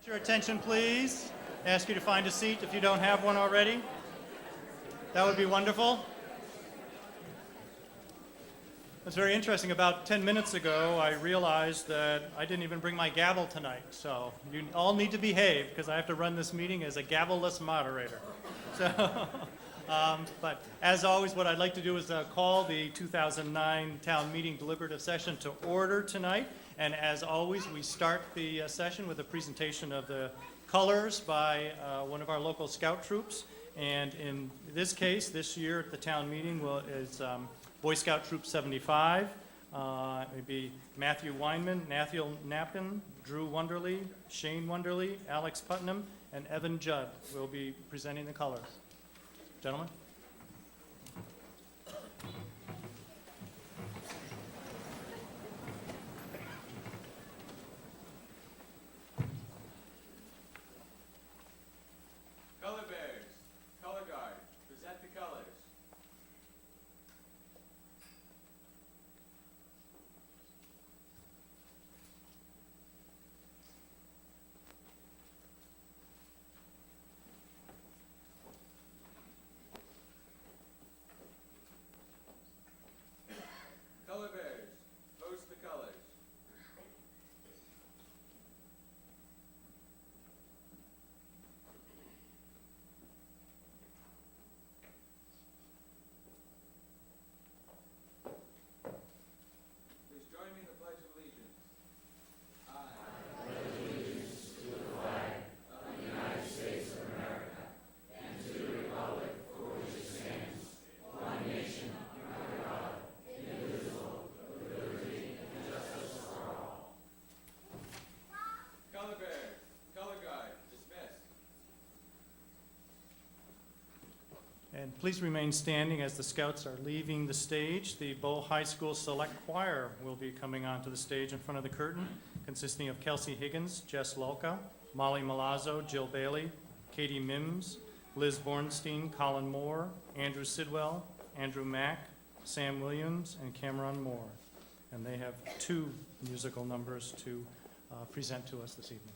Get your attention, please. Ask you to find a seat if you don't have one already. That would be wonderful. It's very interesting. About 10 minutes ago, I realized that I didn't even bring my gavel tonight. So you all need to behave because I have to run this meeting as a gavel-less moderator. So, but as always, what I'd like to do is call the 2009 Town Meeting Deliberative Session to order tonight. And as always, we start the session with a presentation of the colors by one of our local scout troops. And in this case, this year at the town meeting is Boy Scout Troop 75. It would be Matthew Weinman, Nathiel Knappen, Drew Wonderly, Shane Wonderly, Alex Putnam, and Evan Judd will be presenting the colors. Gentlemen. Color bearers, color guard, present the colors. Color bearers, post the colors. Please join me in the Pledge of Allegiance. I color bearers, color guard, dismissed. And please remain standing as the scouts are leaving the stage. The Bow High School Select Choir will be coming onto the stage in front of the curtain, consisting of Kelsey Higgins, Jess Lolka, Molly Malazzo, Jill Bailey, Katie Mims, Liz Bornstein, Colin Moore, Andrew Sidwell, Andrew Mack, Sam Williams, and Cameron Moore. And they have two musical numbers to present to us this evening.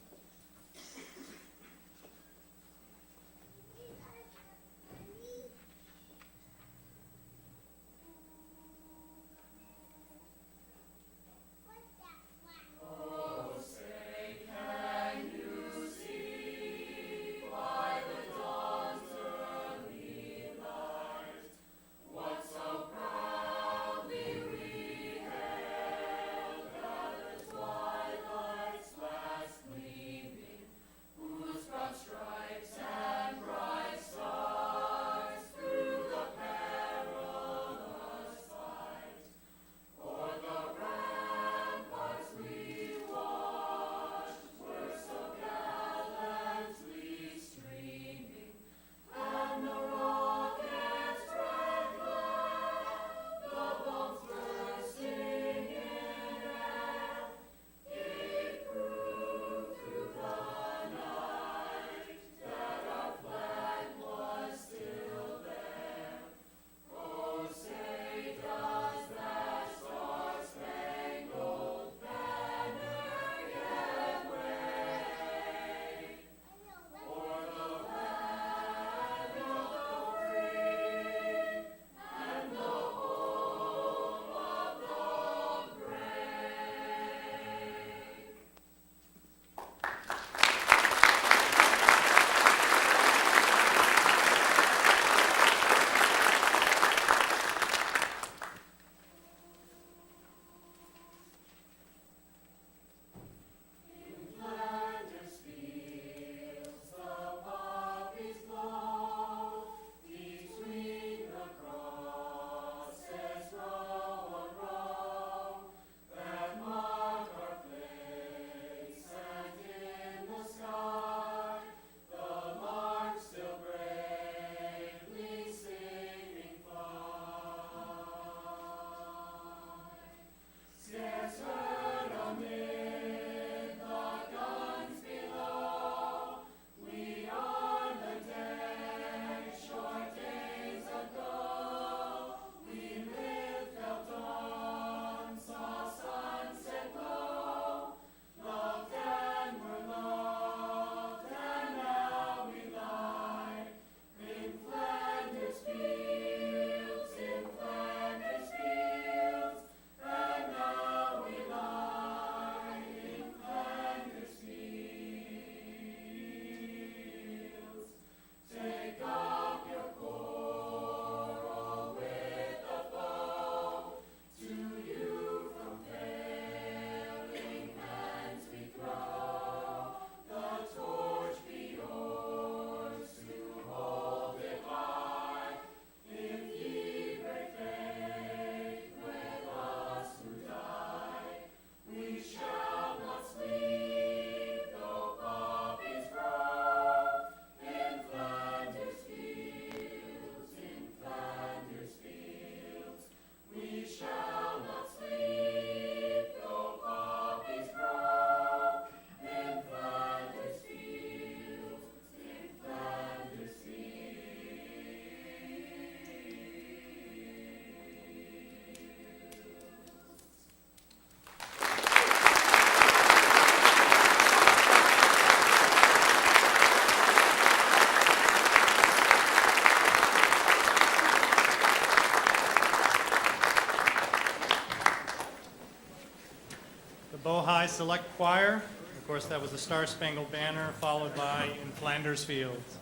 Bohai Select Choir. Of course, that was the Star Spangled Banner, followed by In Flanders Fields.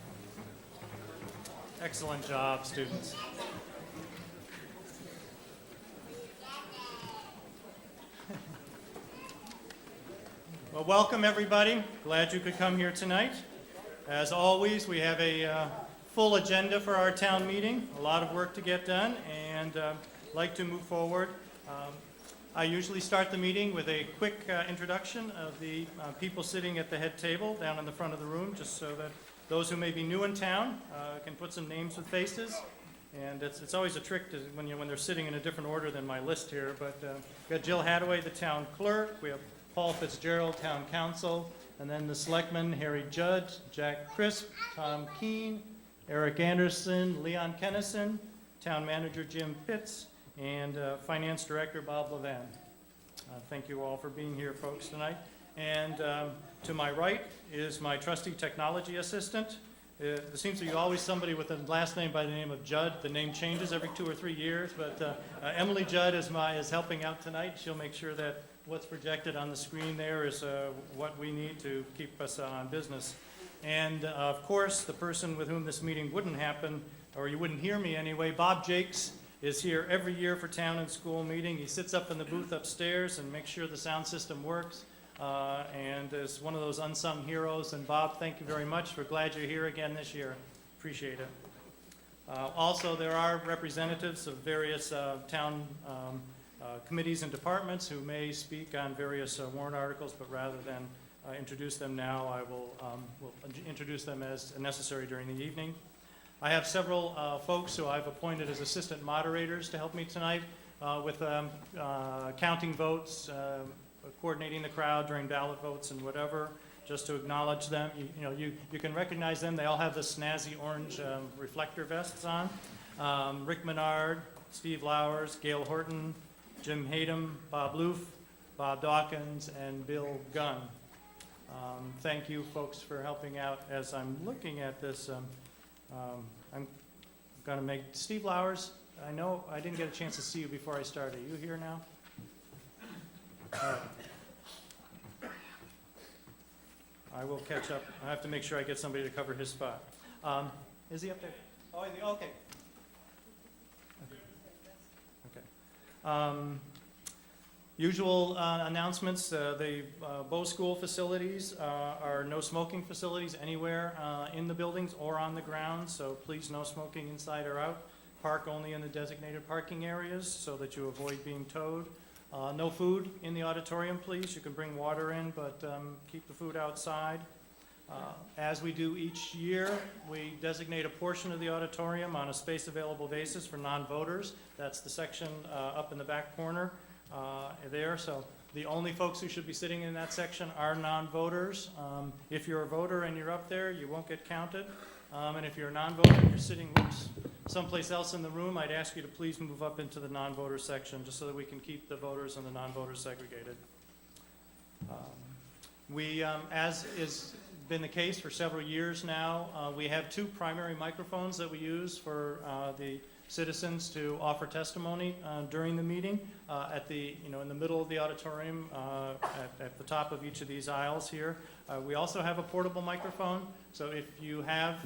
Excellent job, students. Well, welcome everybody. Glad you could come here tonight. As always, we have a full agenda for our town meeting, a lot of work to get done, and like to move forward. I usually start the meeting with a quick introduction of the people sitting at the head table down in the front of the room, just so that those who may be new in town can put some names with faces. And it's always a trick to, when they're sitting in a different order than my list here. But we've got Jill Hadaway, the town clerk. We have Paul Fitzgerald, town council. And then the selectmen, Harry Judd, Jack Crisp, Tom Keene, Eric Anderson, Leon Kennison, town manager Jim Pitts, and finance director Bob Levan. Thank you all for being here, folks, tonight. And to my right is my trusty technology assistant. There seems to be always somebody with a last name by the name of Judd. The name changes every 2 or 3 years, but Emily Judd is helping out tonight. She'll make sure that what's projected on the screen there is what we need to keep us on business. And of course, the person with whom this meeting wouldn't happen, or you wouldn't hear me anyway, Bob Jakes is here every year for town and school meeting. He sits up in the booth upstairs and makes sure the sound system works. And is one of those unsung heroes. And Bob, thank you very much. We're glad you're here again this year. Appreciate it. Also, there are representatives of various town committees and departments who may speak on various warrant articles, but rather than introduce them now, I will introduce them as necessary during the evening. I have several folks who I've appointed as assistant moderators to help me tonight with counting votes, coordinating the crowd during ballot votes and whatever, just to acknowledge them. You can recognize them. They all have the snazzy orange reflector vests on. Rick Menard, Steve Lowers, Gail Horton, Jim Hayden, Bob Loof, Bob Dawkins, and Bill Gunn. Thank you, folks, for helping out. As I'm looking at this, I'm going to make Steve Lowers. I know I didn't get a chance to see you before I started. Are you here now? All right. I will catch up. I have to make sure I get somebody to cover his spot. Is he up there? Oh, okay. Okay. Usual announcements. The Bow School facilities are no smoking facilities anywhere in the buildings or on the ground, so please no smoking inside or out. Park only in the designated parking areas so that you avoid being towed. No food in the auditorium, please. You can bring water in, but keep the food outside. As we do each year, we designate a portion of the auditorium on a space available basis for non-voters. That's the section up in the back corner there. So the only folks who should be sitting in that section are non-voters. If you're a voter and you're up there, you won't get counted. And if you're a non-voter and you're sitting someplace else in the room, I'd ask you to please move up into the non-voter section just so that we can keep the voters and the non-voters segregated. As is been the case for several years now, we have 2 primary microphones that we use for the citizens to offer testimony during the meeting in the middle of the auditorium at the top of each of these aisles here. We also have a portable microphone, so if you have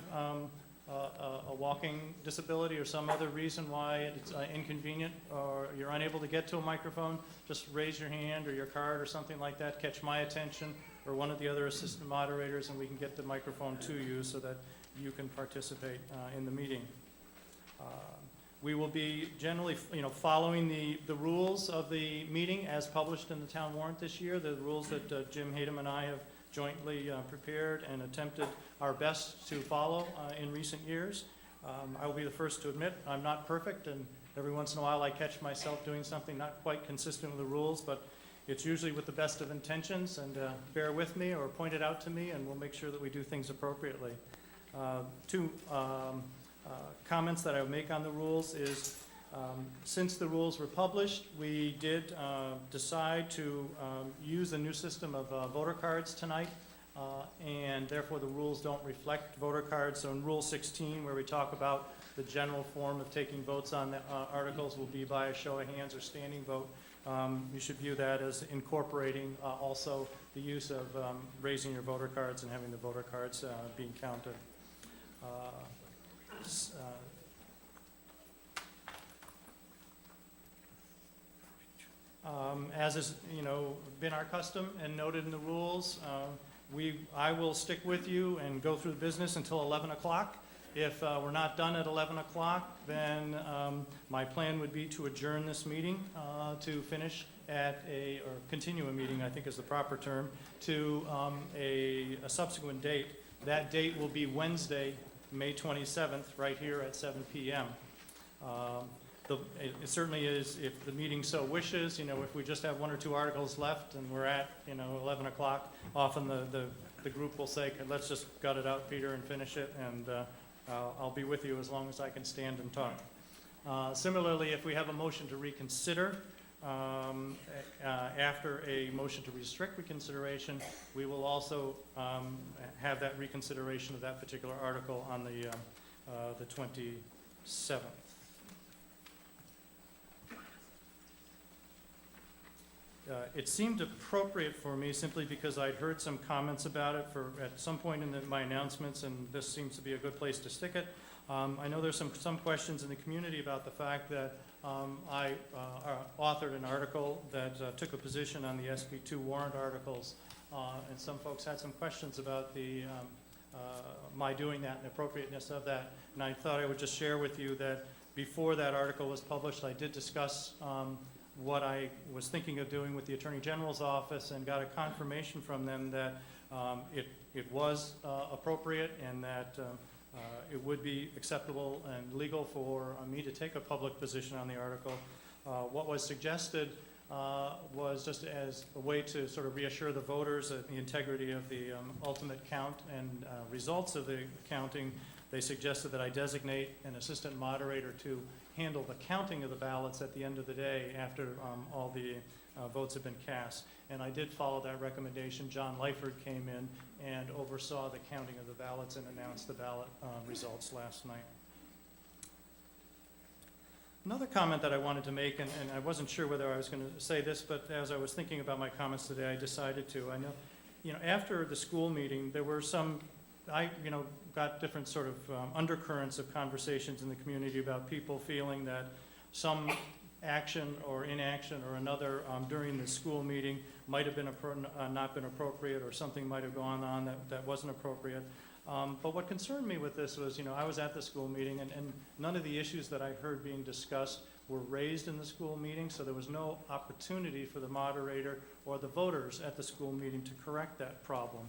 a walking disability or some other reason why it's inconvenient or you're unable to get to a microphone, just raise your hand or your card or something like that, catch my attention or one of the other assistant moderators, and we can get the microphone to you so that you can participate in the meeting. We will be generally following the rules of the meeting as published in the town warrant this year, the rules that Jim Hayden and I have jointly prepared and attempted our best to follow in recent years. I will be the first to admit I'm not perfect, and every once in a while I catch myself doing something not quite consistent with the rules, but it's usually with the best of intentions, and bear with me or point it out to me, and we'll make sure that we do things appropriately. 2 comments that I would make on the rules is since the rules were published, we did decide to use the new system of voter cards tonight, and therefore the rules don't reflect voter cards. So in Rule 16, where we talk about the general form of taking votes on the articles will be by a show of hands or standing vote, you should view that as incorporating also the use of raising your voter cards and having the voter cards being counted. s- As is, been our custom and noted in the rules, I will stick with you and go through the business until 11 o'clock. If we're not done at 11 o'clock, then my plan would be to adjourn this meeting to finish or continue a meeting, I think is the proper term, to a subsequent date. That date will be Wednesday, May 27th, right here at 7 p.m. It certainly is, if the meeting so wishes, if we just have one or two articles left and we're at, 11 o'clock, often the group will say, let's just gut it out, Peter, and finish it, and I'll be with you as long as I can stand and talk. Similarly, if we have a motion to reconsider, after a motion to restrict reconsideration, we will also have that reconsideration of that particular article on the 27th. It seemed appropriate for me simply because I'd heard some comments about it at some point in my announcements, and this seems to be a good place to stick it. I know there's some questions in the community about the fact that I authored an article that took a position on the SB2 warrant articles, and some folks had some questions about my doing that and the appropriateness of that. And I thought I would just share with you that before that article was published, I did discuss what I was thinking of doing with the Attorney General's office, and got a confirmation from them that it was appropriate, and that it would be acceptable and legal for me to take a public position on the article. What was suggested was just as a way to sort of reassure the voters of the integrity of the ultimate count and results of the counting. They suggested that I designate an assistant moderator to handle the counting of the ballots at the end of the day after all the votes have been cast. And I did follow that recommendation. John Lyford came in and oversaw the counting of the ballots and announced the ballot results last night. Another comment that I wanted to make, and I wasn't sure whether I was going to say this, but as I was thinking about my comments today, I decided to. I know, after the school meeting, there were I got different sort of undercurrents of conversations in the community about people feeling that some action or inaction or another during the school meeting might have been not been appropriate, or something might have gone on that wasn't appropriate. But what concerned me with this was, I was at the school meeting, and none of the issues that I heard being discussed were raised in the school meeting, so there was no opportunity for the moderator or the voters at the school meeting to correct that problem.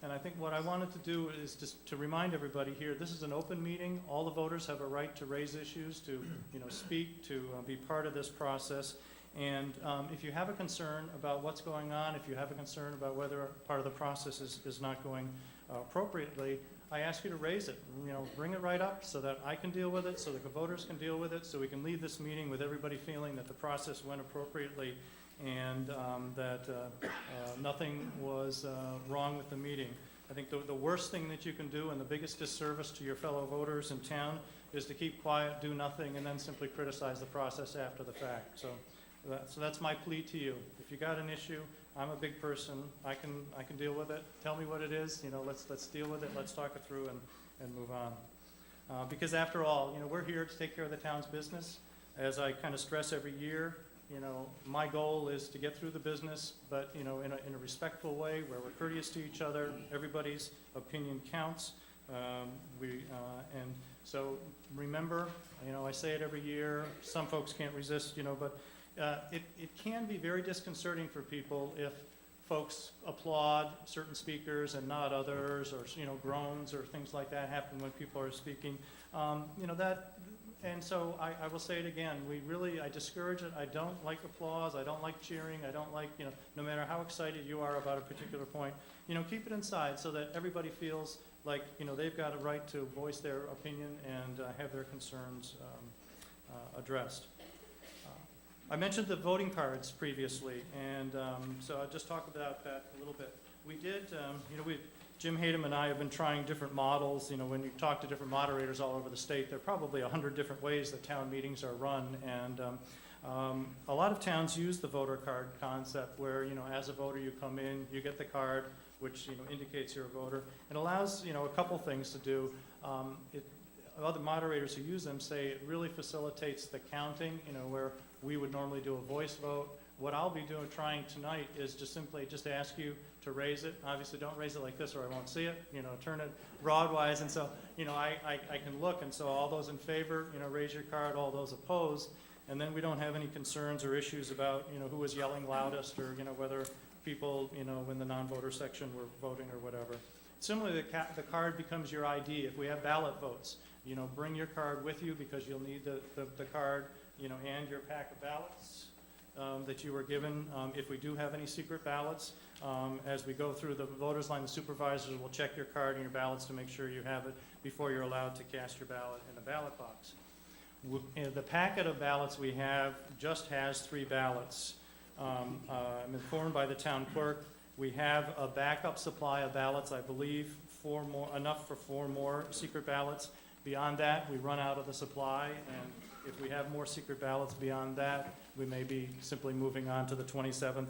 And I think what I wanted to do is just to remind everybody here, this is an open meeting. All the voters have a right to raise issues, to speak, to be part of this process. And if you have a concern about what's going on, if you have a concern about whether part of the process is not going appropriately, I ask you to raise it. Bring it right up so that I can deal with it, so that the voters can deal with it, so we can leave this meeting with everybody feeling that the process went appropriately, and that nothing was wrong with the meeting. I think the worst thing that you can do, and the biggest disservice to your fellow voters in town, is to keep quiet, do nothing, and then simply criticize the process after the fact. So that's my plea to you. If you got an issue, I'm a big person. I can deal with it. Tell me what it is. Let's deal with it. Let's talk it through and move on. Because after all, we're here to take care of the town's business. As I kind of stress every year, my goal is to get through the business, but in a respectful way, where we're courteous to each other. Everybody's opinion counts. And so remember, I say it every year. Some folks can't resist, but it can be very disconcerting for people if folks applaud certain speakers and not others, or groans or things like that happen when people are speaking. And so I will say it again, I discourage it. I don't like applause, I don't like cheering, I don't like, no matter how excited you are about a particular point, keep it inside so that everybody feels like, they've got a right to voice their opinion and have their concerns addressed. I mentioned the voting cards previously, and so I'll just talk about that a little bit. We did, Jim Hayden and I have been trying different models. When you talk to different moderators all over the state, there are probably 100 different ways that town meetings are run, and A lot of towns use the voter card concept where, as a voter, you come in, you get the card, which, indicates you're a voter. It allows, a couple things to do. Other moderators who use them say it really facilitates the counting, where we would normally do a voice vote. What I'll be trying tonight is just simply ask you to raise it. Obviously, don't raise it like this or I won't see it. Turn it broadwise, and so, I can look, and so all those in favor, raise your card, all those opposed, and then we don't have any concerns or issues about, who was yelling loudest or, whether people, in the non-voter section were voting or whatever. Similarly, the card becomes your ID. If we have ballot votes, bring your card with you because you'll need the card, and your pack of ballots that you were given. If we do have any secret ballots, as we go through the voters line, the supervisors will check your card and your ballots to make sure you have it before you're allowed to cast your ballot in the ballot box. The packet of ballots we have just has 3 ballots. I'm informed by the town clerk we have a backup supply of ballots, I believe, enough for 4 more secret ballots. Beyond that, we run out of the supply, and if we have more secret ballots beyond that, we may be simply moving on to the 27th,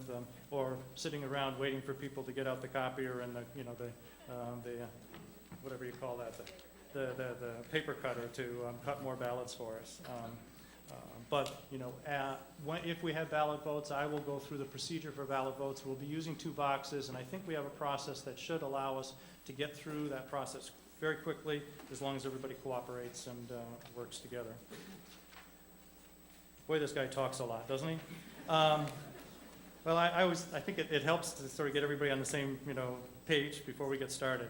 or sitting around waiting for people to get out the copier and the whatever you call that, the paper cutter to cut more ballots for us. But if we have ballot votes, I will go through the procedure for ballot votes. We'll be using 2 boxes, and I think we have a process that should allow us to get through that process very quickly, as long as everybody cooperates and works together. Boy, this guy talks a lot, doesn't he? Well, I think it helps to sort of get everybody on the same page before we get started.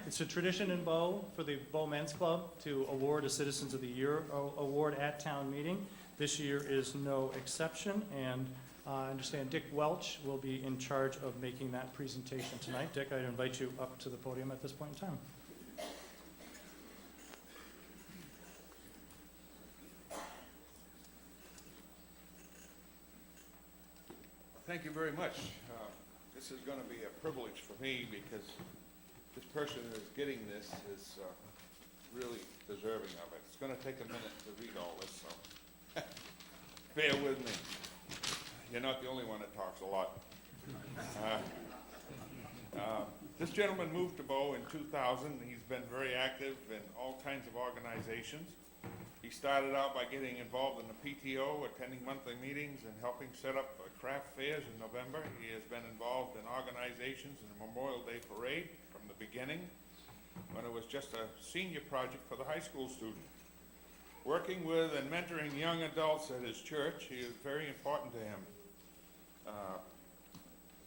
It's a tradition in Bow for the Bow Men's Club to award a Citizens of the Year award at town meeting. This year is no exception, and I understand Dick Welch will be in charge of making that presentation tonight. Dick, I'd invite you up to the podium at this point in time. Thank you very much. This is going to be a privilege for me because this person who is getting this is really deserving of it. It's going to take a minute to read all this, so bear with me. You're not the only one that talks a lot. This gentleman moved to Bow in 2000. He's been very active in all kinds of organizations. He started out by getting involved in the PTO, attending monthly meetings, and helping set up craft fairs in November. He has been involved in organizations in the Memorial Day Parade from the beginning, when it was just a senior project for the high school student. Working with and mentoring young adults at his church, he is very important to him.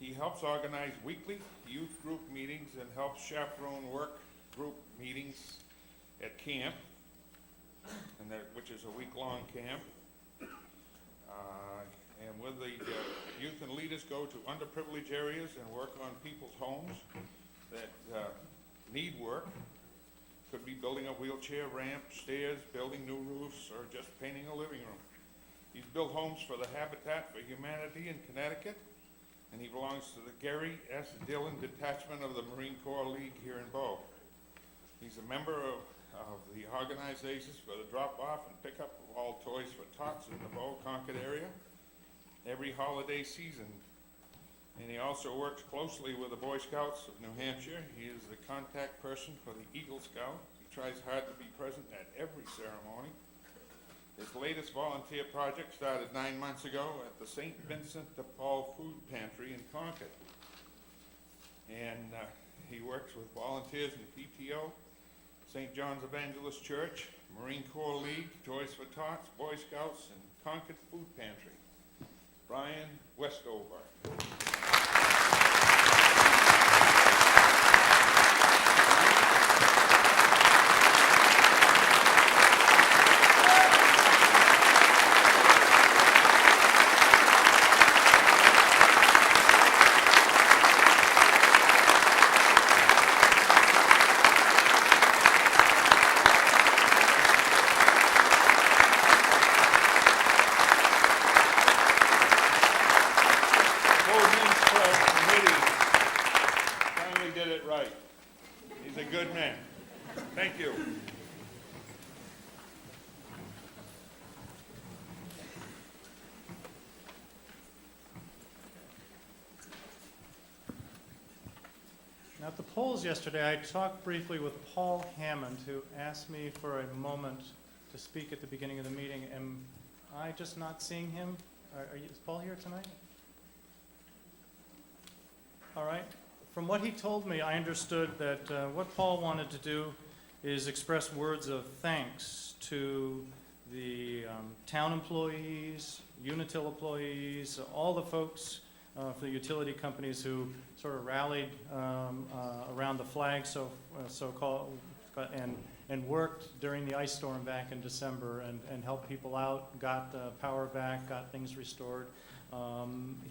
He helps organize weekly youth group meetings and helps chaperone work group meetings at camp, which is a week-long camp. And with the youth and leaders go to underprivileged areas and work on people's homes that need work. Could be building a wheelchair ramp, stairs, building new roofs, or just painting a living room. He's built homes for the Habitat for Humanity in Connecticut, and he belongs to the Gary S. Dillon Detachment of the Marine Corps League here in Bow. He's a member of the organizations for the drop-off and pickup of all toys for tots in the Bow Concord area every holiday season. And he also works closely with the Boy Scouts of New Hampshire. He is the contact person for the Eagle Scout. He tries hard to be present at every ceremony. His latest volunteer project started 9 months ago at the St. Vincent de Paul Food Pantry in Concord. And he works with volunteers in PTO, St. John's Evangelist Church, Marine Corps League, Toys for Tots, Boy Scouts, and Concord Food Pantry. Brian Westover. Thank you. At the polls yesterday, I talked briefly with Paul Hammond, who asked me for a moment to speak at the beginning of the meeting. Am I just not seeing him? Is Paul here tonight? All right. From what he told me, I understood that what Paul wanted to do is express words of thanks to the town employees, Unitil employees, all the folks for the utility companies who sort of rallied around the flag, so-called, and worked during the ice storm back in December and helped people out, got power back, got things restored.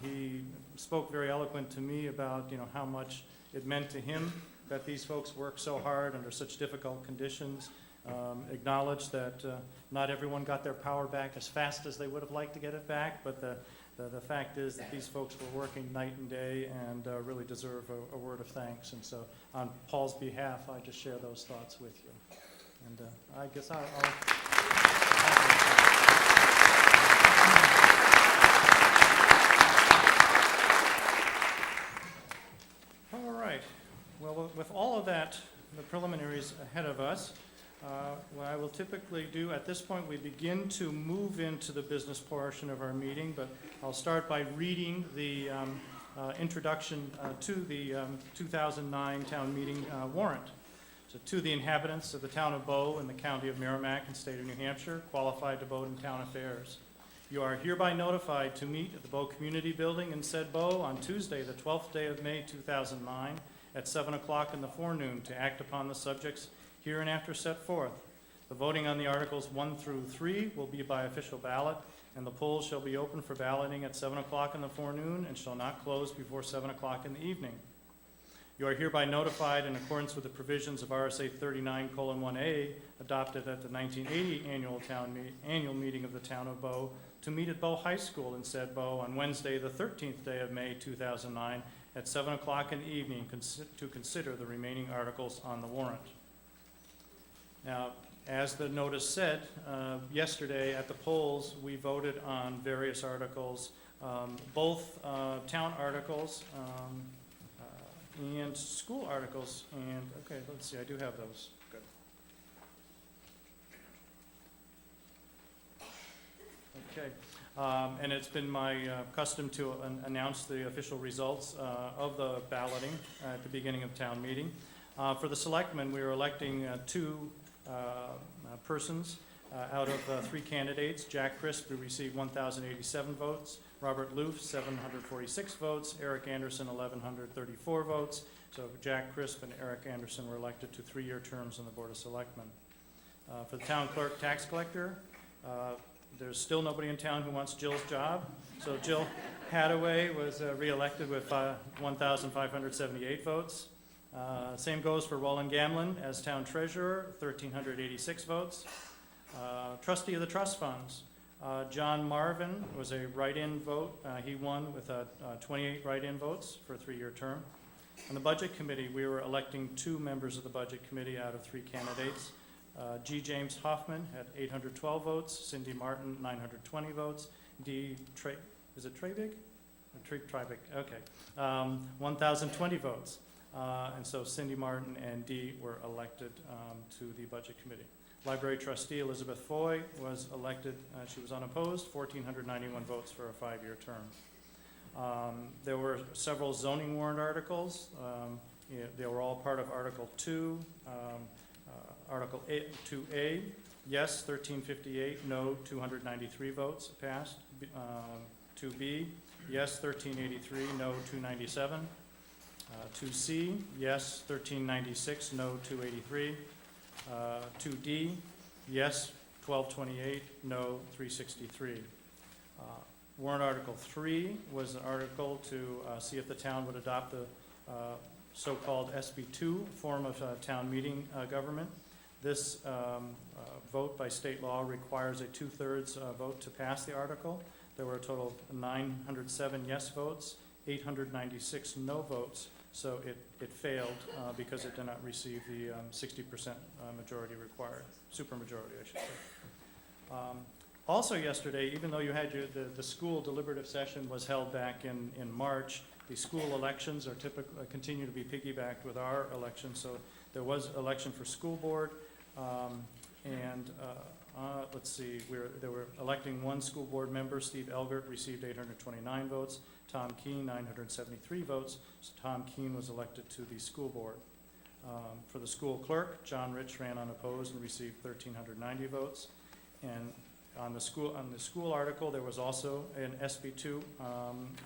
He spoke very eloquent to me about, how much it meant to him that these folks worked so hard under such difficult conditions. Acknowledged that not everyone got their power back as fast as they would have liked to get it back, but the fact is that these folks were working night and day and really deserve a word of thanks. And so on Paul's behalf, I just share those thoughts with you. And I guess I'll All right. Well, with all of that, the preliminaries ahead of us, what I will typically do at this point, we begin to move into the business portion of our meeting, but I'll start by reading the introduction to the 2009 town meeting warrant. So, to the inhabitants of the town of Bow in the county of Merrimack and state of New Hampshire, qualified to vote in town affairs. You are hereby notified to meet at the Bow Community Building in said Bow on Tuesday, the 12th day of May, 2009, at 7 o'clock in the forenoon to act upon the subjects hereinafter set forth. The voting on the Articles 1 through 3 will be by official ballot, and the polls shall be open for balloting at 7 o'clock in the forenoon and shall not close before 7 o'clock in the evening. You are hereby notified in accordance with the provisions of RSA 39:1A, adopted at the 1980 annual meeting of the town of Bow, to meet at Bow High School in said Bow on Wednesday, the 13th day of May, 2009, at 7 o'clock in the evening to consider the remaining articles on the warrant. Now, as the notice said, yesterday at the polls, we voted on various articles, both town articles and school articles. And, okay, let's see, I do have those. Good. Okay. And it's been my custom to announce the official results of the balloting at the beginning of town meeting. For the selectmen, we are electing two persons out of three candidates. Jack Crisp, who received 1,087 votes, Robert Loof, 746 votes, Eric Anderson, 1,134 votes. So Jack Crisp and Eric Anderson were elected to three-year terms on the Board of Selectmen. For the town clerk tax collector, there's still nobody in town who wants Jill's job. So Jill Hadaway was re-elected with 1,578 votes. Same goes for Roland Gamlin as town treasurer, 1,386 votes. Trustee of the trust funds, John Marvin was a write-in vote. He won with 28 write-in votes for a three-year term. On the budget committee, we were electing two members of the budget committee out of three candidates. G. James Hoffman had 812 votes, Cindy Martin 920 votes, is it Trabig? Tribig, okay, 1,020 votes. And so Cindy Martin and Dee were elected to the budget committee. Library trustee Elizabeth Foy was elected, she was unopposed, 1,491 votes for a five-year term. There were several zoning warrant articles. They were all part of Article 2. Article 2A, yes, 1,358, no, 293 votes passed. 2B, yes, 1,383, no, 297. 2C, yes, 1,396, no, 283. 2D, yes, 1,228, no, 363. Warrant Article 3 was an article to see if the town would adopt the so-called SB2 form of town meeting government. This vote by state law requires a 2/3 vote to pass the article. There were a total of 907 yes votes, 896 no votes, so it failed because it did not receive the 60% majority required, supermajority, I should say. Also yesterday, even though you had the school deliberative session was held back in March, the school elections are continue to be piggybacked with our election. So there was election for school board, let's see, they were electing one school board member. Steve Elgert received 829 votes. Tom Keene, 973 votes. So Tom Keene was elected to the school board. For the school clerk, John Rich ran unopposed and received 1,390 votes. And on the school article, there was also an SB2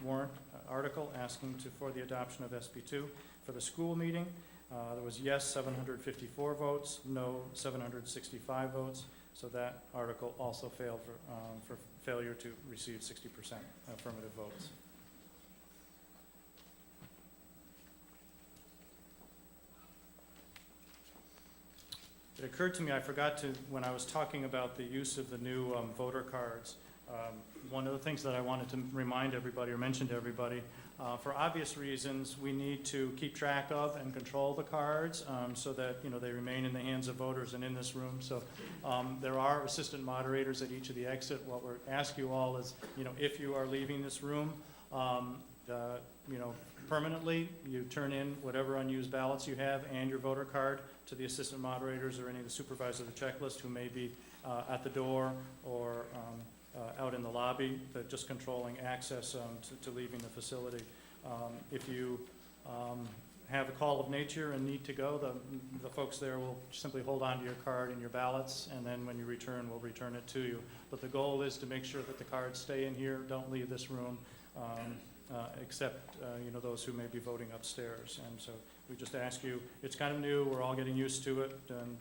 warrant article asking for the adoption of SB2 for the school meeting. There was yes 754 votes, no 765 votes. So that article also failed for failure to receive 60% affirmative votes. It occurred to me, I forgot to, when I was talking about the use of the new voter cards, one of the things that I wanted to remind everybody or mention to everybody, for obvious reasons, we need to keep track of and control the cards so that they remain in the hands of voters and in this room. So there are assistant moderators at each of the exit. What we're asking you all is, if you are leaving this room, permanently, you turn in whatever unused ballots you have and your voter card to the assistant moderators or any of the supervisors of the checklist who may be at the door or out in the lobby, just controlling access to leaving the facility. If you have a call of nature and need to go, the folks there will simply hold on to your card and your ballots, and then when you return, we'll return it to you. But the goal is to make sure that the cards stay in here, don't leave this room, except those who may be voting upstairs. And so we just ask you, it's kind of new, we're all getting used to it, and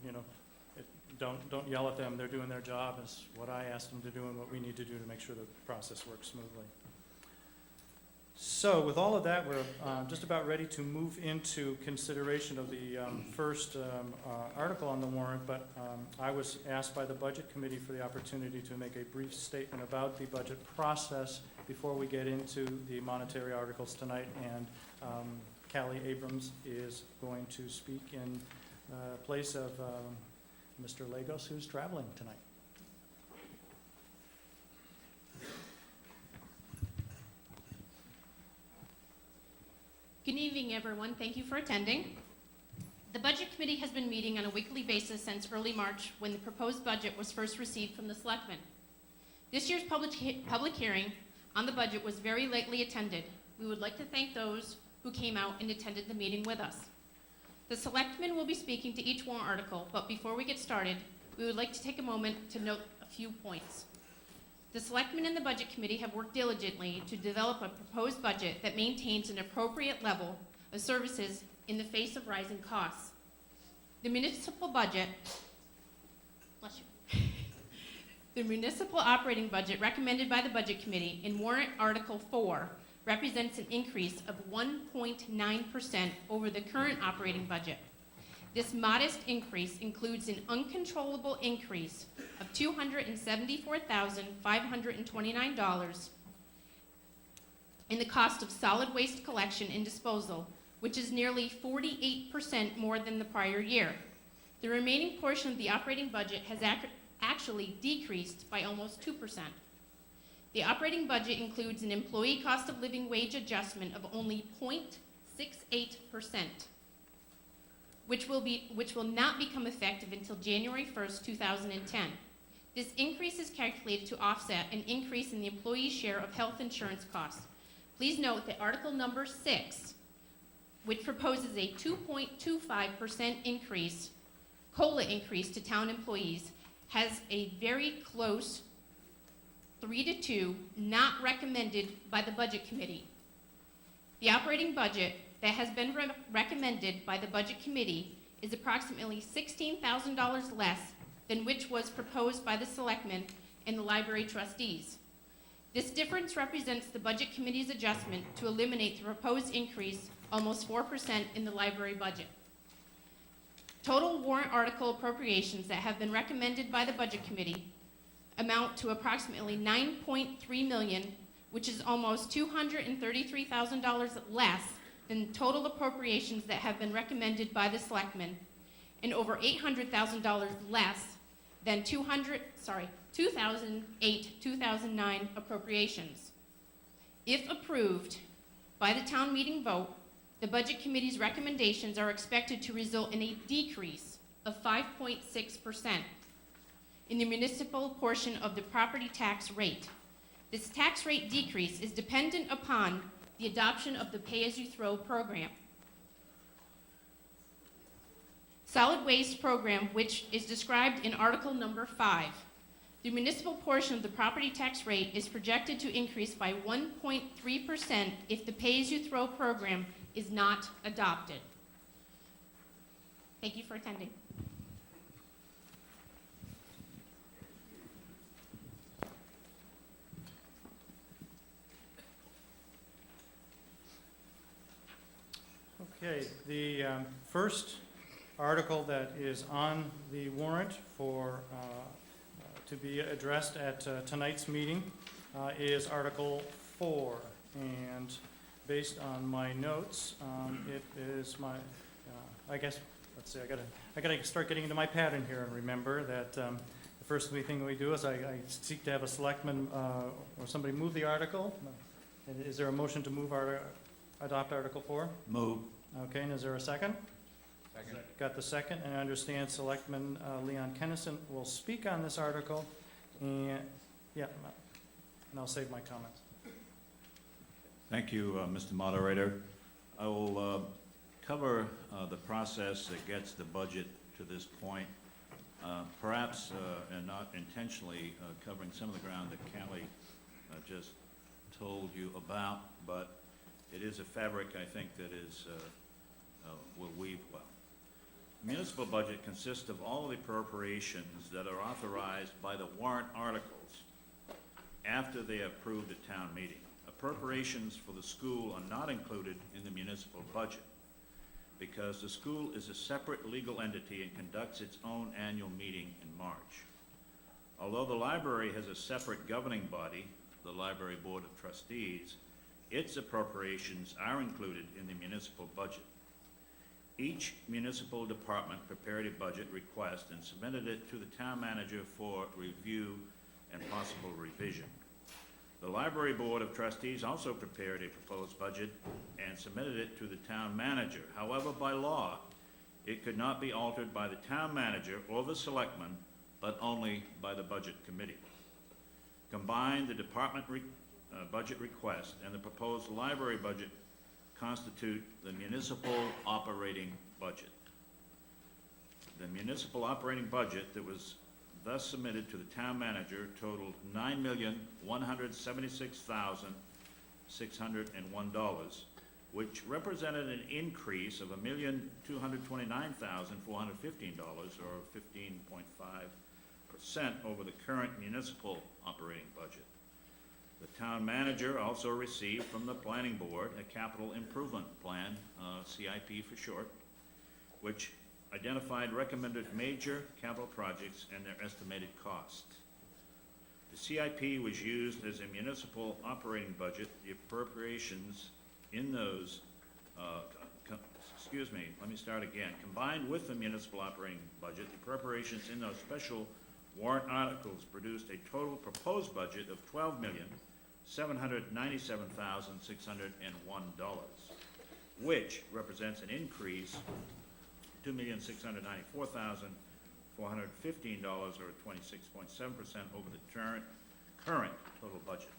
don't yell at them. They're doing their job. Is what I asked them to do and what we need to do to make sure the process works smoothly. So with all of that, we're just about ready to move into consideration of the first article on the warrant, but I was asked by the Budget Committee for the opportunity to make a brief statement about the budget process before we get into the monetary articles tonight, and Callie Abrams is going to speak in place of Mr. Lagos, who's traveling tonight. Good evening, everyone. Thank you for attending. The Budget Committee has been meeting on a weekly basis since early March, when the proposed budget was first received from the Selectmen. This year's public hearing on the budget was very lightly attended. We would like to thank those who came out and attended the meeting with us. The Selectmen will be speaking to each warrant article, but before we get started, we would like to take a moment to note a few points. The Selectmen and the Budget Committee have worked diligently to develop a proposed budget that maintains an appropriate level of services in the face of rising costs. The municipal budget, bless you, the municipal operating budget recommended by the Budget Committee in Warrant Article 4 represents an increase of 1.9% over the current operating budget. This modest increase includes an uncontrollable increase of $274,529 in the cost of solid waste collection and disposal, which is nearly 48% more than the prior year. The remaining portion of the operating budget has actually decreased by almost 2%. The operating budget includes an employee cost of living wage adjustment of only 0.68%. Which will not become effective until January 1st, 2010. This increase is calculated to offset an increase in the employee's share of health insurance costs. Please note that Article number 6, which proposes a 2.25% increase, COLA increase to town employees, has a very close 3-2, not recommended by the Budget Committee. The operating budget that has been recommended by the Budget Committee is approximately $16,000 less than which was proposed by the Selectmen and the Library Trustees. This difference represents the Budget Committee's adjustment to eliminate the proposed increase, almost 4%, in the library budget. Total warrant article appropriations that have been recommended by the Budget Committee amount to approximately $9.3 million, which is almost $233,000 less than total appropriations that have been recommended by the Selectmen, and over $800,000 less than 2008-2009 appropriations. If approved by the town meeting vote, the Budget Committee's recommendations are expected to result in a decrease of 5.6% in the municipal portion of the property tax rate. This tax rate decrease is dependent upon the adoption of the pay-as-you-throw program. Solid waste program, which is described in Article number 5. The municipal portion of the property tax rate is projected to increase by 1.3% if the pay-as-you-throw program is not adopted. Thank you for attending. Okay, the first article that is on the warrant for to be addressed at tonight's meeting is Article 4, and based on my notes, it is my, I guess, let's see, I gotta start getting into my pattern here and remember that the first thing we do is I seek to have a selectman or somebody move the article. Is there a motion to adopt Article 4? Move. Okay, and is there a second? Second. Got the second, and I understand Selectman Leon Kennison will speak on this article, and, yeah, and I'll save my comments. Thank you, Mr. Moderator. I will cover the process that gets the budget to this point, perhaps, and not intentionally, covering some of the ground that Kelly just told you about, but it is a fabric, I think, that is, will weave well. The municipal budget consists of all the appropriations that are authorized by the warrant articles after they are approved at town meeting. Appropriations for the school are not included in the municipal budget because the school is a separate legal entity and conducts its own annual meeting in March. Although the library has a separate governing body, the Library Board of Trustees, its appropriations are included in the municipal budget. Each municipal department prepared a budget request and submitted it to the town manager for review and possible revision. The Library Board of Trustees also prepared a proposed budget and submitted it to the town manager. However, by law, it could not be altered by the town manager or the selectmen, but only by the budget committee. Combined, the department budget request and the proposed library budget constitute the municipal operating budget. The municipal operating budget that was thus submitted to the town manager totaled $9,176,601, which represented an increase of $1,229,415, or 15.5% over the current municipal operating budget. The town manager also received from the planning board a capital improvement plan, CIP for short, which identified recommended major capital projects and their estimated costs. The CIP was used as a municipal operating budget. The appropriations in those, combined with the municipal operating budget, the appropriations in those special warrant articles produced a total proposed budget of $12,797,601, which represents an increase of $2,694,415, or 26.7% over the current total budget.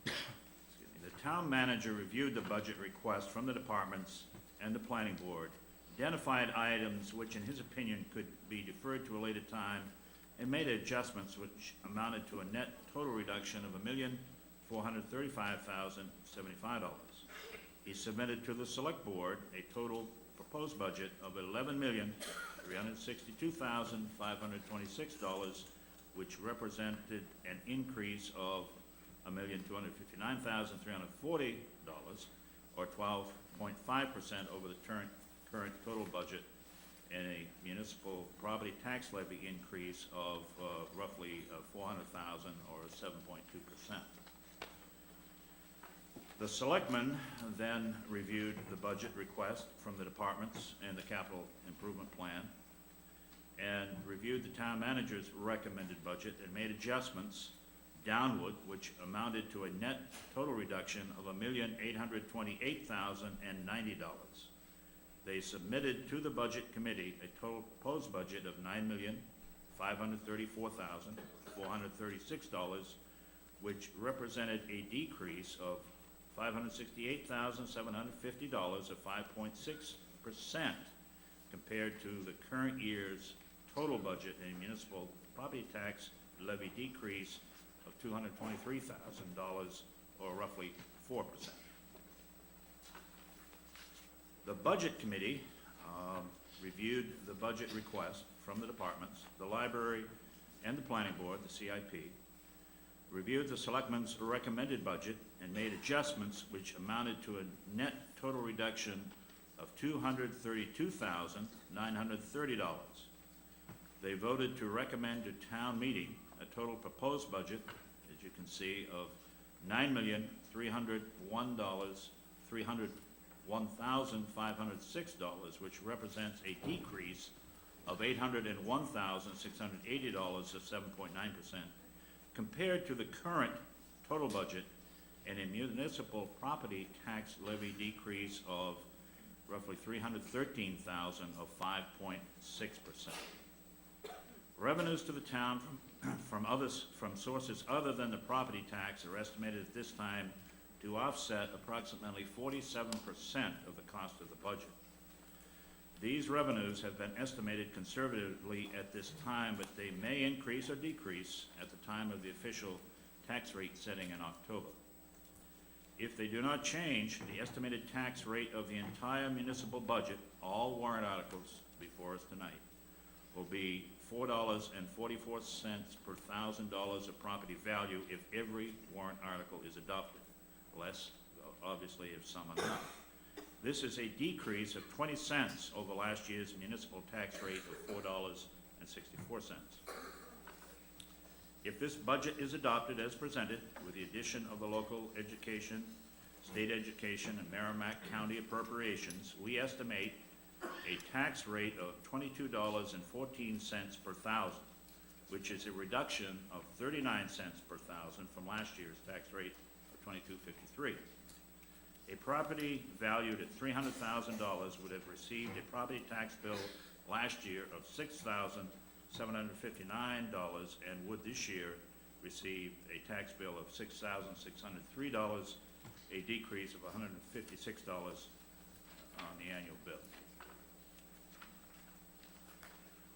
The town manager reviewed the budget request from the departments and the planning board, identified items which in his opinion could be deferred to a later time, and made adjustments which amounted to a net total reduction of $1,435,075. He submitted to the select board a total proposed budget of $11,362,526, which represented an increase of $1,259,340, or 12.5% over the current total budget, and a municipal property tax levy increase of roughly $400,000, or 7.2%. The selectmen then reviewed the budget request from the departments and the capital improvement plan, and reviewed the town manager's recommended budget and made adjustments downward, which amounted to a net total reduction of $1,828,090. They submitted to the Budget Committee a total proposed budget of $9,534,436, which represented a decrease of $568,750, or 5.6%, compared to the current year's total budget and municipal property tax levy decrease of $223,000, or roughly 4%. The Budget Committee reviewed the budget request from the departments, the library, and the planning board, the CIP, reviewed the selectmen's recommended budget, and made adjustments which amounted to a net total reduction of $232,930. They voted to recommend to town meeting a total proposed budget, as you can see, of $9,301,506, which represents a decrease of $801,680, or 7.9%, compared to the current total budget, and a municipal property tax levy decrease of roughly $313,000, or 5.6%. Revenues to the town from sources other than the property tax are estimated at this time to offset approximately 47% of the cost of the budget. These revenues have been estimated conservatively at this time, but they may increase or decrease at the time of the official tax rate setting in October. If they do not change, the estimated tax rate of the entire municipal budget, all warrant articles before us tonight, will be $4.44 per $1,000 of property value if every warrant article is adopted, less, obviously, if some are not. This is a decrease of 20 cents over last year's municipal tax rate of $4.64. If this budget is adopted as presented, with the addition of the local education, state education, and Merrimack County appropriations, we estimate a tax rate of $22.14 per thousand, which is a reduction of 39 cents per thousand from last year's tax rate of $22.53. A property valued at $300,000 would have received a property tax bill last year of $6,759 and would this year receive a tax bill of $6,603, a decrease of $156 on the annual bill.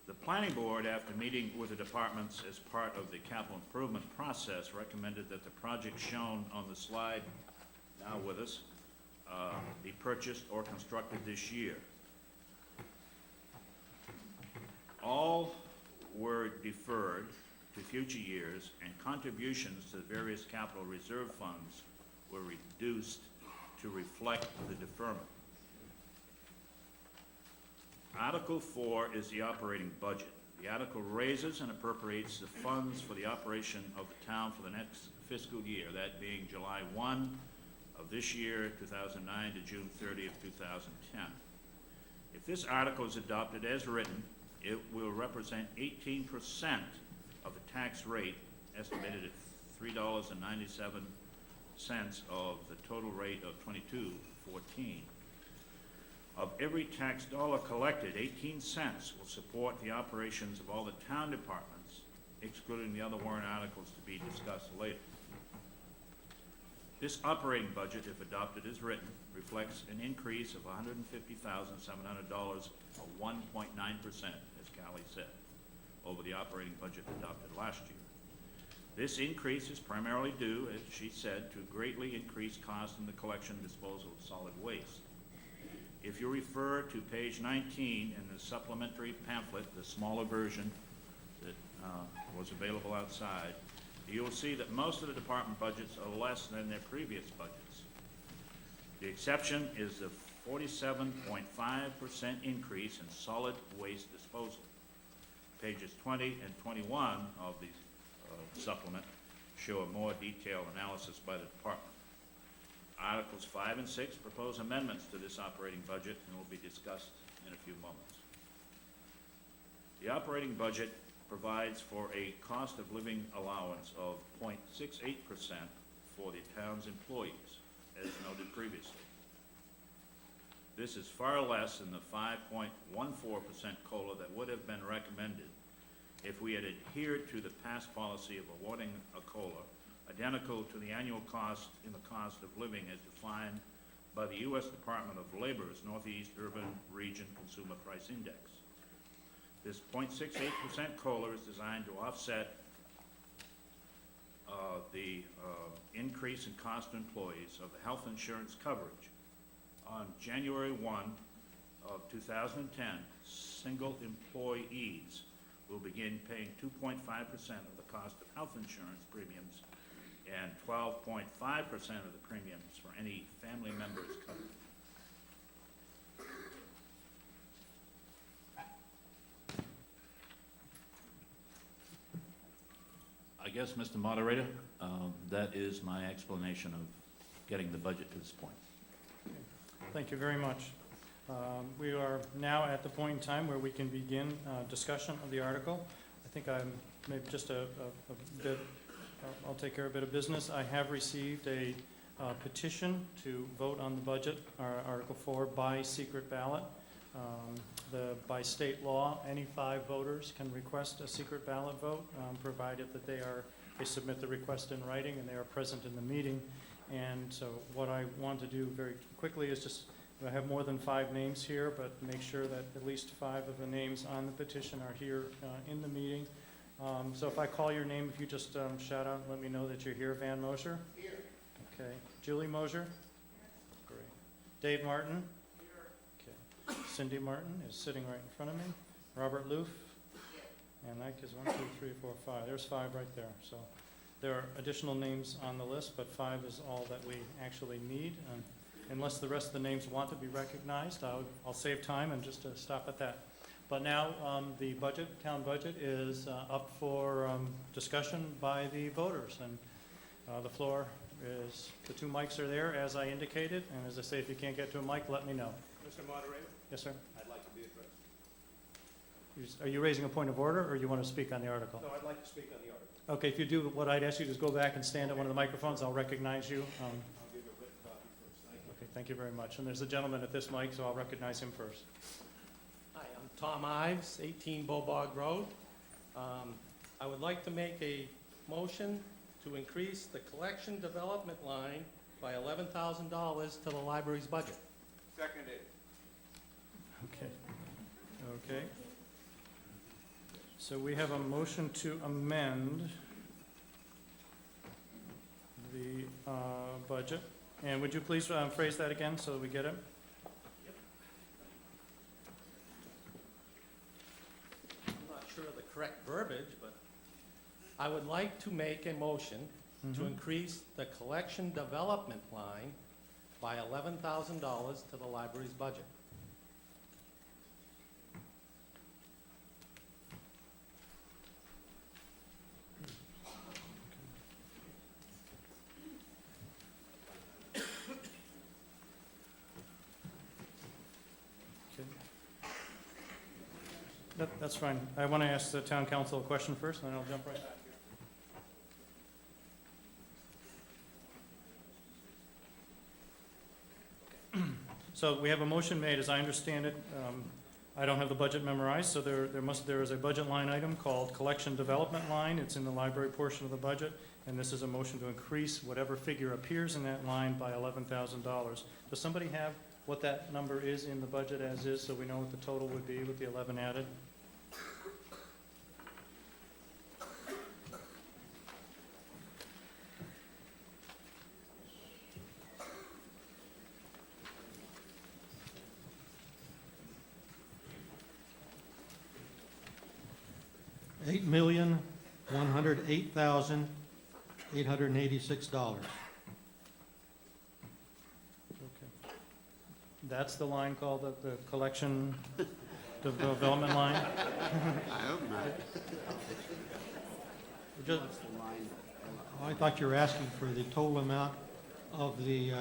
The planning board, after meeting with the departments as part of the capital improvement process, recommended that the project shown on the slide now with us be purchased or constructed this year. All were deferred to future years, and contributions to the various capital reserve funds were reduced to reflect the deferment. Article 4 is the operating budget. The article raises and appropriates the funds for the operation of the town for the next fiscal year, that being July 1 of this year, 2009, to June 30 of 2010. If this article is adopted as written, it will represent 18% of the tax rate, estimated at $3.97 of the total rate of $22.14. Of every tax dollar collected, 18 cents will support the operations of all the town departments, excluding the other warrant articles to be discussed later. This operating budget, if adopted as written, reflects an increase of $150,700, or 1.9%, as Callie said, over the operating budget adopted last year. This increase is primarily due, as she said, to greatly increased costs in the collection and disposal of solid waste. If you refer to page 19 in the supplementary pamphlet, the smaller version that was available outside, you will see that most of the department budgets are less than their previous budgets. The exception is the 47.5% increase in solid waste disposal. Pages 20 and 21 of the supplement show a more detailed analysis by the department. Articles 5 and 6 propose amendments to this operating budget and will be discussed in a few moments. The operating budget provides for a cost of living allowance of 0.68% for the town's employees, as noted previously. This is far less than the 5.14% COLA that would have been recommended if we had adhered to the past policy of awarding a COLA identical to the annual cost in the cost of living as defined by the U.S. Department of Labor's Northeast Urban Region Consumer Price Index. This 0.68% COLA is designed to offset the increase in cost to employees of the health insurance coverage. On January 1 of 2010, single employees will begin paying 2.5% of the cost of health insurance premiums and 12.5% of the premiums for any family members covered. I guess, Mr. Moderator, that is my explanation of getting the budget to this point. Thank you very much. We are now at the point in time where we can begin discussion of the article. I think I'm maybe just a bit, I'll take care of a bit of business. I have received a petition to vote on the budget, Article 4, by secret ballot. By state law, any 5 voters can request a secret ballot vote, provided that they submit the request in writing and they are present in the meeting. And so what I want to do very quickly is just, I have more than 5 names here, but make sure that at least 5 of the names on the petition are here in the meeting. So if I call your name, if you just shout out and let me know that you're here. Van Mosher? Here. Okay. Julie Mosher? Great. Dave Martin? Okay. Cindy Martin is sitting right in front of me. Robert Loof? And that is 1, 2, 3, 4, 5. There's 5 right there. So there are additional names on the list, but 5 is all that we actually need. Unless the rest of the names want to be recognized, I'll save time and just stop at that. But now the town budget is up for discussion by the voters. And the floor is, the 2 mics are there, as I indicated. And as I say, if you can't get to a mic, let me know. Mr. Moderator, Yes, sir? I'd like to be addressed. Are you raising a point of order, or you want to speak on the article? No, I'd like to speak on the article. Okay, if you do, what I'd ask you to is go back and stand at one of the microphones. I'll recognize you. I'll give you a written copy first. Thank you. Okay, thank you very much. And there's a gentleman at this mic, so I'll recognize him first. Hi, I'm Tom Ives, 18 Bobog Road. I would like to make a motion to increase the collection development line by $11,000 to the library's budget. Seconded. Okay. Okay. So we have a motion to amend the budget. And would you please phrase that again so that we get it? I'm not sure of the correct verbiage, but I would like to make a motion to increase the collection development line by $11,000 to the library's budget. Okay. That's fine. I want to ask the town council a question first, and then I'll jump right back here. So we have a motion made, as I understand it. I don't have the budget memorized, so there is a budget line item called collection development line. It's in the library portion of the budget, and this is a motion to increase whatever figure appears in that line by $11,000. Does somebody have what that number is in the budget as is, so we know what the total would be with the 11 added? $8,108,886. Okay. That's the line called the collection development line? I hope not. Just- I thought you were asking for the total amount of the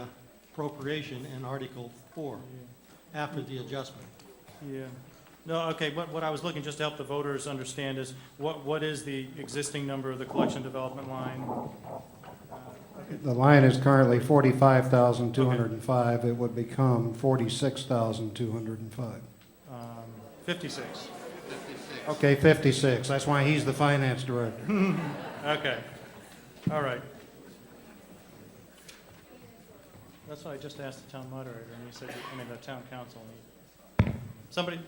appropriation in Article 4 after the adjustment. Yeah, No, okay, what I was looking, just to help the voters understand, is what is the existing number of the collection development line? The line is currently 45,205. It would become 46,205. 56. Okay, 56. That's why he's the finance director. Okay, all right. That's what I just asked the town moderator, and he said, the town council. Somebody?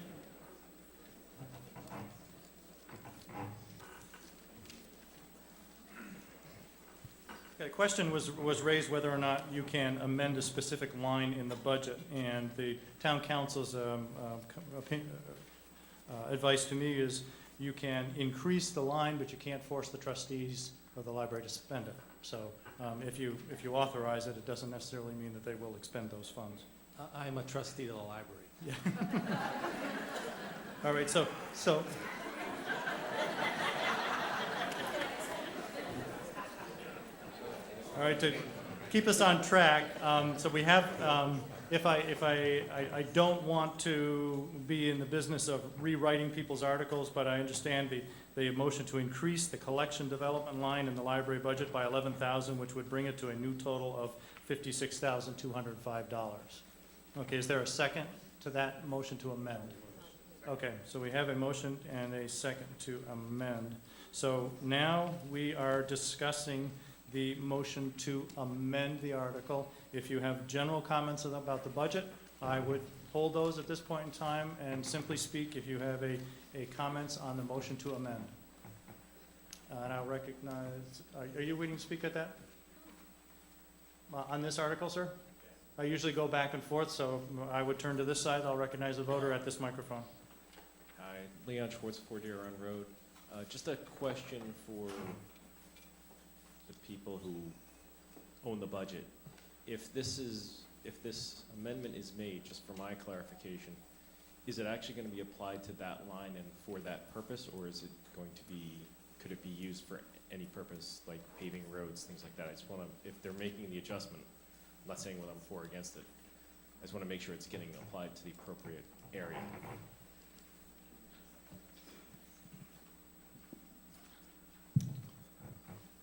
Okay, the question was raised whether or not you can amend a specific line in the budget, and the town council's advice to me is you can increase the line, but you can't force the trustees of the library to spend it. So if you authorize it, it doesn't necessarily mean that they will expend those funds. I'm a trustee of the library. All right, so all right, to keep us on track, so we have, I don't want to be in the business of rewriting people's articles, but I understand the motion to increase the collection development line in the library budget by $11,000, which would bring it to a new total of $56,205. Okay, is there a second to that motion to amend? Okay, so we have a motion and a second to amend. So now we are discussing the motion to amend the article. If you have general comments about the budget, I would hold those at this point in time and simply speak if you have a comments on the motion to amend. And I'll recognize, are you waiting to speak at that? On this article, sir? I usually go back and forth, so I would turn to this side. I'll recognize the voter at this microphone. Hi, Leon Schwartz, 4 Deer Run Road. Just a question for the people who own the budget. If this amendment is made, just for my clarification, is it actually going to be applied to that line and for that purpose, or is it going to be, could it be used for any purpose, like paving roads, things like that? I just want to, if they're making the adjustment, I'm not saying whether I'm for or against it, I just want to make sure it's getting applied to the appropriate area.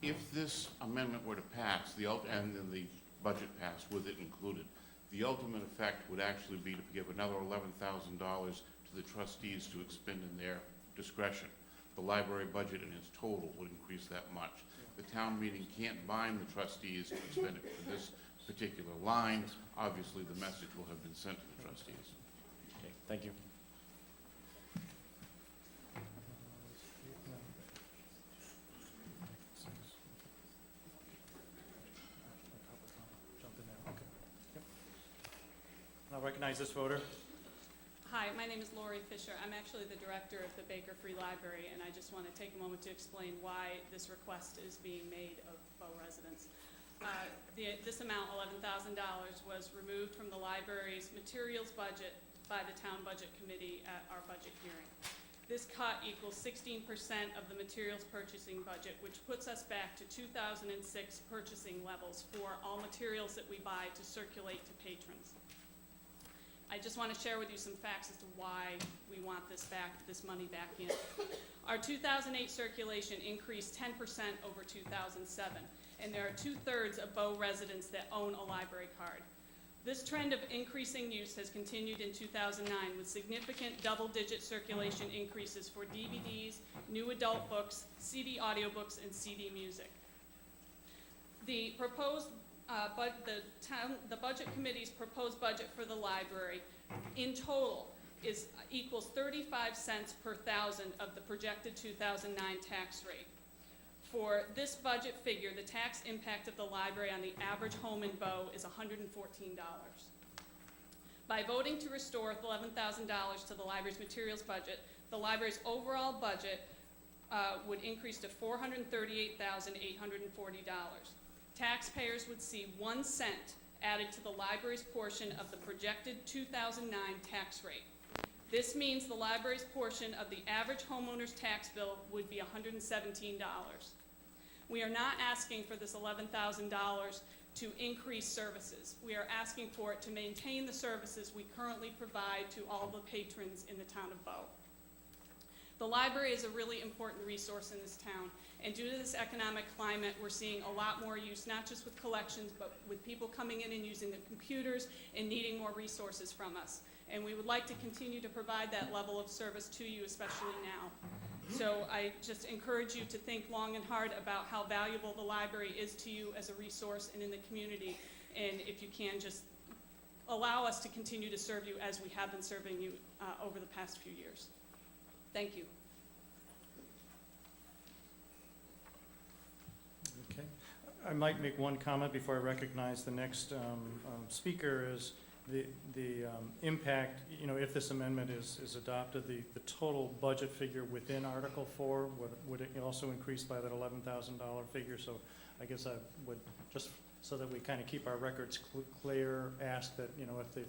If this amendment were to pass, and then the budget passed with it included, the ultimate effect would actually be to give another $11,000 to the trustees to expend in their discretion. The library budget in its total would increase that much. The town meeting can't bind the trustees to expend it for this particular line. Obviously, the message will have been sent to the trustees. Okay, thank you. I'll recognize this voter. Hi, my name is Lori Fisher. I'm actually the director of the Baker Free Library, and I just want to take a moment to explain why this request is being made of Bow residents. This amount, $11,000, was removed from the library's materials budget by the Town Budget Committee at our budget hearing. This cut equals 16% of the materials purchasing budget, which puts us back to 2006 purchasing levels for all materials that we buy to circulate to patrons. I just want to share with you some facts as to why we want this money back in. Our 2008 circulation increased 10% over 2007, and there are 2/3 of Bow residents that own a library card. This trend of increasing use has continued in 2009 with significant double-digit circulation increases for DVDs, new adult books, CD audiobooks, and CD music. The proposed the Budget Committee's proposed budget for the library in total equals 35 cents per thousand of the projected 2009 tax rate. For this budget figure, the tax impact of the library on the average home in Bow is $114. By voting to restore $11,000 to the library's materials budget, the library's overall budget would increase to $438,840. Taxpayers would see 1 cent added to the library's portion of the projected 2009 tax rate. This means the library's portion of the average homeowner's tax bill would be $117. We are not asking for this $11,000 to increase services. We are asking for it to maintain the services we currently provide to all the patrons in the town of Bow. The library is a really important resource in this town, and due to this economic climate, we're seeing a lot more use, not just with collections, but with people coming in and using the computers and needing more resources from us. And we would like to continue to provide that level of service to you, especially now. So I just encourage you to think long and hard about how valuable the library is to you as a resource and in the community. And if you can, just allow us to continue to serve you as we have been serving you over the past few years. Thank you. Okay. I might make one comment before I recognize the next speaker is the impact, you know, if this amendment is adopted, the total budget figure within Article 4, would it also increase by that $11,000 figure? So I guess I would, just so that we kind of keep our records clear, ask that, you know, if the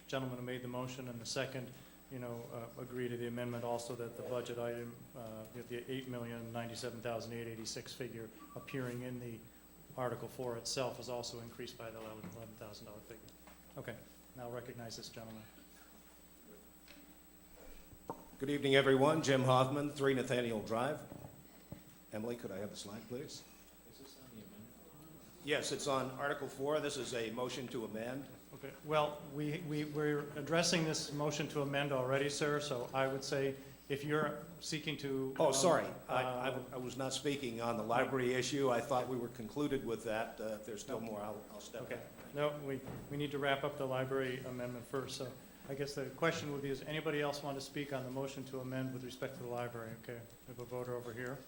gentleman who made the motion and the second, you know, agree to the amendment also that the budget item, the $8,097,886 figure appearing in the Article 4 itself is also increased by the $11,000 figure. Okay, now I'll recognize this gentleman. Good evening, everyone. Jim Hoffman, 3 Nathaniel Drive. Emily, could I have the slide, please? Is this on the amendment? Yes, it's on Article 4. This is a motion to amend. Okay, well, we're addressing this motion to amend already, sir, so I would say if you're seeking to... Oh, sorry. I was not speaking on the library issue. I thought we were concluded with that. If there's still more, I'll step Okay, back. no, we need to wrap up the library amendment first, so I guess the question would be, does anybody else want to speak on the motion to amend with respect to the library? Okay, we have a voter over here.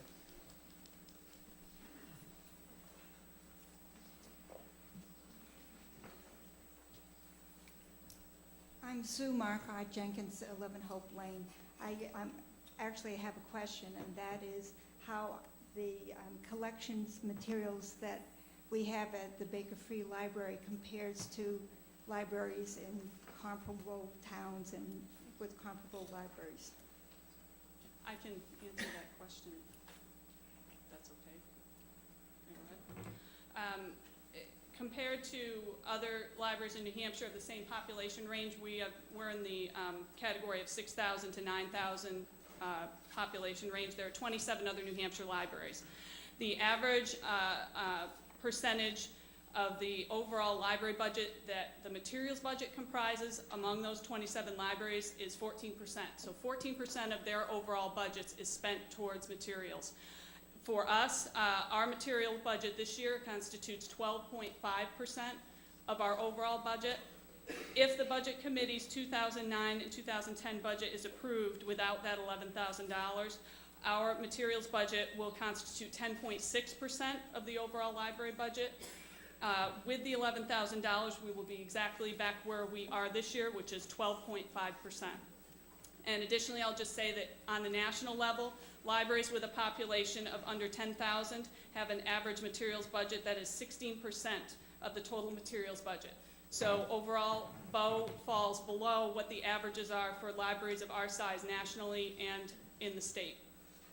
I'm Sue Marcotte Jenkins, 11 Hope Lane. I'm actually have a question, and that is how the collections materials that we have at the Baker Free Library compares to libraries in comparable towns and with comparable libraries. I can answer that question, if that's okay. Go ahead. Compared to other libraries in New Hampshire of the same population range, we're in the category of 6,000 to 9,000 population range. There are 27 other New Hampshire libraries. The average percentage of the overall library budget that the materials budget comprises among those 27 libraries is 14%. So 14% of their overall budgets is spent towards materials. For us, our material budget this year constitutes 12.5% of our overall budget. If the Budget Committee's 2009 and 2010 budget is approved without that $11,000, our materials budget will constitute 10.6% of the overall library budget. With the $11,000, we will be exactly back where we are this year, which is 12.5%. And additionally, I'll just say that on the national level, libraries with a population of under 10,000 have an average materials budget that is 16% of the total materials budget. So overall, Bow falls below what the averages are for libraries of our size nationally and in the state.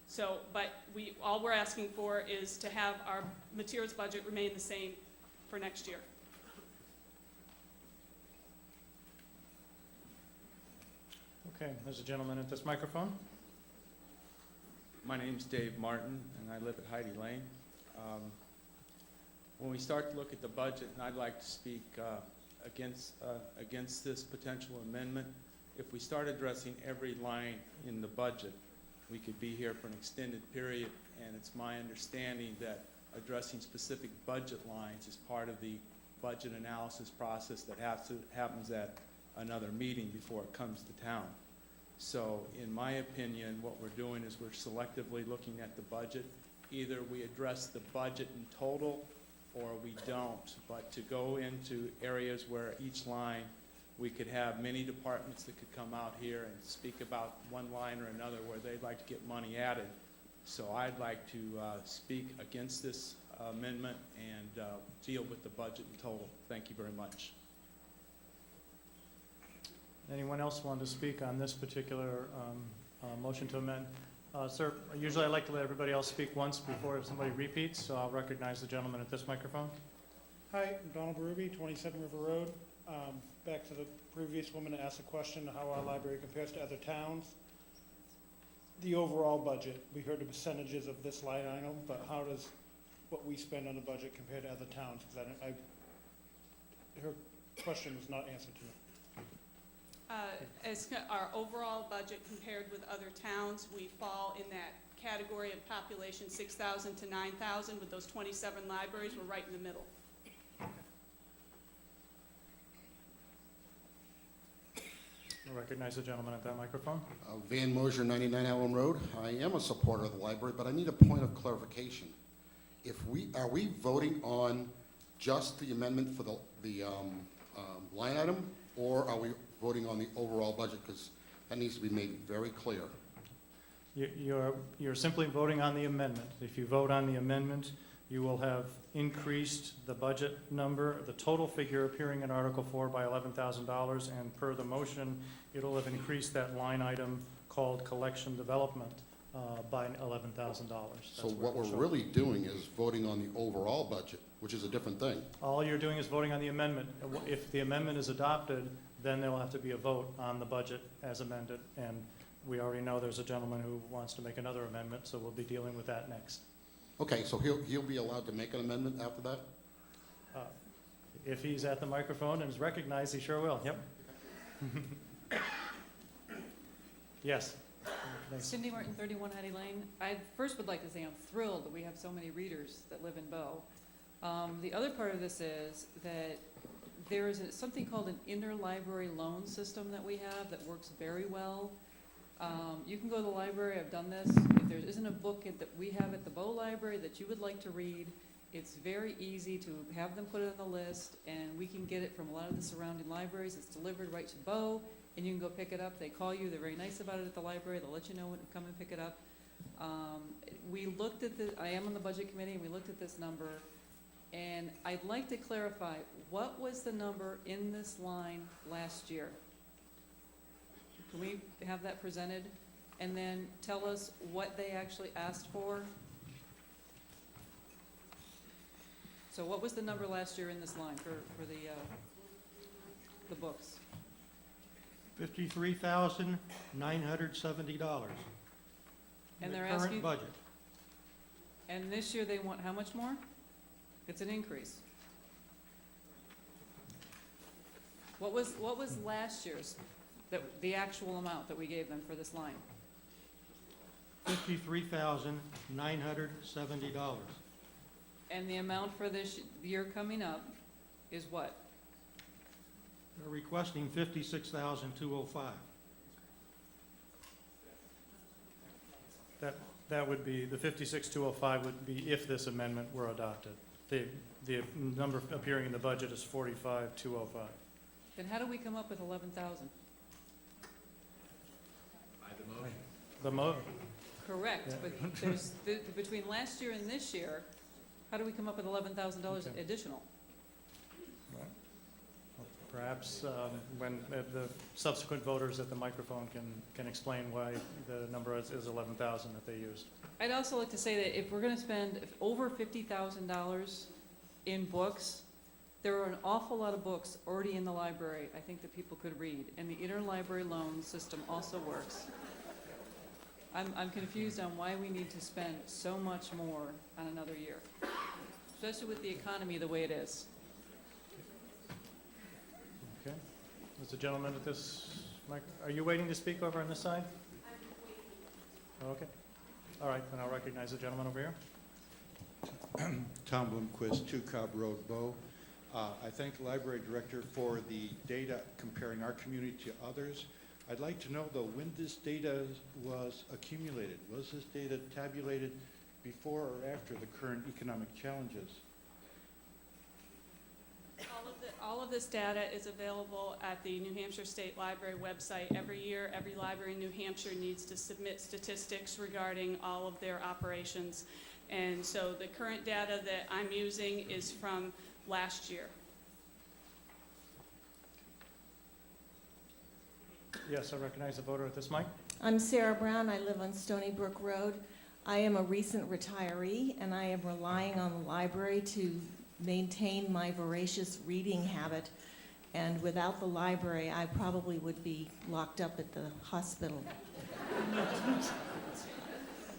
So, but all we're asking for is to have our materials budget remain the same for next year. Okay, there's a gentleman at this microphone. My name's Dave Martin, and I live at Heidi Lane. When we start to look at the budget, and I'd like to speak against this potential amendment, if we start addressing every line in the budget, we could be here for an extended period, and it's my understanding that addressing specific budget lines is part of the budget analysis process that happens at another meeting before it comes to town. So in my opinion, what we're doing is we're selectively looking at the budget. Either we address the budget in total or we don't. But to go into areas where each line, we could have many departments that could come out here and speak about one line or another where they'd like to get money added. So I'd like to speak against this amendment and deal with the budget in total. Thank you very much. Anyone else want to speak on this particular motion to amend? Sir, usually I like to let everybody else speak once before if somebody repeats, so I'll recognize the gentleman at this microphone. Hi, I'm Donald Berube, 27 River Road. Back to the previous woman that asked the question, how our library compares to other towns. The overall budget, we heard the percentages of this line item, but how does what we spend on the budget compare to other towns? Because her question was not answered to me. Our overall budget compared with other towns, we fall in that category of population 6,000 to 9,000 with those 27 libraries. We're right in the middle. I'll recognize the gentleman at that microphone. Van Mosier, 99 Allen Road. I am a supporter of the library, but I need a point of clarification. Are we voting on just the amendment for the line item, or are we voting on the overall budget? Because that needs to be made very clear. You're simply voting on the amendment. If you vote on the amendment, you will have increased the budget number, the total figure appearing in Article 4 by $11,000, and per the motion, it'll have increased that line item called collection development by $11,000. So what we're really doing is voting on the overall budget, which is a different thing. All you're doing is voting on the amendment. If the amendment is adopted, then there will have to be a vote on the budget as amended, and we already know there's a gentleman who wants to make another amendment, so we'll be dealing with that next. Okay, so he'll be allowed to make an amendment after that? If he's at the microphone and is recognized, he sure will. Yep. Yes. Thanks. Cindy Martin, 31 Hattie Lane. I first would like to say I'm thrilled that we have so many readers that live in Bow. The other part of this is that there is something called an interlibrary loan system that we have that works very well. You can go to the library, I've done this. If there isn't a book that we have at the Bow Library that you would like to read, it's very easy to have them put it on the list, and we can get it from a lot of the surrounding libraries. It's delivered right to Bow, and you can go pick it up. They call you, they're very nice about it at the library, they'll let you know when to come and pick it up. We looked at I am on the budget committee, and we looked at this number, and I'd like to clarify, what was the number in this line last year? Can we have that presented? And then tell us what they actually asked for? So what was the number last year in this line for the books? $53,970. And they're The asking- current budget. And this year they want how much more? It's an increase. What was last year's, the actual amount that we gave them for this line? $53,970. And the amount for this year coming up is what? They're requesting $56,205. That would be, the 56,205 would be if this amendment were adopted. The number appearing in the budget is 45,205. Then how do we come up with 11,000? Correct, Yeah. but there's, between last year and this year, how do we come up with $11,000 Okay. additional? Perhaps when the subsequent voters at the microphone can explain why the number is 11,000 that they used. I'd also like to say that if we're gonna spend over $50,000 in books, there are an awful lot of books already in the library, I think, that people could read, and the interlibrary loan system also works. I'm confused on why we need to spend so much more on another year, especially with the economy the way it is. Okay. Is the gentleman at this mic, are you waiting to speak over on this side? Okay. All right, then I'll recognize the gentleman over here. Tom Bloomquist, 2 Cobb Road, Bow. I thank the library director for the data comparing our community to others. I'd like to know, though, when this data was accumulated. Was this data tabulated before or after the current economic challenges? All of this data is available at the New Hampshire State Library website. Every year, every library in New Hampshire needs to submit statistics regarding all of their operations. And so the current data that I'm using is from last year. Yes, I recognize the voter at this mic. I'm Sarah Brown. I live on Stony Brook Road. I am a recent retiree, and I am relying on the library to maintain my voracious reading habit. And without the library, I probably would be locked up at the hospital.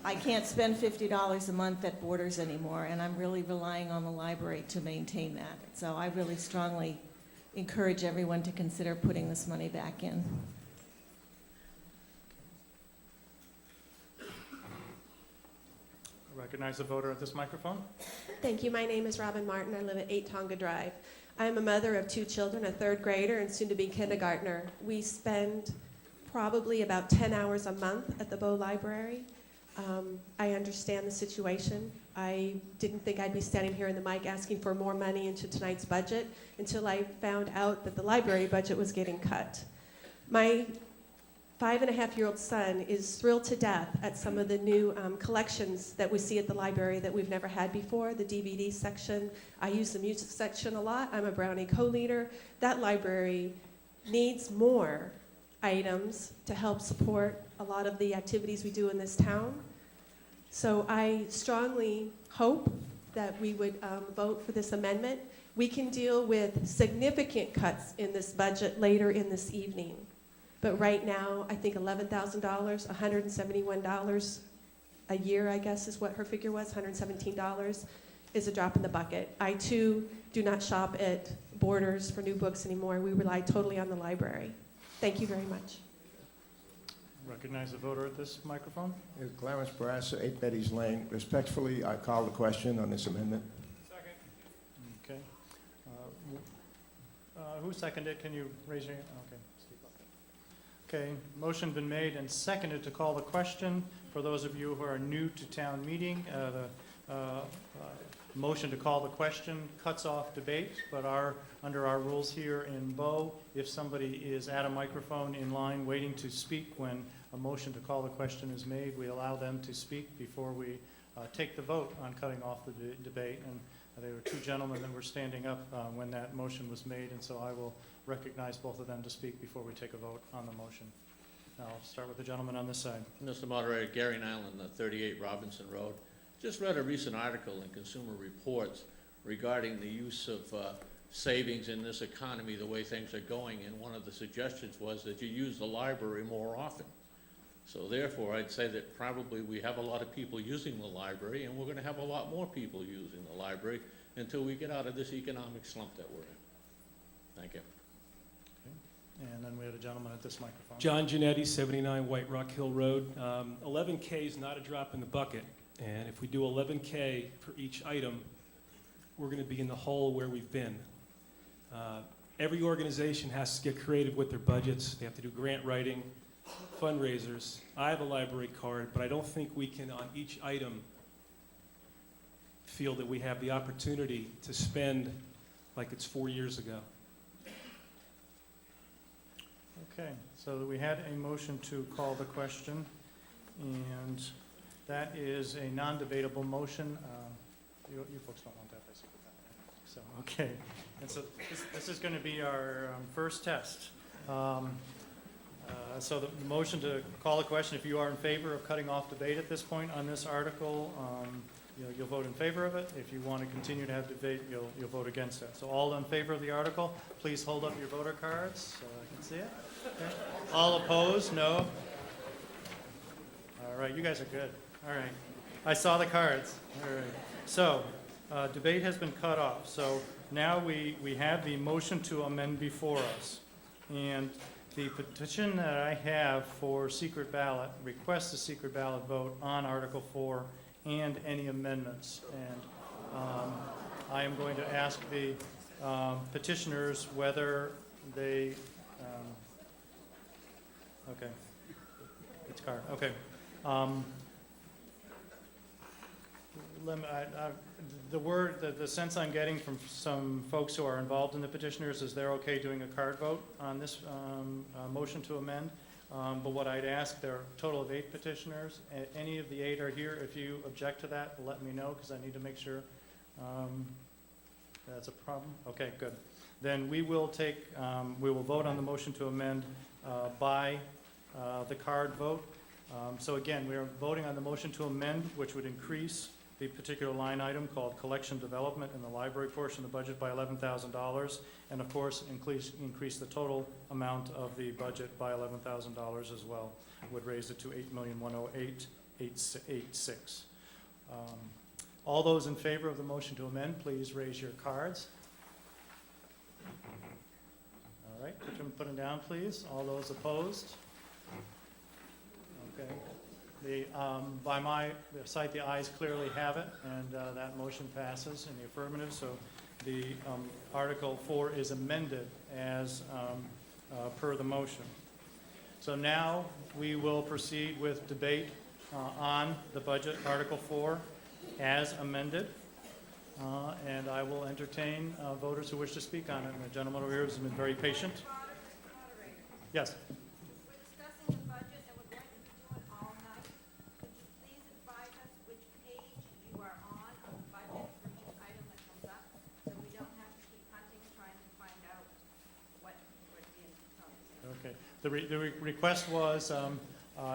I can't spend $50 a month at Borders anymore, and I'm really relying on the library to maintain that. So I really strongly encourage everyone to consider putting this money back in. Recognize the voter at this microphone. Thank you. My name is Robin Martin. I live at 8 Tonga Drive. I am a mother of 2 children, a 3rd grader and soon-to-be kindergartner. We spend probably about 10 hours a month at the Bow Library. I understand the situation. I didn't think I'd be standing here in the mic asking for more money into tonight's budget until I found out that the library budget was getting cut. My 5-and-a-half-year-old son is thrilled to death at some of the new collections that we see at the library that we've never had before, the DVD section. I use the music section a lot. I'm a Brownie co-leader. That library needs more items to help support a lot of the activities we do in this town. So I strongly hope that we would vote for this amendment. We can deal with significant cuts in this budget later in this evening. But right now, I think $11,000, $171 a year, I guess is what her figure was, $117, is a drop in the bucket. I too do not shop at Borders for new books anymore. We rely totally on the library. Thank you very much. Recognize the voter at this microphone. Clarence Barassa, 8 Betty's Lane. Respectfully, I call the question on this amendment. Second. Okay. Who seconded it? Can you raise your hand? Okay. Speak up. Okay. Motion been made and seconded to call the question. For those of you who are new to town meeting, the motion to call the question cuts off debate, but under our rules here in Bow, if somebody is at a microphone in line waiting to speak when a motion to call the question is made, we allow them to speak before we take the vote on cutting off the debate. And there were 2 gentlemen that were standing up when that motion was made, and so I will recognize both of them to speak before we take a vote on the motion. Now, I'll start with the gentleman on this side. Mr. Moderator, Gary Nyland, 38 Robinson Road. Just read a recent article in Consumer Reports regarding the use of savings in this economy, the way things are going, and one of the suggestions was that you use the library more often. So therefore, I'd say that probably we have a lot of people using the library, and we're going to have a lot more people using the library until we get out of this economic slump that we're in. Thank you. Okay. And then we have a gentleman at this microphone. John Giannetti, 79 White Rock Hill Road. 11K is not a drop in the bucket. And if we do 11K for each item, we're going to be in the hole where we've been. Every organization has to get creative with their budgets. They have to do grant writing, fundraisers. I have a library card, but I don't think we can, on each item, feel that we have the opportunity to spend like it's 4 years ago. Okay, so we had a motion to call the question, and that is a non-debatable motion. You folks don't want that, I see. So, okay. And so this is going to be our first test. So the motion to call the question, if you are in favor of cutting off debate at this point on this article, you'll vote in favor of it. If you want to continue to have debate, you'll vote against it. So all in favor of the article, please hold up your voter cards so I can see it. Okay. All opposed? No? All right, you guys are good. All right. I saw the cards. All right. So debate has been cut off. So now we have the motion to amend before us. And the petition that I have for secret ballot requests a secret ballot vote on Article 4 and any amendments. And I am going to ask the petitioners whether they, okay, it's card, okay. The sense I'm getting from some folks who are involved in the petitioners is they're okay doing a card vote on this motion to amend. But what I'd ask, there are a total of 8 petitioners. Any of the 8 are here. If you object to that, let me know, because I need to make sure that's a problem. Okay, good. Then we will vote on the motion to amend by the card vote. So again, we are voting on the motion to amend, which would increase the particular line item called collection development in the library portion of the budget by $11,000, and of course, increase the total amount of the budget by $11,000 as well. Would raise it to $8,108,886. All those in favor of the motion to amend, please raise your cards. All right, put them down, please. All those opposed? Okay. By my sight, the ayes clearly have it, and that motion passes in the affirmative. So the Article 4 is amended as per the motion. So now we will proceed with debate on the budget, Article 4, as amended. And I will entertain voters who wish to speak on it. And the gentleman over here has been very patient. Yes. We're discussing the budget and we're going to be doing all night. Could you please advise us which page you are on the budget for each item that comes up, so we don't have to keep hunting, trying to find out what we're being told. Okay. The request was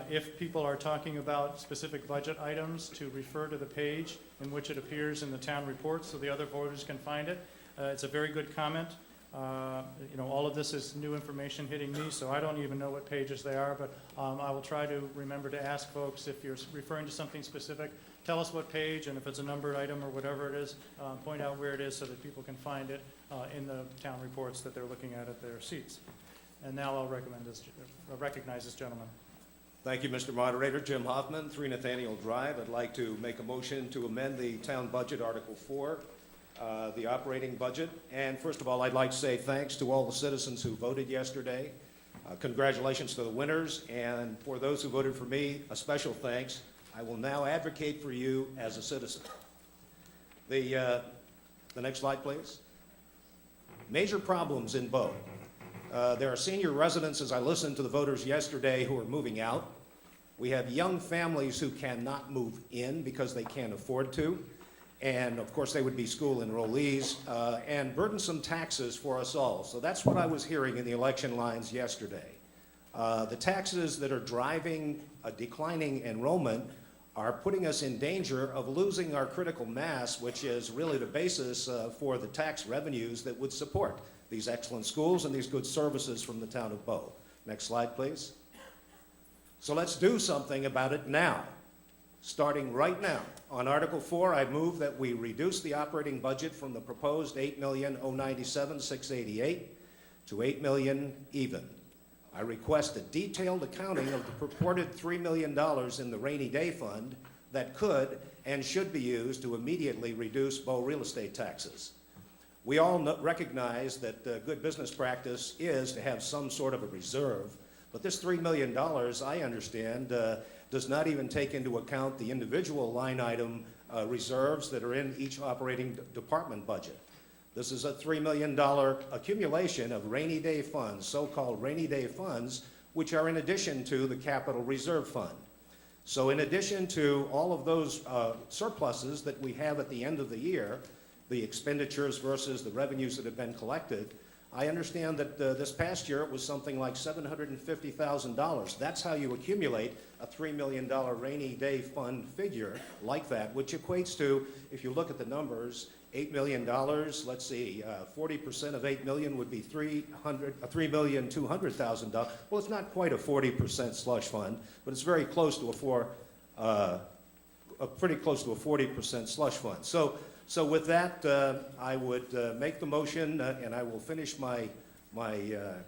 if people are talking about specific budget items, to refer to the page in which it appears in the town report so the other voters can find it. It's a very good comment. All of this is new information hitting me, so I don't even know what pages they are, but I will try to remember to ask folks if you're referring to something specific, tell us what page, and if it's a numbered item or whatever it is, point out where it is so that people can find it in the town reports that they're looking at their seats. And now I'll recognize this gentleman. Thank you, Mr. Moderator. Jim Hoffman, 3 Nathaniel Drive. I'd like to make a motion to amend the town budget, Article 4, the operating budget. And first of all, I'd like to say thanks to all the citizens who voted yesterday. Congratulations to the winners. And for those who voted for me, a special thanks. I will now advocate for you as a citizen. The next slide, please. Major problems in Bow. There are senior residents, as I listened to the voters yesterday, who are moving out. We have young families who cannot move in because they can't afford to. And of course, they would be school enrollees, and burdensome taxes for us all. So that's what I was hearing in the election lines yesterday. The taxes that are driving a declining enrollment are putting us in danger of losing our critical mass, which is really the basis for the tax revenues that would support these excellent schools and these good services from the town of Bow. Next slide, please. So let's do something about it now, starting right now. On Article 4, I move that we reduce the operating budget from the proposed $8,097,688 to $8 million even. I request a detailed accounting of the purported $3 million in the rainy day fund that could and should be used to immediately reduce Bow real estate taxes. We all recognize that good business practice is to have some sort of a reserve, but this $3 million, I understand, does not even take into account the individual line item reserves that are in each operating department budget. This is a $3 million accumulation of rainy day funds, so-called rainy day funds, which are in addition to the capital reserve fund. So in addition to all of those surpluses that we have at the end of the year, the expenditures versus the revenues that have been collected, I understand that this past year it was something like $750,000. That's how you accumulate a $3 million rainy day fund figure like that, which equates to, if you look at the numbers, $8 million, let's see, 40% of $8 million would be $3,200,000. Well, it's not quite a 40% slush fund, but it's very close to pretty close to a 40% slush fund. So with that, I would make the motion, and I will finish my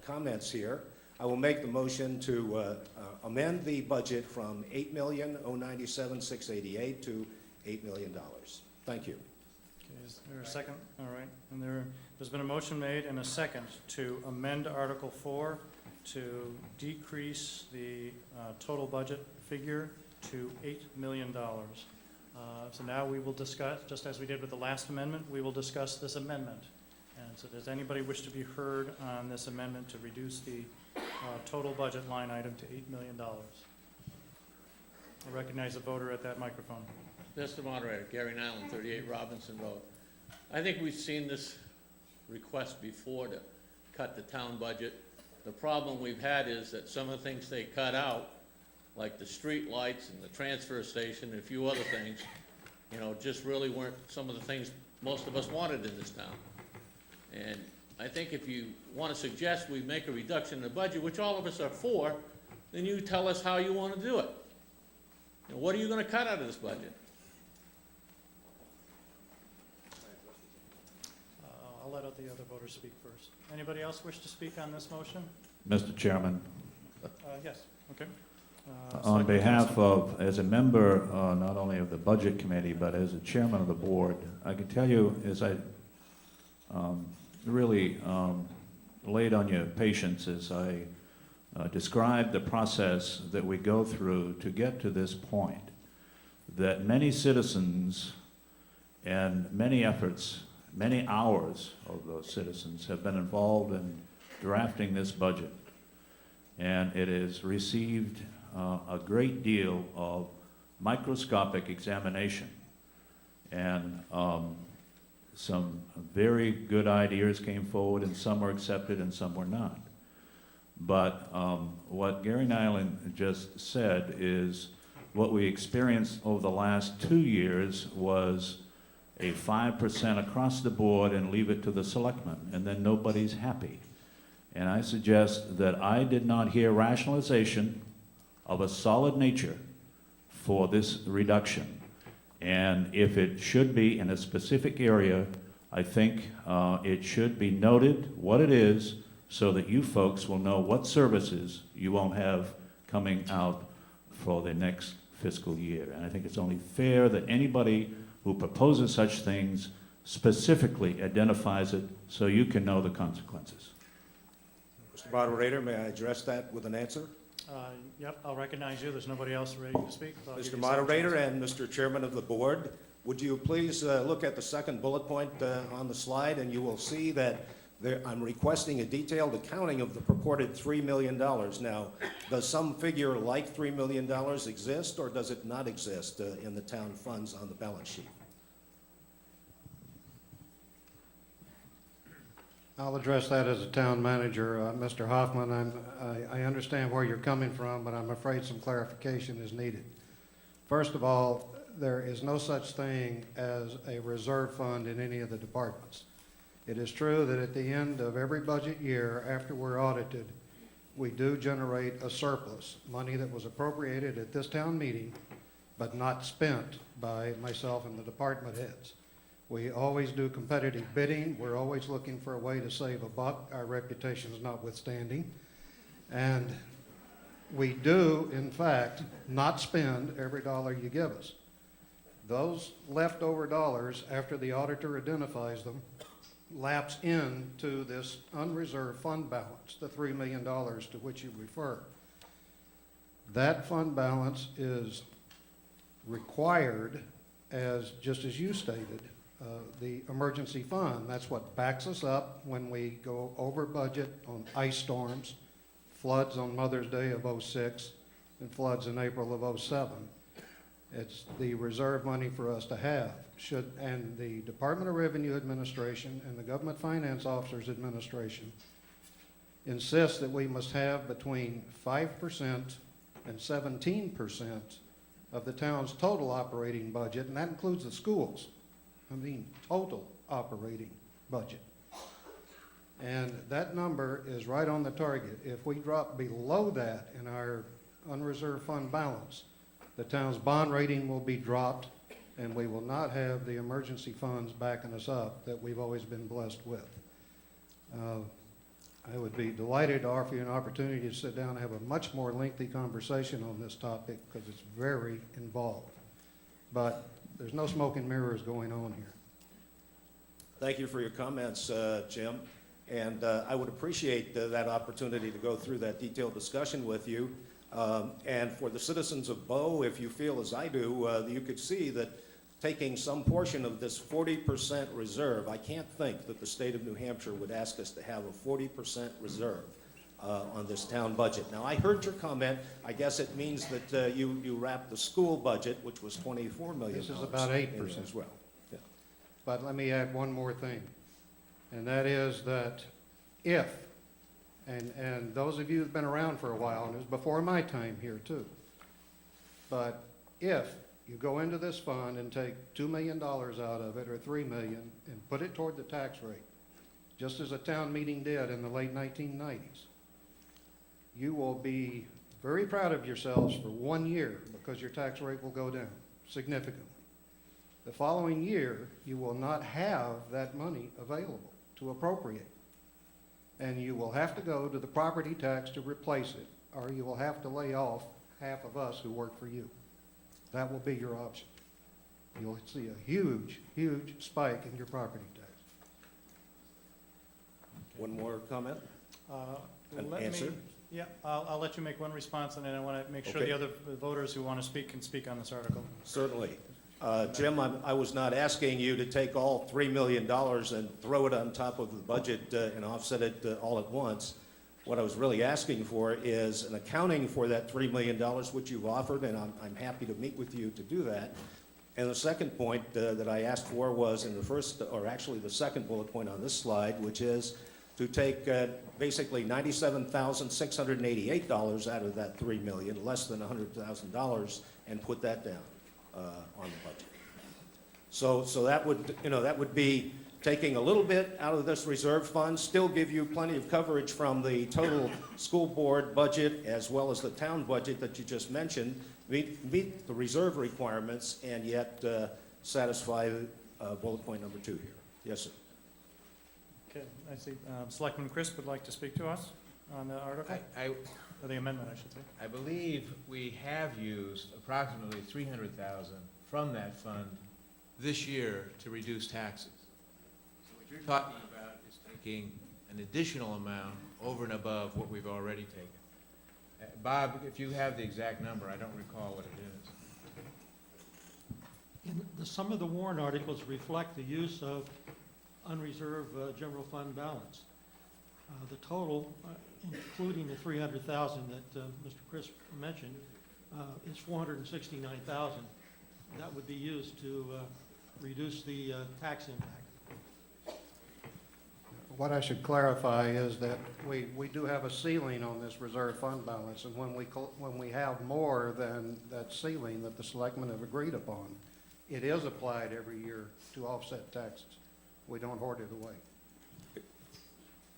comments here. I will make the motion to amend the budget from $8,097,688 to $8 million. Thank you. Okay, is there a second? All right. And there's been a motion made and a second to amend Article 4 to decrease the total budget figure to $8 million. So now we will discuss, just as we did with the last amendment, we will discuss this amendment. And so does anybody wish to be heard on this amendment to reduce the total budget line item to $8 million? I recognize a voter at that microphone. Mr. Moderator, Gary Nyland, 38 Robinson Road. I think we've seen this request before to cut the town budget. The problem we've had is that some of the things they cut out, like the street lights and the transfer station and a few other things, just really weren't some of the things most of us wanted in this town. And I think if you want to suggest we make a reduction in the budget, which all of us are for, then you tell us how you want to do it. What are you going to cut out of this budget? I'll let the other voters speak first. Anybody else wish to speak on this motion? Mr. Chairman, Yes, okay. on Selectman behalf Thompson. of, as a member not only of the Budget Committee, but as a chairman of the board, I can tell you, as I really laid on your patience as I described the process that we go through to get to this point, that many citizens and many efforts, many hours of those citizens have been involved in drafting this budget. And it has received a great deal of microscopic examination. And some very good ideas came forward, and some were accepted and some were not. But what Gary Nyland just said is what we experienced over the last 2 years was a 5% across the board and leave it to the selectmen, and then nobody's happy. And I suggest that I did not hear rationalization of a solid nature for this reduction. And if it should be in a specific area, I think it should be noted what it is so that you folks will know what services you won't have coming out for the next fiscal year. And I think it's only fair that anybody who proposes such things specifically identifies it so you can know the consequences. Mr. Moderator, may I address that with an answer? Yep, I'll recognize you. There's nobody else ready to speak. So I'll give Mr. you a second Moderator chance. and Mr. Chairman of the Board, would you please look at the second bullet point on the slide, and you will see that I'm requesting a detailed accounting of the purported $3 million. Now, does some figure like $3 million exist, or does it not exist in the town funds on the balance sheet? I'll address that as a town manager. Mr. Hoffman, I understand where you're coming from, but I'm afraid some clarification is needed. First of all, there is no such thing as a reserve fund in any of the departments. It is true that at the end of every budget year, after we're audited, we do generate a surplus, money that was appropriated at this town meeting, but not spent by myself and the department heads. We always do competitive bidding. We're always looking for a way to save a buck, our reputations notwithstanding. And we do, in fact, not spend every dollar you give us. Those leftover dollars, after the auditor identifies them, lapse into this unreserved fund balance, the $3 million to which you refer. That fund balance is required as, just as you stated, the emergency fund. That's what backs us up when we go over budget on ice storms, floods on Mother's Day of '06, and floods in April of '07. It's the reserve money for us to have. And the Department of Revenue Administration and the Government Finance Officers Administration insist that we must have between 5% and 17% of the town's total operating budget, and that includes the schools. I mean, total operating budget. And that number is right on the target. If we drop below that in our unreserved fund balance, the town's bond rating will be dropped, and we will not have the emergency funds backing us up that we've always been blessed with. I would be delighted to offer you an opportunity to sit down and have a much more lengthy conversation on this topic because it's very involved. But there's no smoke and mirrors going on here. Thank you for your comments, Jim. And I would appreciate that opportunity to go through that detailed discussion with you. And for the citizens of Bow, if you feel as I do, you could see that taking some portion of this 40% reserve, I can't think that the state of New Hampshire would ask us to have a 40% reserve on this town budget. Now, I heard your comment. I guess it means that you wrapped the school budget, which was $24 million. This is about 8% as well. Yeah. But let me add one more thing, and that is that if, and those of you who've been around for a while, and it was before my time here too, but if You go into this fund and take $2 million out of it, or $3 million, and put it toward the tax rate, just as a town meeting did in the late 1990s. You will be very proud of yourselves for 1 year because your tax rate will go down significantly. The following year, you will not have that money available to appropriate. And you will have to go to the property tax to replace it, or you will have to lay off half of us who work for you. That will be your option. You'll see a huge, huge spike in your property tax. One more comment? An Let answer? me, yeah, I'll let you make one response, and then I want to make sure Okay. the other voters who want to speak can speak on this article. Certainly. Jim, I was not asking you to take all $3 million and throw it on top of the budget and offset it all at once. What I was really asking for is an accounting for that $3 million, which you've offered, and I'm happy to meet with you to do that. And the second point that I asked for was in the first, or actually the second bullet point on this slide, which is to take basically $97,688 out of that $3 million, less than $100,000, and put that down on the budget. So that would, that would be taking a little bit out of this reserve fund, still give you plenty of coverage from the total school board budget as well as the town budget that you just mentioned, meet the reserve requirements, and yet satisfy bullet point number 2 here. Yes, sir. Okay, I see. Selectman Crisp would like to speak to us on the article, or the amendment, I should say. I believe we have used approximately $300,000 from that fund this year to reduce taxes. So what you're talking about is taking an additional amount over and above what we've already taken. Bob, if you have the exact number, I don't recall what it is. Some of the warrant articles reflect the use of unreserved general fund balance. The total, including the $300,000 that Mr. Crisp mentioned, is $469,000. That would be used to reduce the tax impact. What I should clarify is that we do have a ceiling on this reserve fund balance, and when we have more than that ceiling that the selectmen have agreed upon, it is applied every year to offset taxes. We don't hoard it away.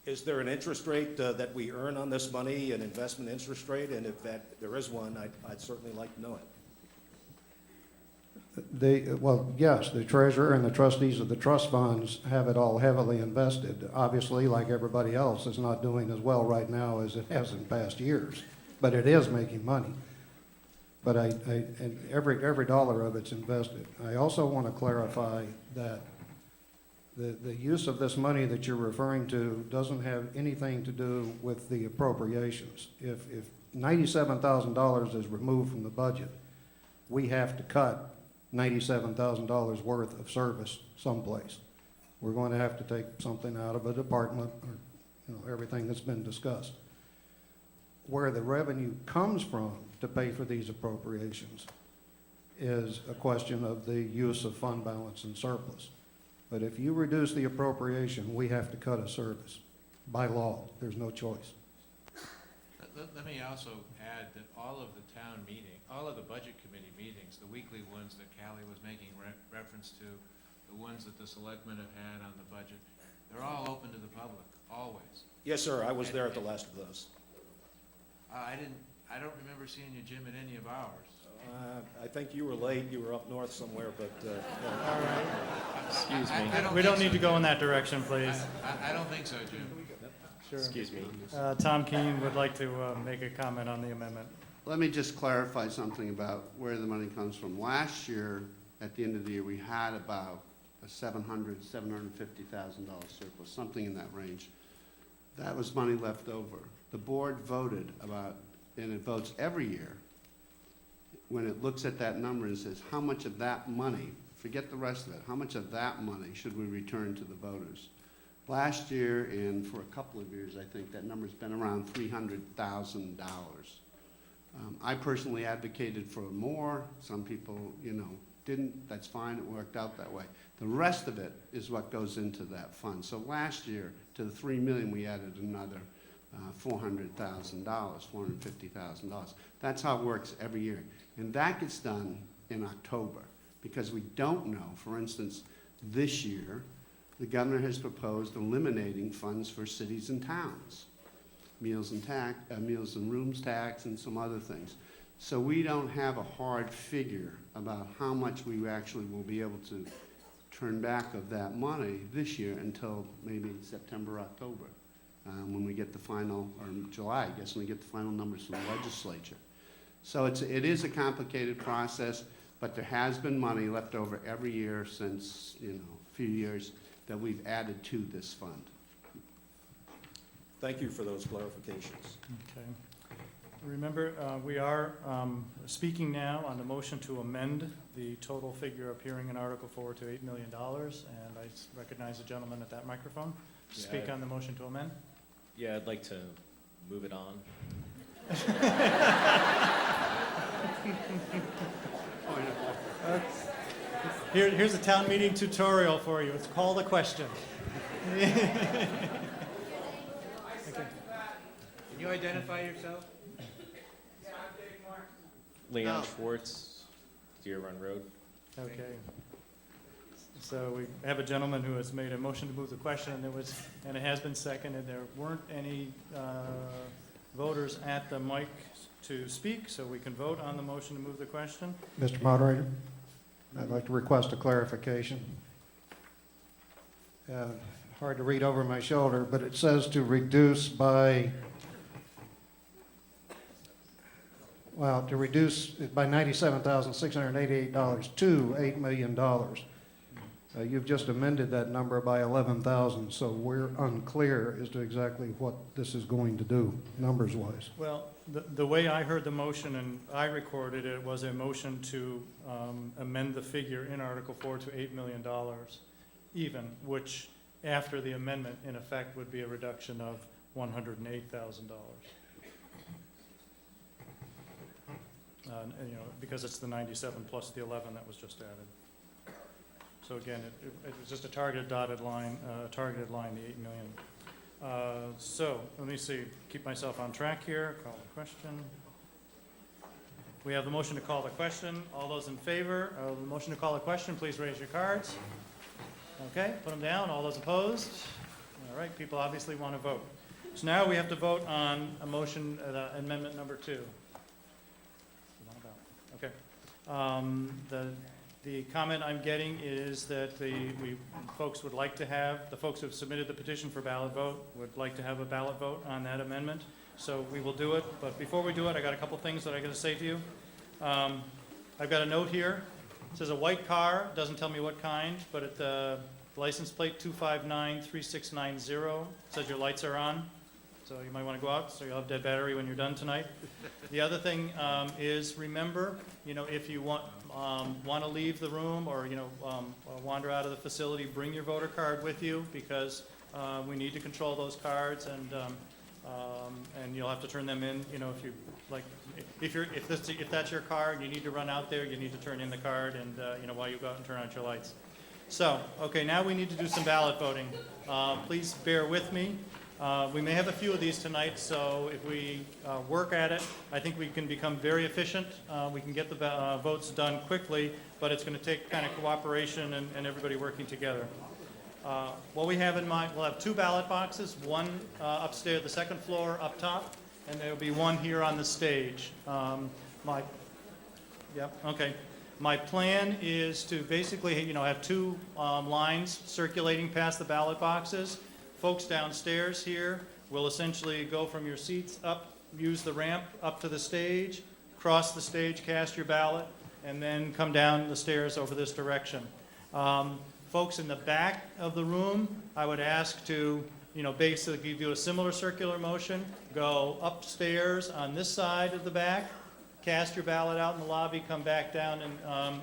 Is there an interest rate that we earn on this money, an investment interest rate? And if there is one, I'd certainly like to know it. Well, yes, the treasurer and the trustees of the trust funds have it all heavily invested. Obviously, like everybody else, it's not doing as well right now as it has in past years, but it is making money. But and every dollar of it's invested. I also want to clarify that the use of this money that you're referring to doesn't have anything to do with the appropriations. If $97,000 is removed from the budget, we have to cut $97,000 worth of service someplace. We're going to have to take something out of a department, or everything that's been discussed. Where the revenue comes from to pay for these appropriations is a question of the use of fund balance and surplus. But if you reduce the appropriation, we have to cut a service by law. There's no choice. Let me also add that all of the town meeting, all of the budget committee meetings, the weekly ones that Callie was making reference to, the ones that the selectmen have had on the budget, they're all open to the public, always. Yes, sir. I was there at the last of those. I don't remember seeing you, Jim, at any of ours. I think you were late. You were up north somewhere, but All right. Excuse me. We don't need to go in that direction, please. I don't think so, Jim. Sure. Excuse me. Tom Keene would like to make a comment on the amendment. Let me just clarify something about where the money comes from. Last year, at the end of the year, we had about a $750,000 surplus, something in that range. That was money left over. The board voted about, and it votes every year, when it looks at that number and says, how much of that money, forget the rest of it, how much of that money should we return to the voters? Last year, and for a couple of years, I think that number's been around $300,000. I personally advocated for more. Some people, didn't. That's fine. It worked out that way. The rest of it is what goes into that fund. So last year, to the $3 million, we added another $400,000, $450,000. That's how it works every year. And that gets done in October, because we don't know. For instance, this year, the governor has proposed eliminating funds for cities and towns, meals and rooms tax, and some other things. So we don't have a hard figure about how much we actually will be able to turn back of that money this year until maybe September, October, when we get the final, or July, I guess, when we get the final numbers from the legislature. So it is a complicated process, but there has been money left over every year since, a few years that we've added to this fund. Thank you for those clarifications. Okay. Remember, we are speaking now on the motion to amend the total figure appearing in Article 4 to $8 million, and I recognize the gentleman at that microphone to Yeah, speak on the motion to amend. Yeah, I'd like to move it on. Here's a town meeting tutorial for you. It's called a question. Can you identify yourself? Leon Schwartz, Deer Run Road. Okay. So we have a gentleman who has made a motion to move the question, and it has been seconded. There weren't any voters at the mic to speak, so we can vote on the motion to move the question. Mr. Moderator, I'd like to request a clarification. Hard to read over my shoulder, but it says to reduce by, to reduce it by $97,688 to $8 million. You've just amended that number by 11,000, so we're unclear as to exactly what this is going to do, numbers-wise. Well, the way I heard the motion and I recorded it was a motion to amend the figure in Article 4 to $8 million even, which after the amendment, in effect, would be a reduction of $108,000. Because it's the 97 plus the 11 that was just added. So again, it was just a targeted dotted line, the 8 million. So let me see, keep myself on track here, call the question. We have the motion to call the question. All those in favor of the motion to call the question, please raise your cards. Okay, put them down. All those opposed? All right, people obviously want to vote. So now we have to vote on a motion, amendment number 2. Okay. The comment I'm getting is that folks would like to have, the folks who have submitted the petition for ballot vote would like to have a ballot vote on that amendment. So we will do it, but before we do it, I got a couple things that I got to say to you. I've got a note here. It says a white car, doesn't tell me what kind, but at the license plate 2593690, says your lights are on. So you might want to go out, so you'll have dead battery when you're done tonight. The other thing is, remember, if you want to leave the room or wander out of the facility, bring your voter card with you, because we need to control those cards, and you'll have to turn them in. If you like, if that's your car and you need to run out there, you need to turn in the card, and while you go out and turn out your lights. So, okay, now we need to do some ballot voting. Please bear with me. We may have a few of these tonight, so if we work at it, I think we can become very efficient. We can get the votes done quickly, but it's going to take kind of cooperation and everybody working together. What we have in mind, we'll have 2 ballot boxes, one upstairs, the second floor up top, and there'll be one here on the stage. My plan is to basically, have 2 lines circulating past the ballot boxes. Folks downstairs here will essentially go from your seats up, use the ramp up to the stage, cross the stage, cast your ballot, and then come down the stairs over this direction. Folks in the back of the room, I would ask to, basically do a similar circular motion, go upstairs on this side of the back, cast your ballot out in the lobby, come back down and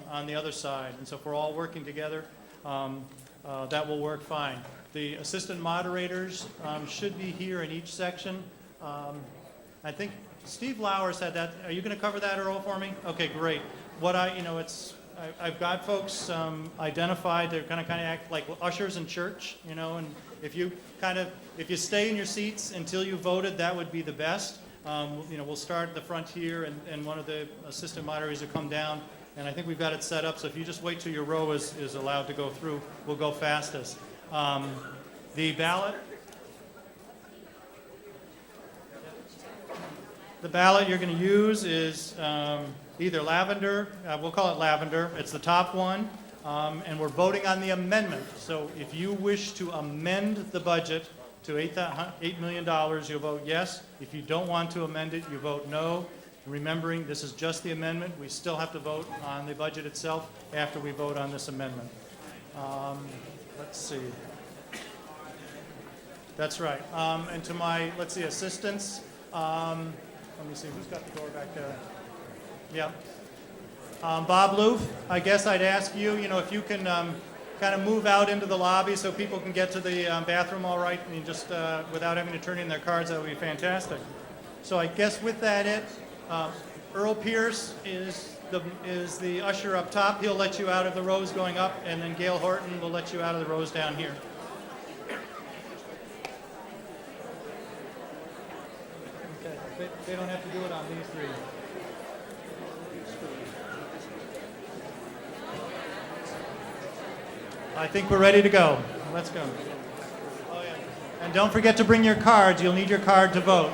on the other side. And so if we're all working together, that will work fine. The assistant moderators should be here in each section. I think Steve Lowers had that. Are you going to cover that, Earl, for me? Okay, great. I've got folks identified. They're kind of act like ushers in church, and if you stay in your seats until you voted, that would be the best. We'll start at the front here, and one of the assistant moderators will come down And I think we've got it set up, so if you just wait till your row is allowed to go through, we'll go fastest. The ballot you're going to use is either lavender, we'll call it lavender, it's the top one, and we're voting on the amendment. So if you wish to amend the budget to $8 million, you'll vote yes. If you don't want to amend it, you vote no. Remembering, this is just the amendment. We still have to vote on the budget itself after we vote on this amendment. Let's see. That's right. And to my, let's see, assistants, let me see, who's got the door back there? Yeah. Bob Loof, I guess I'd ask you, if you can kind of move out into the lobby so people can get to the bathroom all right, and just without having to turn in their cards, that would be fantastic. So I guess with that Earl Pierce is the usher up top. He'll let you out of the rows going up, and then Gail Horton will let you out of the rows down here. Okay, they don't have to do it on these three. I think we're ready to go. Let's go. Oh, yeah. And don't forget to bring your cards. You'll need your card to vote.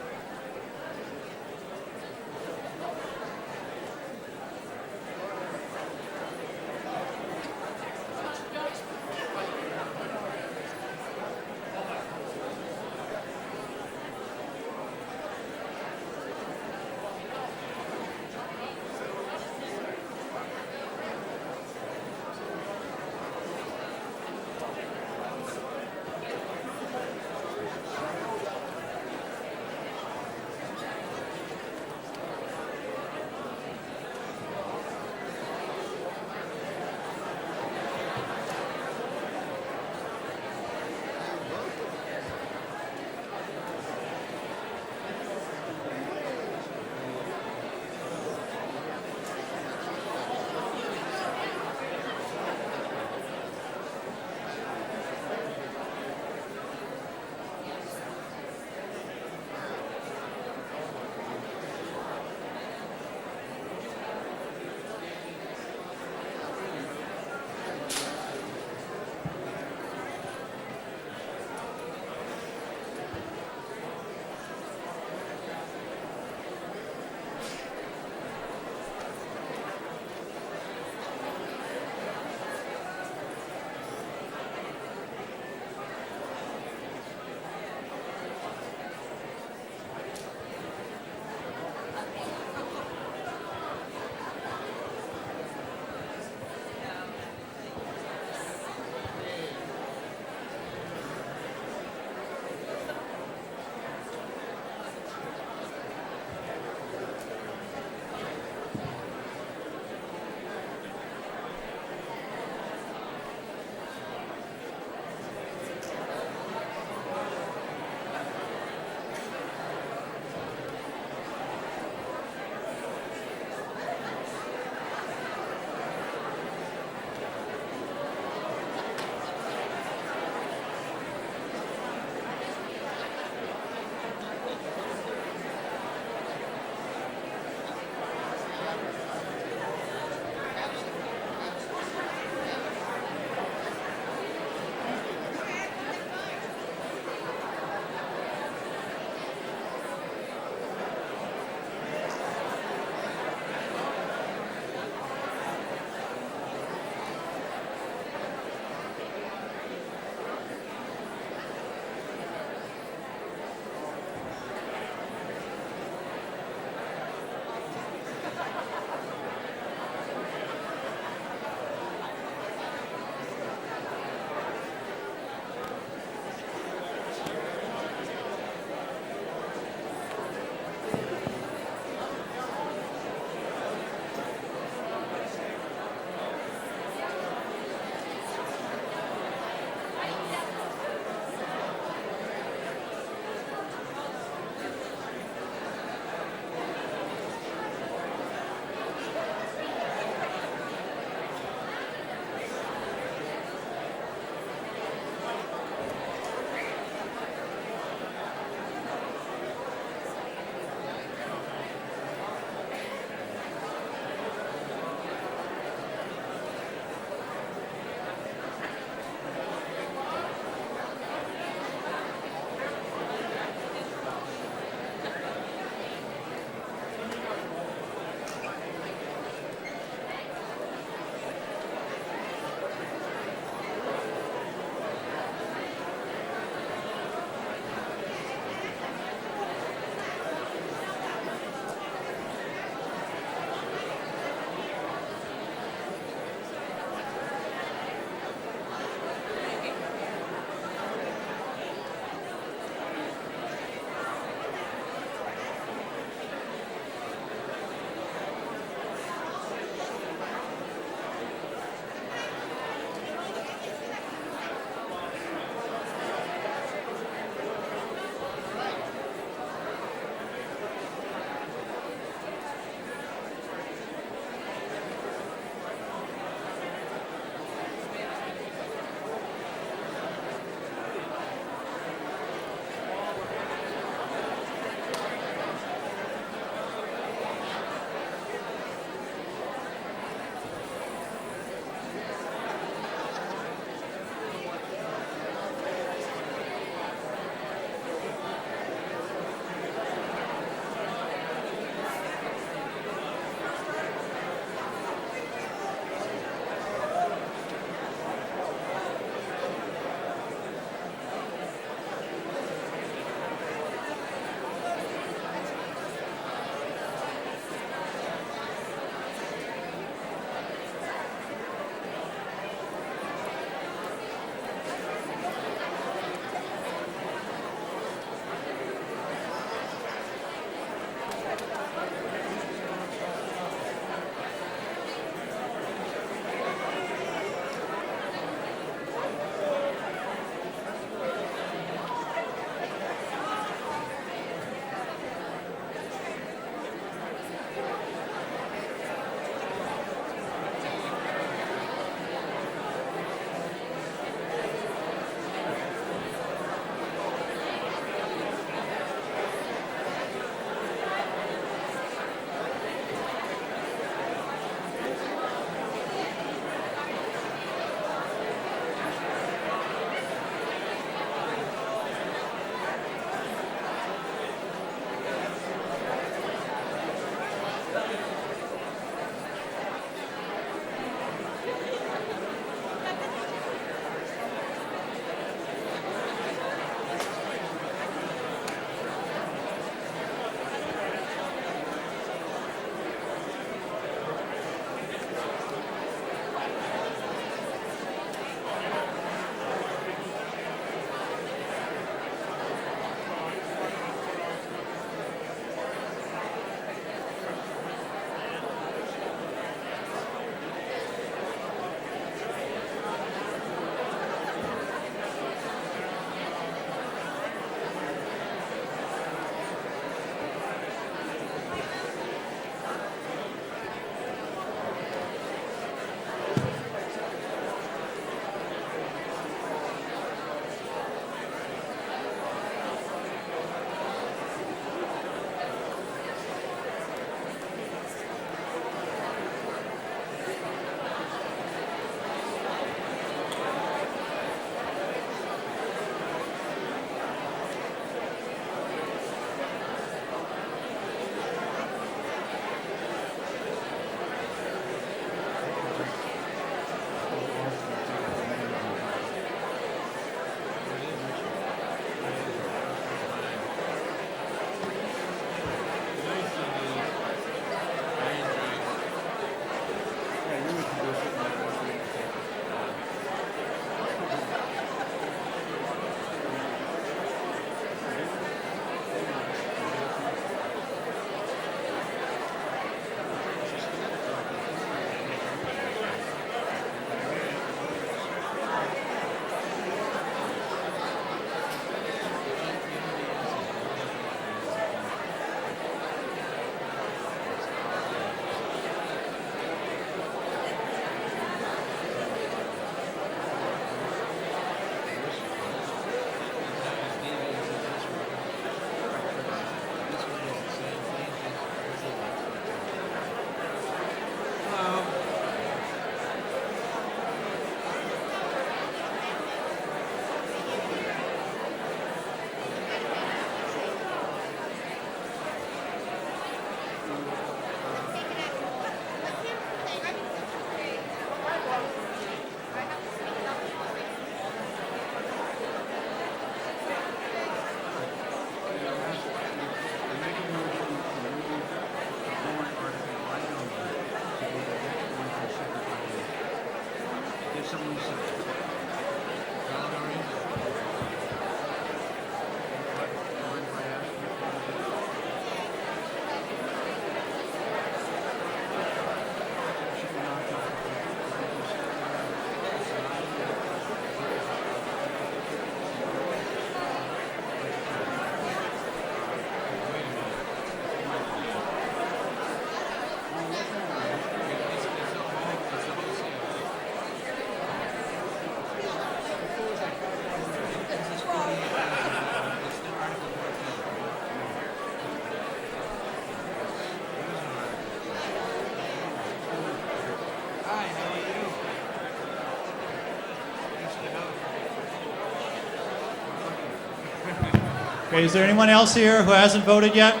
Okay, is there anyone else here who hasn't voted yet?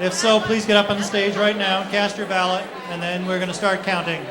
If so, please get up on the stage right now, cast your ballot, and then we're going to start counting.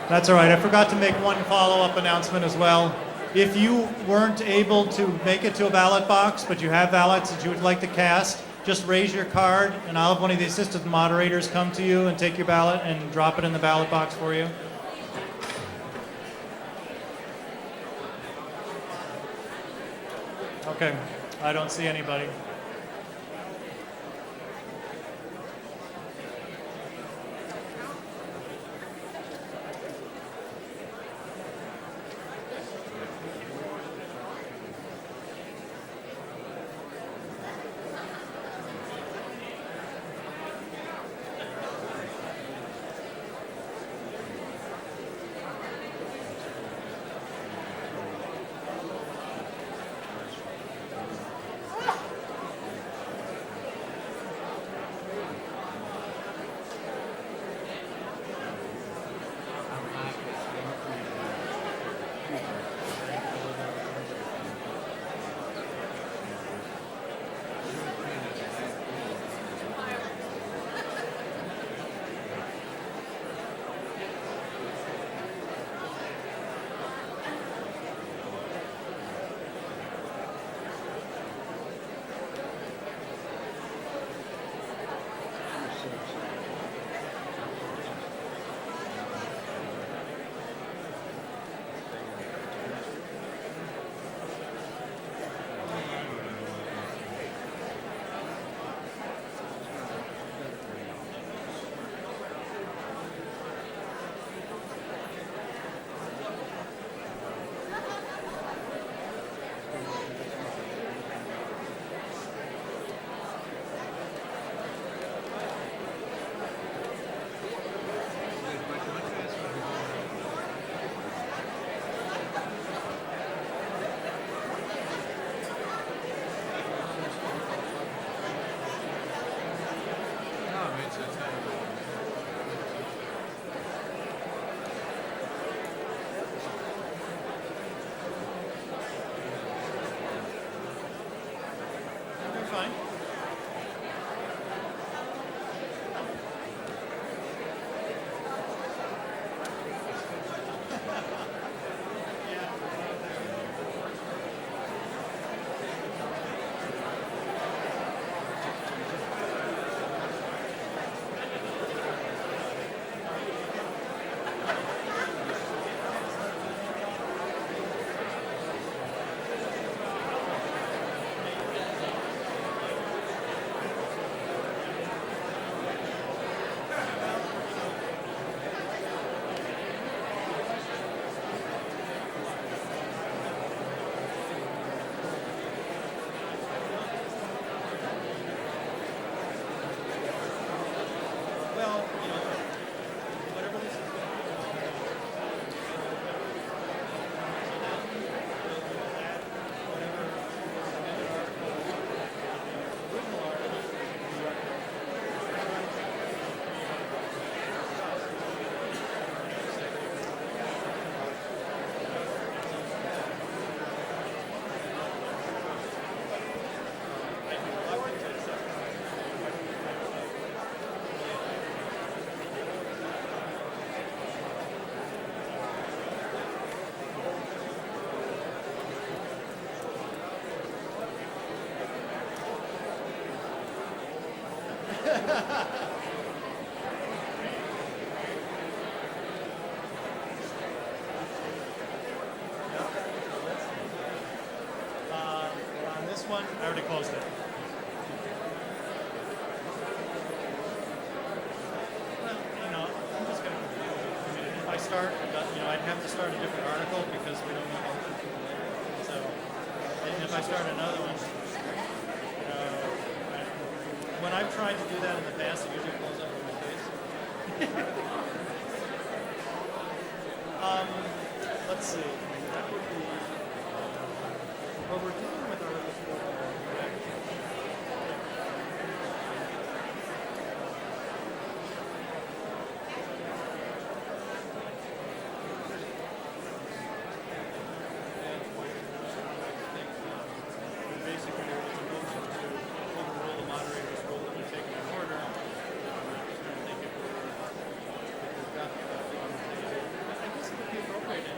That's all right. I forgot to make one follow-up announcement as well. If you weren't able to make it to a ballot box, but you have ballots that you would like to cast, just raise your card, and I'll have one of the assistant moderators come to you and take your ballot and drop it in the ballot box for you. Okay, I don't see anybody. On this one, I already closed it. Well, I'm just gonna, if I start, I'd have to start a different article because we don't know. So, and if I start another one, when I've tried to do that in the past, it usually blows up in my face. Let's see. That would be. Well, we're dealing with Article 4, correct? Basically, there was a motion to overrule the moderator's rule that we take it in order. I'm just trying to think if we've got I guess it would be appropriate.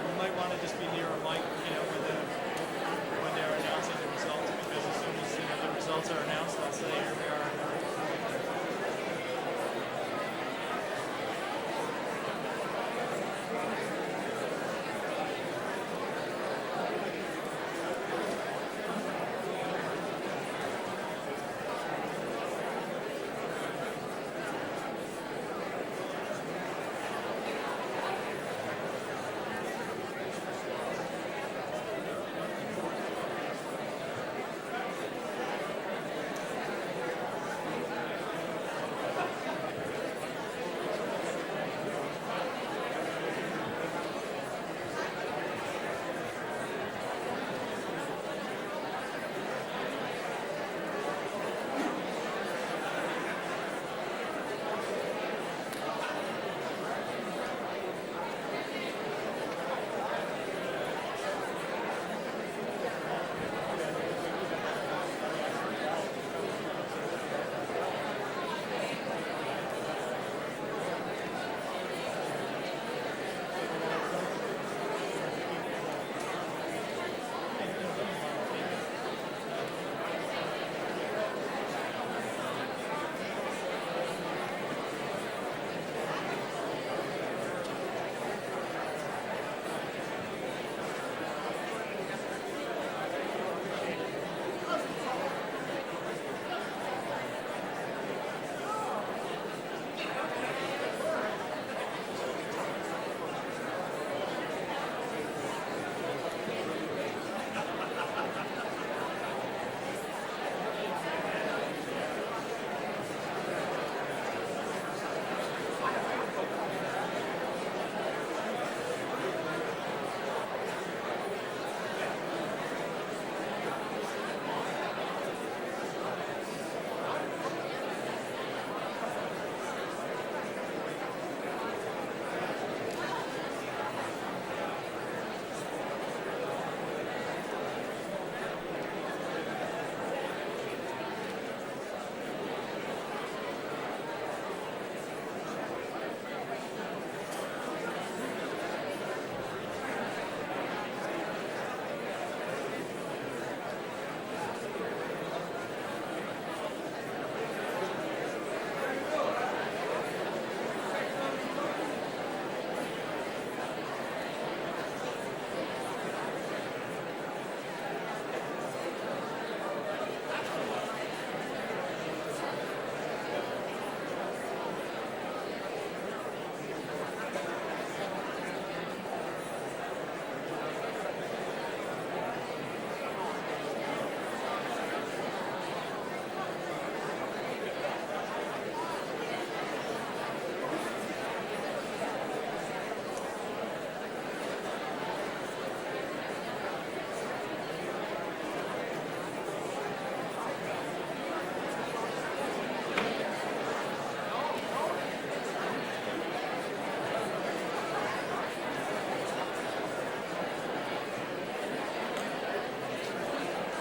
You might want to just be near a mic, when they're announcing the results, because as soon as the results are announced, they'll say, here we are.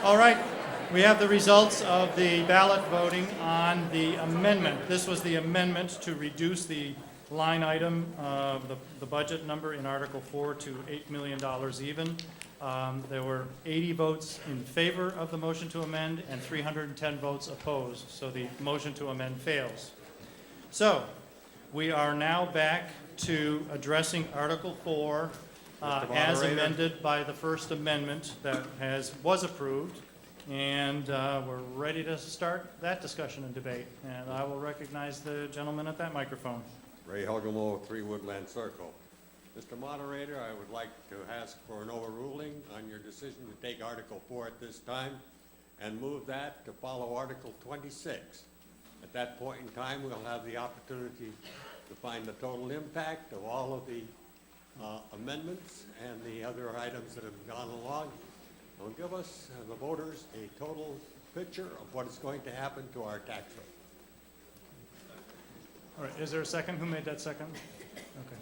All right, We have the results of the ballot voting on the amendment. This was the amendment to reduce the line item of the budget number in Article 4 to $8 million even. There were 80 votes in favor of the motion to amend and 310 votes opposed, so the motion to amend fails. So, we are now back to addressing Article 4 Mr. as Moderator. amended by the first amendment that was approved. And we're ready to start that discussion and debate. And I will recognize the gentleman at that microphone. Ray Hugamo, 3 Woodland Circle. Mr. Moderator, I would like to ask for an overruling on your decision to take Article 4 at this time and move that to follow Article 26. At that point in time, we'll have the opportunity to find the total impact of all of the amendments and the other items that have gone along. It'll give us, the voters, a total picture of what is going to happen to our tax rate. All right, is there a second? Who made that second? Okay.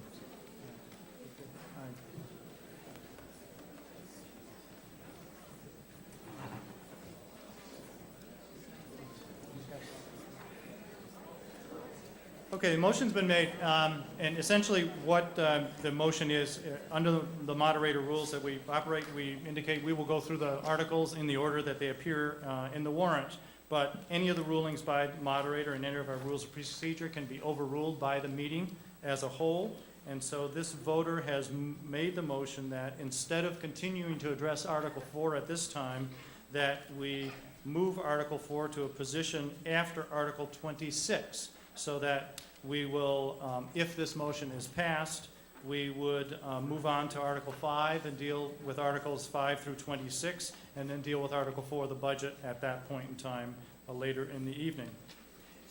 Okay, the motion's been made, and essentially what the motion is, under the moderator rules that we operate, we indicate we will go through the articles in the order that they appear in the warrant, but any of the rulings by the moderator and any of our rules of procedure can be overruled by the meeting as a whole, and so this voter has made the motion that instead of continuing to address Article 4 at this time, that we move Article 4 to a position after Article 26, so that we will, if this motion is passed, we would move on to Article 5 and deal with Articles 5 through 26, and then deal with Article 4, the budget, at that point in time, later in the evening.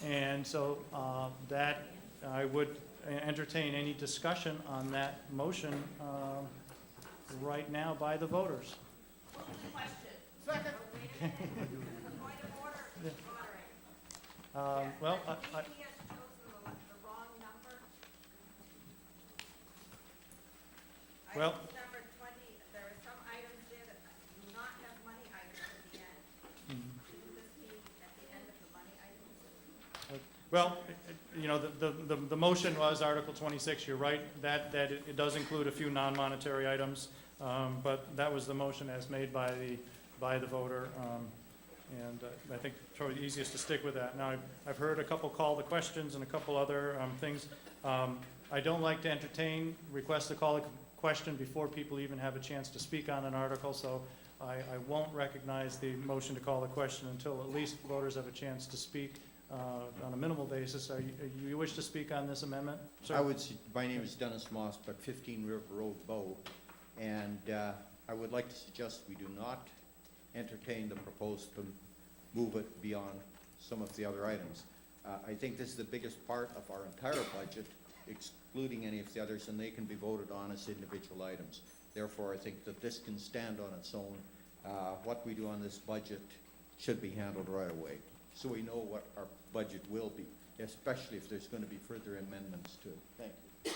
And so that, I would entertain any discussion on that motion right now by the voters. Question. Second. Wait a minute. Point of order, moderator. Well, He has chosen the wrong number. Well- Item number 20, there are some items there that do not have money items at the end. Shouldn't this be at the end of the money items? Well, you know, the motion was Article 26, you're right, that it does include a few non-monetary items, but that was the motion as made by the voter, and I think it's probably easiest to stick with that. Now, I've heard a couple call the questions and a couple other things. I don't like to entertain requests to call a question before people even have a chance to speak on an article, so I won't recognize the motion to call the question until at least voters have a chance to speak on a minimal basis. You wish to speak on this amendment, sir? My name is Dennis Moss, but 15 River Road, Bow, and I would like to suggest we do not entertain the proposal to move it beyond some of the other items. I think this is the biggest part of our entire budget, excluding any of the others, and they can be voted on as individual items. Therefore, I think that this can stand on its own. What we do on this budget should be handled right away, so we know what our budget will be, especially if there's going to be further amendments to it. Thank you.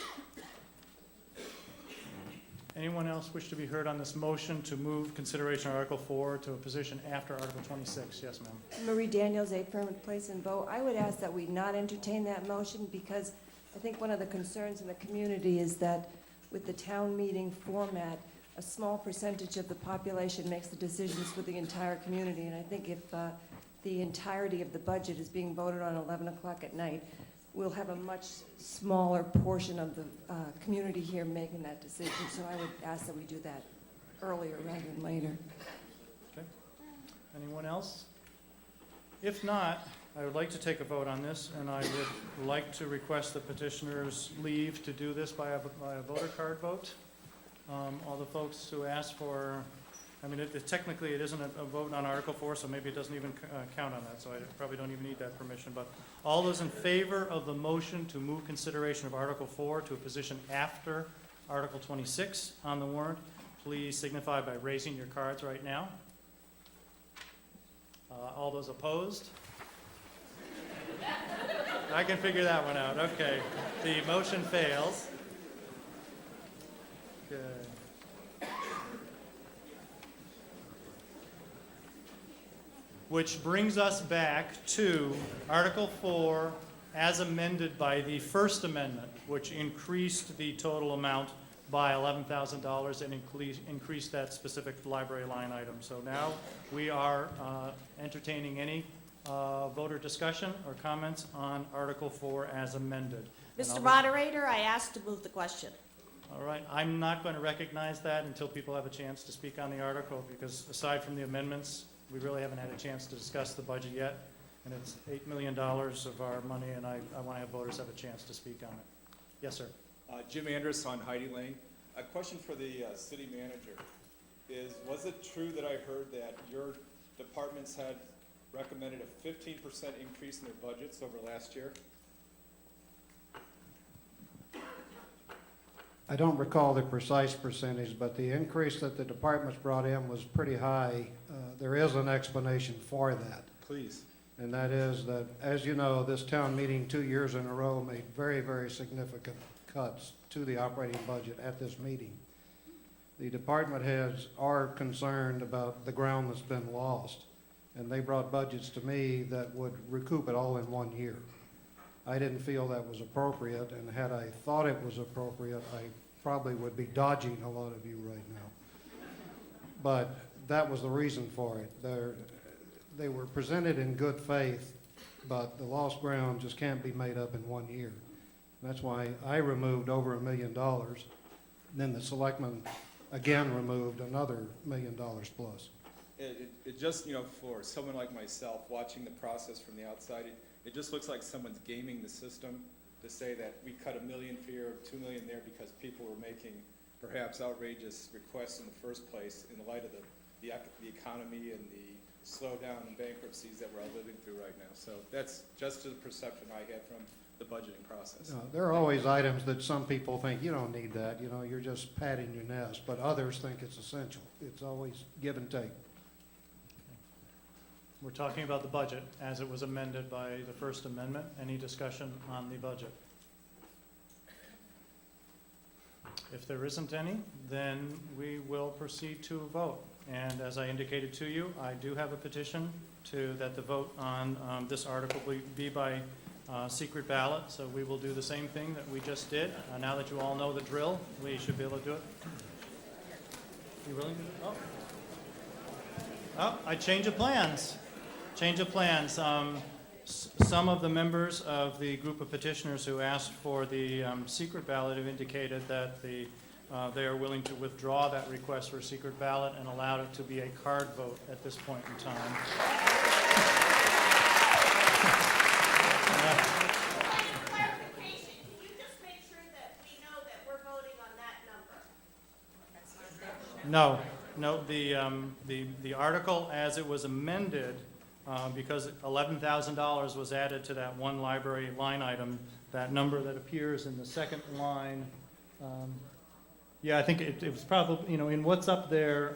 Anyone else wish to be heard on this motion to move consideration of Article 4 to a position after Article 26? Yes, ma'am. Marie Daniels, 8 Fairmont Place in Bow. I would ask that we not entertain that motion because I think one of the concerns in the community is that with the town meeting format, a small percentage of the population makes the decisions for the entire community. And I think if the entirety of the budget is being voted on 11 o'clock at night, we'll have a much smaller portion of the community here making that decision. So I would ask that we do that earlier rather than later. Okay. Anyone else? If not, I would like to take a vote on this, and I would like to request the petitioners leave to do this by a voter card vote. All the folks who asked for, I mean, technically it isn't a vote on Article 4, so maybe it doesn't even count on that, so I probably don't even need that permission. But all those in favor of the motion to move consideration of Article 4 to a position after Article 26 on the warrant, please signify by raising your cards right now. All those opposed? I can figure that one out. Okay. The motion fails. Okay. which brings us back to Article 4 as amended by the first amendment, which increased the total amount by $11,000 and increased that specific library line item. So now we are entertaining any voter discussion or comments on Article 4 as amended. And Mr. I'll- Moderator, I asked to move the question. All right, I'm not going to recognize that until people have a chance to speak on the article, because aside from the amendments, we really haven't had a chance to discuss the budget yet, and it's $8 million of our money, and I want to have voters have a chance to speak on it. Yes, sir. Jim Andrus on Heidi Lane. A question for the city manager is, was it true that I heard that your departments had recommended a 15% increase in their budgets over last year? I don't recall the precise percentage, but the increase that the departments brought in was pretty high. There is an explanation for that. Please. And that is that, as you know, this town meeting 2 years in a row made very, very significant cuts to the operating budget at this meeting. The department heads are concerned about the ground that's been lost, and they brought budgets to me that would recoup it all in 1 year. I didn't feel that was appropriate, and had I thought it was appropriate, I probably would be dodging a lot of you right now. But that was the reason for it. They were presented in good faith, but the lost ground just can't be made up in 1 year. That's why I removed over $1 million. Then the selectmen again removed another $1 million plus. It just, for someone like myself, watching the process from the outside, it just looks like someone's gaming the system to say that we cut $1 million here, $2 million there, because people were making perhaps outrageous requests in the first place in light of the economy and the slowdown and bankruptcies that we're all living through right now. So that's just the perception I had from the budgeting process. No, there are always items that some people think, you don't need that, you're just padding your nest, but others think it's essential. It's always give and take. We're talking about the budget as it was amended by the First Amendment. Any discussion on the budget? If there isn't any, then we will proceed to a vote. And as I indicated to you, I do have a petition that the vote on this article be by secret ballot. So we will do the same thing that we just did. Now that you all know the drill, we should be able to do it. You really? Oh, I change of plans. Change of plans. Some of the members of the group of petitioners who asked for the secret ballot have indicated that they are willing to withdraw that request for a secret ballot and allow it to be a card vote at this point in time. Clarification, can you just make sure that we know that we're voting on that number? No, the article as it was amended, because $11,000 was added to that one library line item, that number that appears in the second line. Yeah, I think it was probably, in what's up there,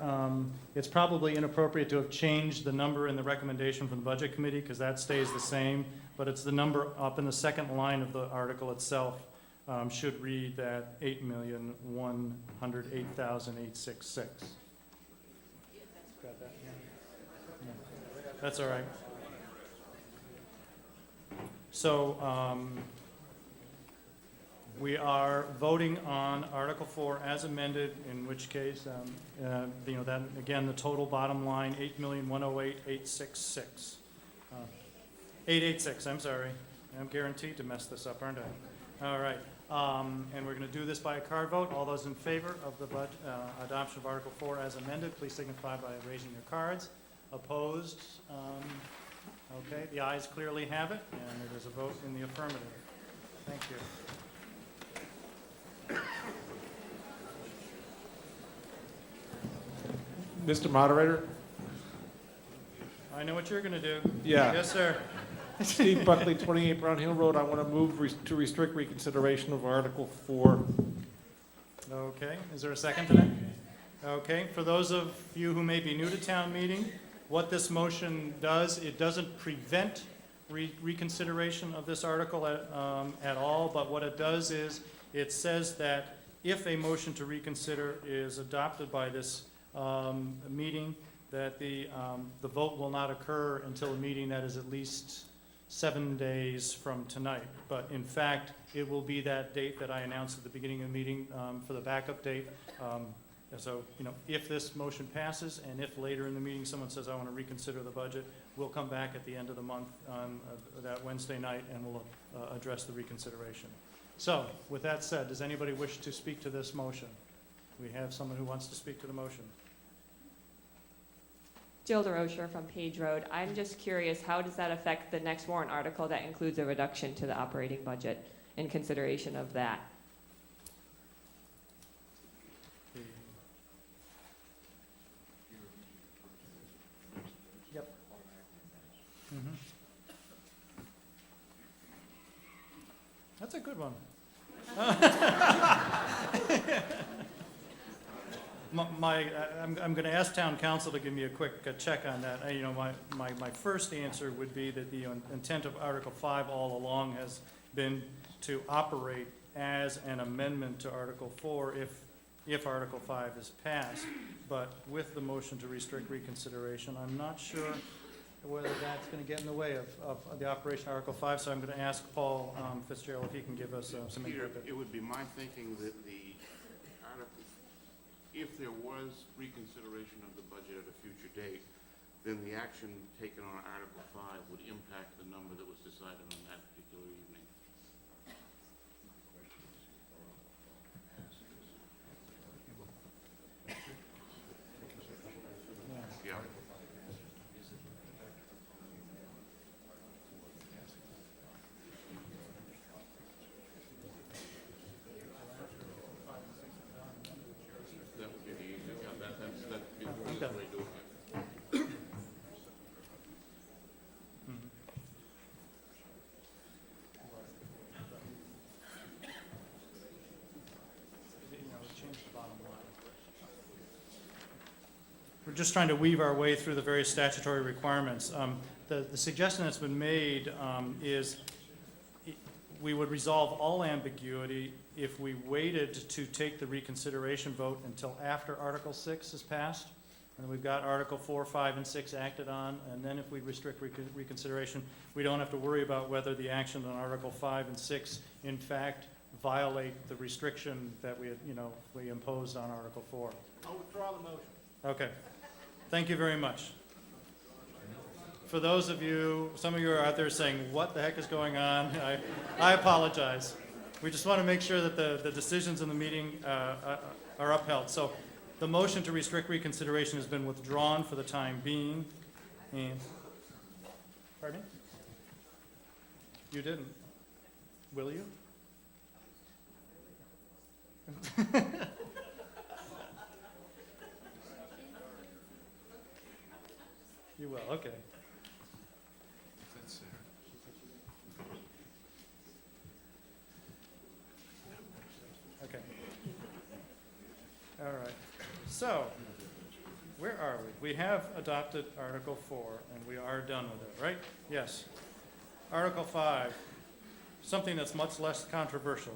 it's probably inappropriate to have changed the number in the recommendation from the Budget Committee, because that stays the same, but it's the number up in the second line of the article itself should read that $8,108,866. Got that? Yeah. That's all right. So we are voting on Article 4 as amended, in which case, that again, the total bottom line, $8,108,866. 886, I'm sorry. I'm guaranteed to mess this up, aren't I? All right. And we're going to do this by a card vote. All those in favor of the adoption of Article 4 as amended, please signify by raising your cards. Opposed? Okay, the ayes clearly have it, and it is a vote in the affirmative. Thank you. Mr. Moderator? I know what you're going to do. Yeah. Yes, sir. Steve Buckley, 28 Brown Hill Road. I want to move to restrict reconsideration of Article 4. Okay, is there a second to that? Okay, for those of you who may be new to town meeting, what this motion does, it doesn't prevent reconsideration of this article at all, but what it does is it says that if a motion to reconsider is adopted by this meeting, that the vote will not occur until a meeting that is at least 7 days from tonight. But in fact, it will be that date that I announced at the beginning of the meeting for the backup date. So, if this motion passes, and if later in the meeting someone says, I want to reconsider the budget, we'll come back at the end of the month on that Wednesday night, and we'll address the reconsideration. So, with that said, does anybody wish to speak to this motion? We have someone who wants to speak to the motion. Jill DeRocher from Page Road. I'm just curious, how does that affect the next warrant article that includes a reduction to the operating budget in consideration of that? Yep. That's a good one. I'm going to ask town council to give me a quick check on that. My first answer would be that the intent of Article 5 all along has been to operate as an amendment to Article 4 if Article 5 is passed. But with the motion to restrict reconsideration, I'm not sure whether that's going to get in the way of the operation of Article 5. So I'm going to ask Paul Fitzgerald if he can give us some Peter, input. it would be my thinking that if there was reconsideration of the budget at a future date, then the action taken on Article 5 would impact the number that was decided on that particular evening. Yeah. That would be the easy, that'd be the easiest way to do it. We're just trying to weave our way through the various statutory requirements. The suggestion that's been made is we would resolve all ambiguity if we waited to take the reconsideration vote until after Article 6 is passed. And we've got Article 4, 5, and 6 acted on, and then if we restrict reconsideration, we don't have to worry about whether the action on Article 5 and 6 in fact violate the restriction that we imposed on Article 4. I'll withdraw the motion. Okay. Thank you very much. For those of you, some of you are out there saying, what the heck is going on? I apologize. We just want to make sure that the decisions in the meeting are upheld. So the motion to restrict reconsideration has been withdrawn for the time being. And, pardon me? You didn't. Will you? You will, okay. That's Okay. All right. So, where are we? We have adopted Article 4, and we are done with it, right? Yes. Article 5, something that's much less controversial.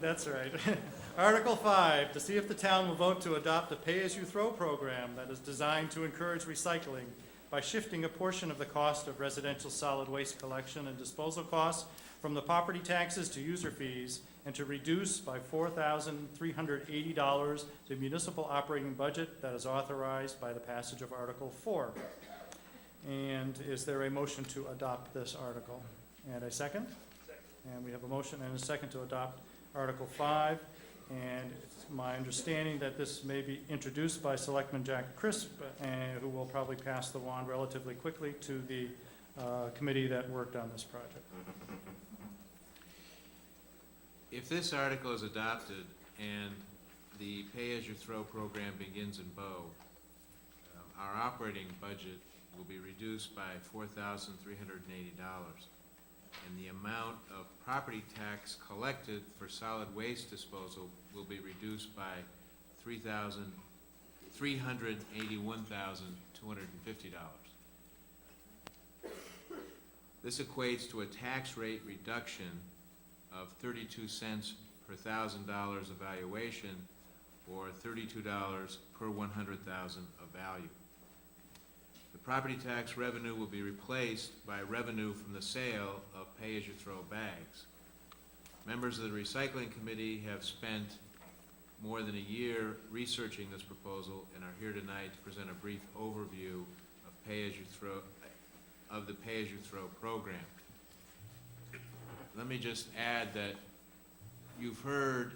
That's right. Article 5, to see if the town will vote to adopt a pay-as-you-throw program that is designed to encourage recycling by shifting a portion of the cost of residential solid waste collection and disposal costs from the property taxes to user fees, and to reduce by $4,380 the municipal operating budget that is authorized by the passage of Article 4. And is there a motion to adopt this article? And a second? And we have a motion and a second to adopt Article 5, and it's my understanding that this may be introduced by Selectman Jack Crisp, who will probably pass the wand relatively quickly to the committee that worked on this project. If this article is adopted and the pay-as-you-throw program begins in Bow, our operating budget will be reduced by $4,380. And the amount of property tax collected for solid waste disposal will be reduced by $381,250. This equates to a tax rate reduction of 32 cents per $1,000 of valuation, or $32 per 100,000 of value. The property tax revenue will be replaced by revenue from the sale of pay-as-you-throw bags. Members of the Recycling Committee have spent more than a year researching this proposal and are here tonight to present a brief overview of the pay-as-you-throw program. Let me just add that you've heard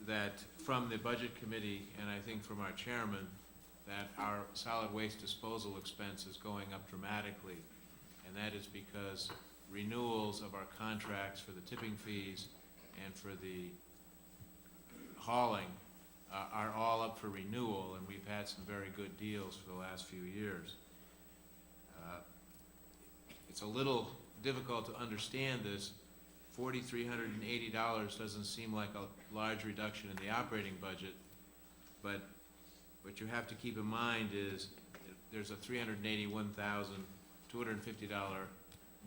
that from the Budget Committee, and I think from our chairman, that our solid waste disposal expense is going up dramatically, and that is because renewals of our contracts for the tipping fees and for the hauling are all up for renewal, and we've had some very good deals for the last few years. It's a little difficult to understand this. $4,380 doesn't seem like a large reduction in the operating budget, but what you have to keep in mind is that there's a $381,250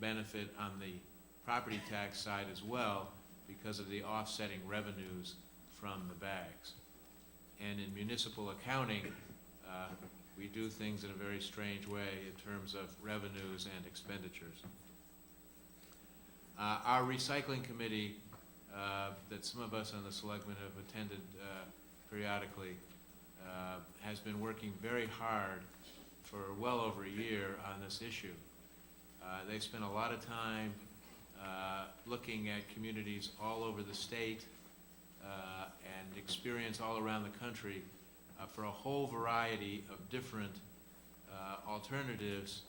benefit on the property tax side as well because of the offsetting revenues from the bags. And in municipal accounting, we do things in a very strange way in terms of revenues and expenditures. Our recycling committee, that some of us on the selectmen have attended periodically, has been working very hard for well over a year on this issue. They spent a lot of time looking at communities all over the state and experience all around the country for a whole variety of different alternatives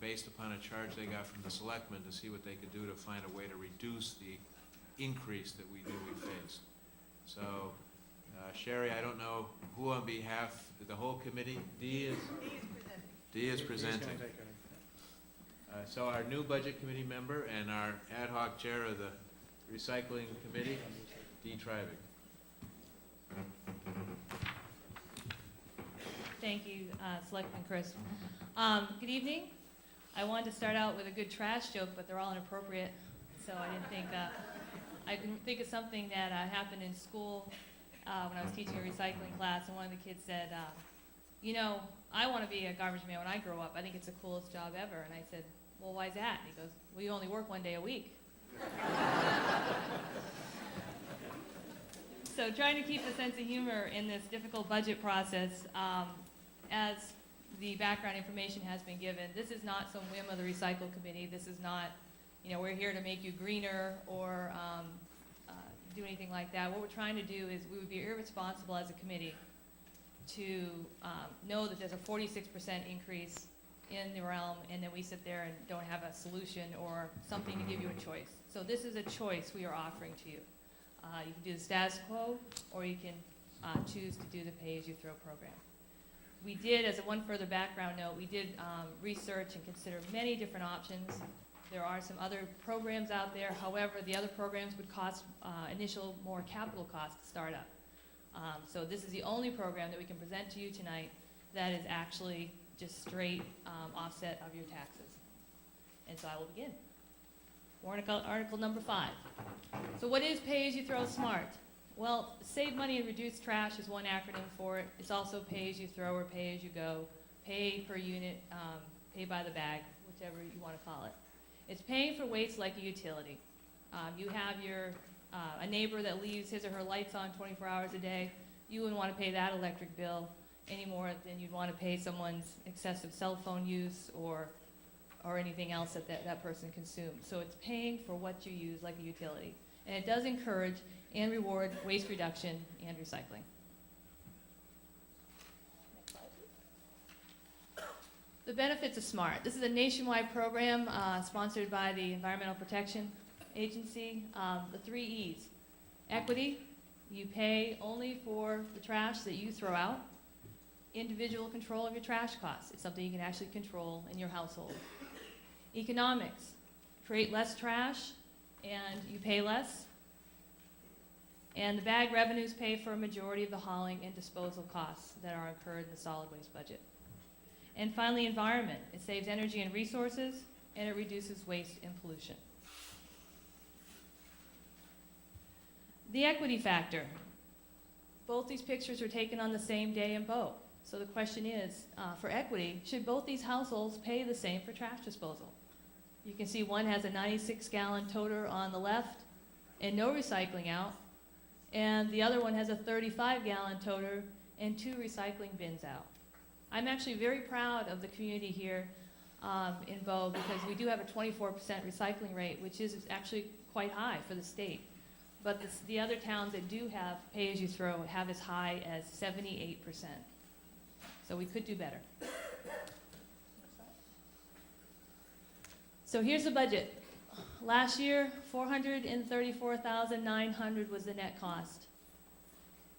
based upon a charge they got from the selectmen to see what they could do to find a way to reduce the increase that we knew we faced. So, Sherry, I don't know who on behalf of the whole committee. Dee is presenting. So our new budget committee member and our ad hoc chair of the recycling committee, Dee Trivik. Thank you, Selectman Chris. Good evening. I wanted to start out with a good trash joke, but they're all inappropriate, so I didn't think. I can think of something that happened in school when I was teaching a recycling class, and one of the kids said, "You know, I want to be a garbage man when I grow up. I think it's the coolest job ever." And I said, "Well, why is that?" And he goes, "Well, you only work one day a week." So trying to keep a sense of humor in this difficult budget process, as the background information has been given, this is not some whim of the recycle committee. This is not, we're here to make you greener or do anything like that. What we're trying to do is we would be irresponsible as a committee to know that there's a 46% increase in the realm, and then we sit there and don't have a solution or something to give you a choice. So this is a choice we are offering to you. You can do the status quo, or you can choose to do the pay-as-you-throw program. We did, as a one further background note, we did research and consider many different options. There are some other programs out there. However, the other programs would cost initial more capital costs to start up. So this is the only program that we can present to you tonight that is actually just straight offset of your taxes. And so I will begin. Warrant article number 5. So what is pay-as-you-throw smart? Well, save money and reduce trash is one acronym for it. It's also pay-as-you-throw or pay-as-you-go, pay per unit, pay by the bag, whichever you want to call it. It's paying for waste like a utility. You have a neighbor that leaves his or her lights on 24 hours a day. You wouldn't want to pay that electric bill any more than you'd want to pay someone's excessive cell phone use or anything else that person consumes. So it's paying for what you use like a utility. And it does encourage and reward waste reduction and recycling. Next slide, please. The benefits of SMART. This is a nationwide program sponsored by the Environmental Protection Agency. The 3 E's. Equity, you pay only for the trash that you throw out. Individual control of your trash costs. It's something you can actually control in your household. Economics, create less trash and you pay less. And the bag revenues pay for a majority of the hauling and disposal costs that are incurred in the solid waste budget. And finally, environment. It saves energy and resources, and it reduces waste and pollution. The equity factor. Both these pictures were taken on the same day in Bow. So the question is, for equity, should both these households pay the same for trash disposal? You can see one has a 96-gallon toter on the left and no recycling out, and the other one has a 35-gallon toter and 2 recycling bins out. I'm actually very proud of the community here in Bow because we do have a 24% recycling rate, which is actually quite high for the state. But the other towns that do have pay-as-you-throw have as high as 78%. So we could do better. So here's the budget. Last year, $434,900 was the net cost.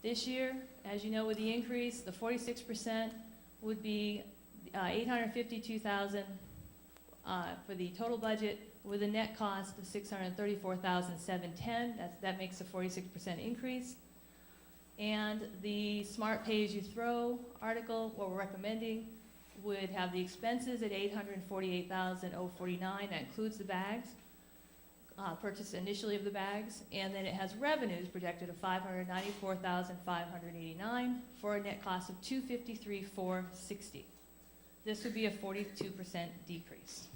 This year, as you know, with the increase, the 46% would be $852,000 for the total budget, with a net cost of $634,710. That makes a 46% increase. And the Smart Pay-As-You-Throw article, what we're recommending, would have the expenses at $848,049. That includes the bags, purchase initially of the bags, and then it has revenues projected of $594,589 for a net cost of $253,460. This would be a 42% decrease.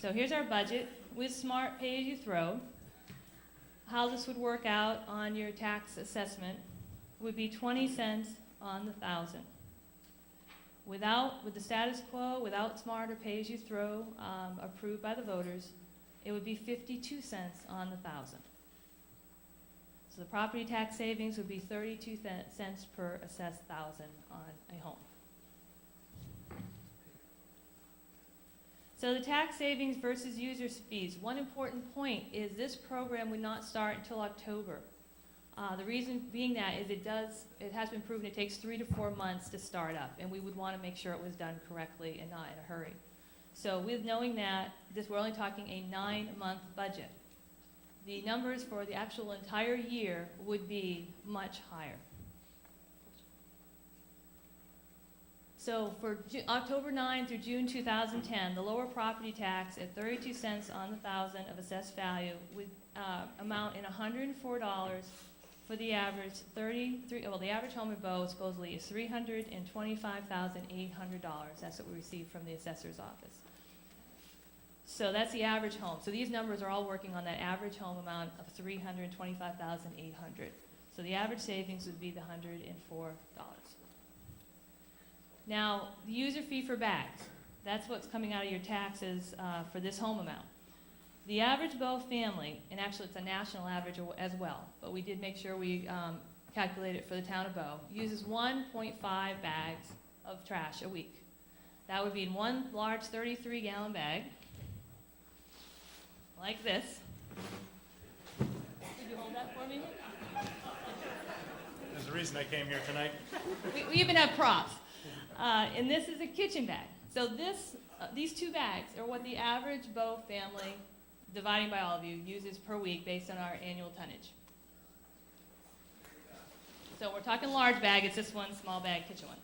So here's our budget with Smart Pay-As-You-Throw. How this would work out on your tax assessment would be 20 cents on the 1,000. With the status quo, without Smart or Pay-As-You-Throw approved by the voters, it would be 52 cents on the 1,000. So the property tax savings would be 32 cents per assessed 1,000 on a home. So the tax savings versus user fees. One important point is this program would not start until October. The reason being that is it has been proven it takes 3 to 4 months to start up, and we would want to make sure it was done correctly and not in a hurry. So with knowing that, we're only talking a 9-month budget. The numbers for the actual entire year would be much higher. So for October 9 through June 2010, the lower property tax at 32 cents on the 1,000 of assessed value would amount in $104 for the average the average home in Bow supposedly is $325,800. That's what we received from the assessor's office. So that's the average home. So these numbers are all working on that average home amount of $325,800. So the average savings would be the $104. Now, the user fee for bags, that's what's coming out of your taxes for this home amount. The average Bow family, and actually it's a national average as well, but we did make sure we calculate it for the town of Bow, uses 1.5 bags of trash a week. That would be in one large 33-gallon bag, like this. Could you hold that for me? There's a reason I came here tonight. We even have props. And this is a kitchen bag. So these 2 bags are what the average Bow family, dividing by all of you, uses per week based on our annual tonnage. So we're talking large bag, it's this one small bag, kitchen one.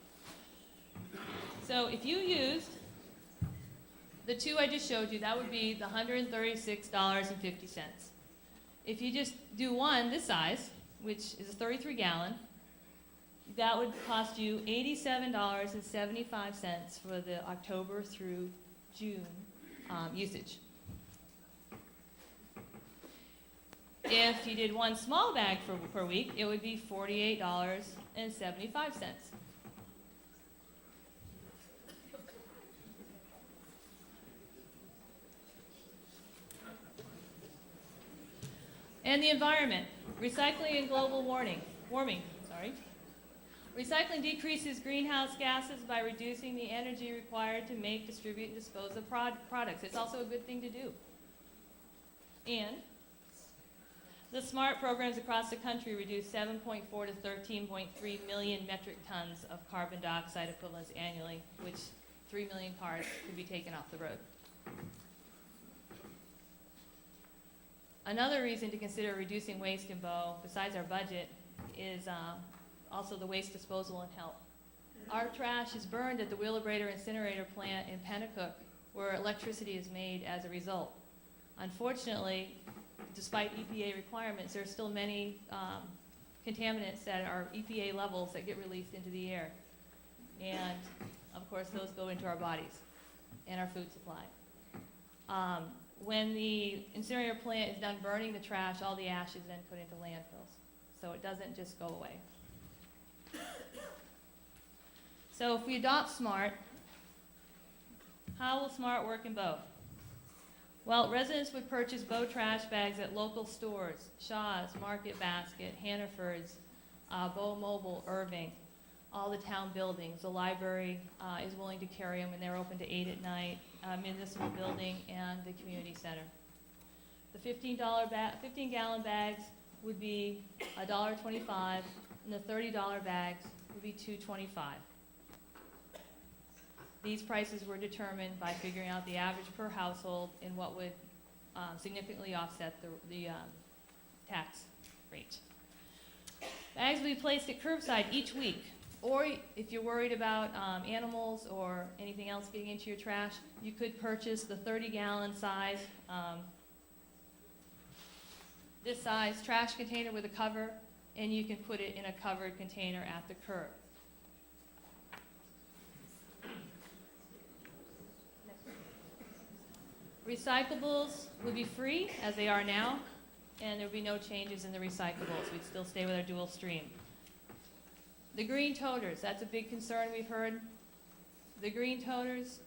So if you used the 2 I just showed you, that would be the $136.50. If you just do one this size, which is a 33-gallon, that would cost you $87.75 for the October through June usage. If you did one small bag per week, it would be $48.75. And the environment, recycling and global warming. Recycling decreases greenhouse gases by reducing the energy required to make, distribute, and dispose of products. It's also a good thing to do. And the SMART programs across the country reduce 7.4 to 13.3 million metric tons of carbon dioxide equivalents annually, which 3 million cars could be taken off the road. Another reason to consider reducing waste in Bow, besides our budget, is also the waste disposal and health. Our trash is burned at the Wheelabrator incinerator plant in Pennacook, where electricity is made as a result. Unfortunately, despite EPA requirements, there are still many contaminants that are EPA levels that get released into the air. And of course, those go into our bodies and our food supply. When the incinerator plant is done burning the trash, all the ash is then put into landfills. So it doesn't just go away. So if we adopt SMART, how will SMART work in Bow? Well, residents would purchase Bow trash bags at local stores, Shaw's, Market Basket, Hannaford's, Bow Mobile, Irving, all the town buildings. The library is willing to carry them, and they're open to 8 at night, municipal building, and the community center. The $15-gallon bags would be $1.25, and the $30 bags would be $2.25. These prices were determined by figuring out the average per household and what would significantly offset the tax rate. Bags will be placed at curbside each week. Or if you're worried about animals or anything else getting into your trash, you could purchase the 30-gallon size, this size trash container with a cover, and you can put it in a covered container at the curb. Recyclables would be free, as they are now, and there would be no changes in the recyclables. We'd still stay with our dual stream. The green toters, that's a big concern we've heard. The green toters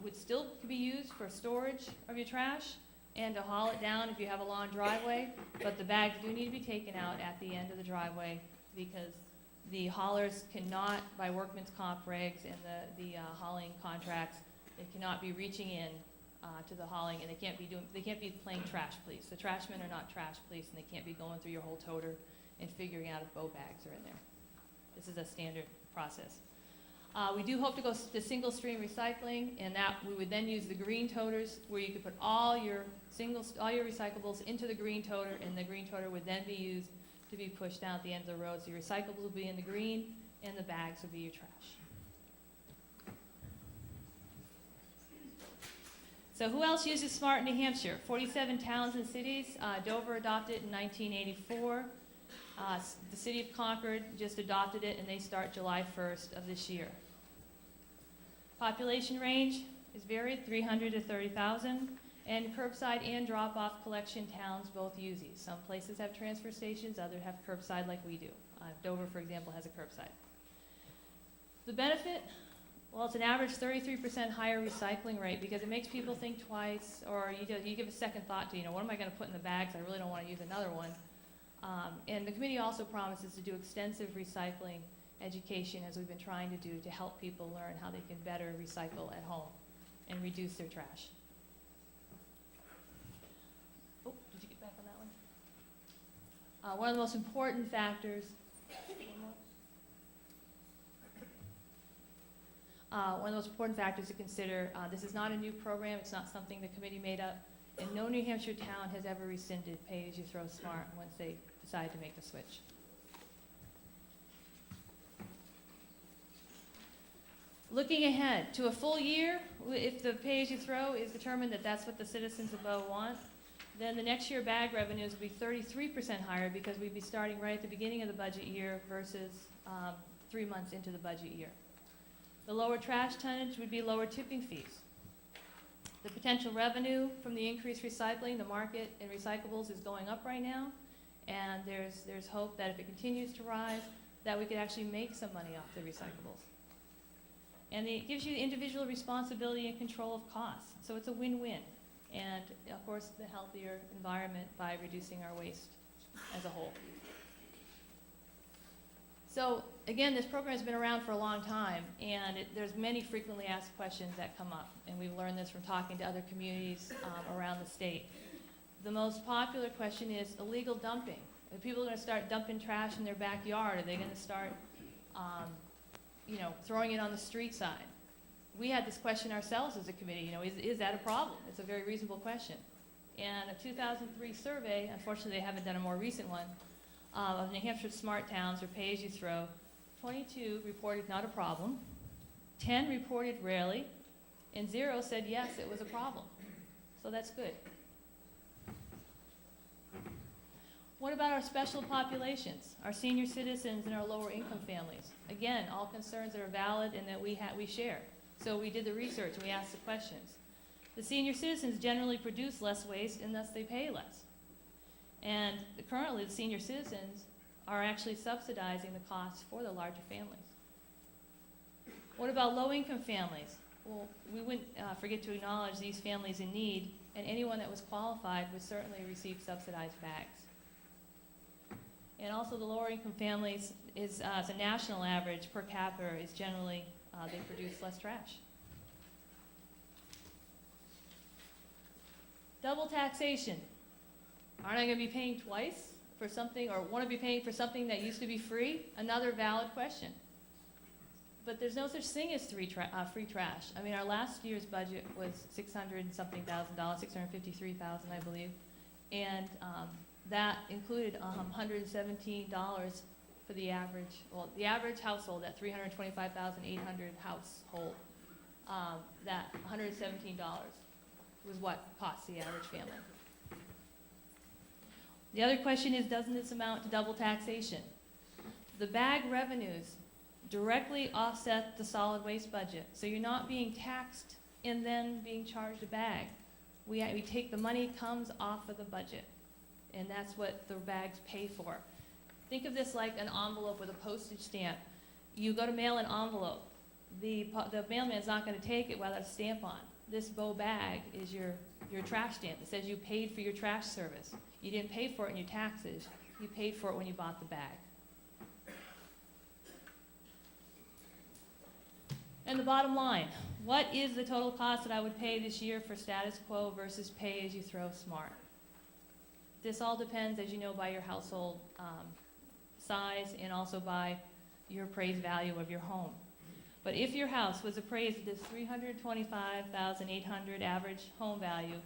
would still be used for storage of your trash and to haul it down if you have a long driveway, but the bags do need to be taken out at the end of the driveway because the haulers cannot, by workman's comp regs and the hauling contracts, they cannot be reaching in to the hauling, and they can't be playing trash police. The trashmen are not trash police, and they can't be going through your whole toter and figuring out if Bow bags are in there. This is a standard process. We do hope to go to single stream recycling, and that we would then use the green toters, where you could put all your recyclables into the green toter, and the green toter would then be used to be pushed down at the end of the road. So your recyclables would be in the green, and the bags would be your trash. So who else uses SMART in New Hampshire? 47 towns and cities. Dover adopted it in 1984. The city of Concord just adopted it, and they start July 1st of this year. Population range is varied, 300 to 30,000, and curbside and drop-off collection towns both use these. Some places have transfer stations, others have curbside like we do. Dover, for example, has a curbside. The benefit? Well, it's an average 33% higher recycling rate because it makes people think twice, or you give a second thought to, what am I going to put in the bags? I really don't want to use another one. And the committee also promises to do extensive recycling education, as we've been trying to do, to help people learn how they can better recycle at home and reduce their trash. Oh, did you get back on that one? One of the most important factors to consider, this is not a new program, it's not something the committee made up, and no New Hampshire town has ever rescinded Pay-As-You-Throw SMART once they decide to make the switch. Looking ahead to a full year, if the Pay-As-You-Throw is determined that that's what the citizens of Bow want, then the next year bag revenues will be 33% higher because we'd be starting right at the beginning of the budget year versus 3 months into the budget year. The lower trash tonnage would be lower tipping fees. The potential revenue from the increased recycling, the market in recyclables is going up right now, and there's hope that if it continues to rise, that we could actually make some money off the recyclables. And it gives you individual responsibility and control of costs, so it's a win-win. And of course, the healthier environment by reducing our waste as a whole. So again, this program has been around for a long time, and there's many frequently asked questions that come up, and we've learned this from talking to other communities around the state. The most popular question is illegal dumping. Are people going to start dumping trash in their backyard? Are they going to start, throwing it on the street side? We had this question ourselves as a committee. Is that a problem? It's a very reasonable question. And a 2003 survey, unfortunately they haven't done a more recent one, of New Hampshire SMART towns or Pay-As-You-Throw, 22 reported not a problem, 10 reported rarely, and 0 said yes, it was a problem. So that's good. What about our special populations, our senior citizens and our lower income families? Again, all concerns that are valid and that we share. So we did the research and we asked the questions. The senior citizens generally produce less waste and thus they pay less. And currently the senior citizens are actually subsidizing the costs for the larger families. What about low-income families? Well, we wouldn't forget to acknowledge these families in need, and anyone that was qualified would certainly receive subsidized bags. And also the lower income families is, as a national average per capita, is generally, they produce less trash. Double taxation. Aren't I gonna be paying twice for something, or wanna be paying for something that used to be free? Another valid question. But there's no such thing as free trash. I mean, our last year's budget was $600 and something thousand, $653,000, I believe. And that included $117 for the average household, that 325,800 household, that $117 was what cost the average family. The other question is, doesn't this amount to double taxation? The bag revenues directly offset the solid waste budget. So you're not being taxed and then being charged a bag. We take the money comes off of the budget, and that's what the bags pay for. Think of this like an envelope with a postage stamp. You go to mail an envelope. The mailman's not going to take it without a stamp on. This Bow bag is your trash stamp. It says you paid for your trash service. You didn't pay for it in your taxes. You paid for it when you bought the bag. And the bottom line, what is the total cost that I would pay this year for status quo versus pay as you throw smart? This all depends, as you know, by your household size and also by your appraised value of your home. But if your house was appraised at this $325,800 average home value,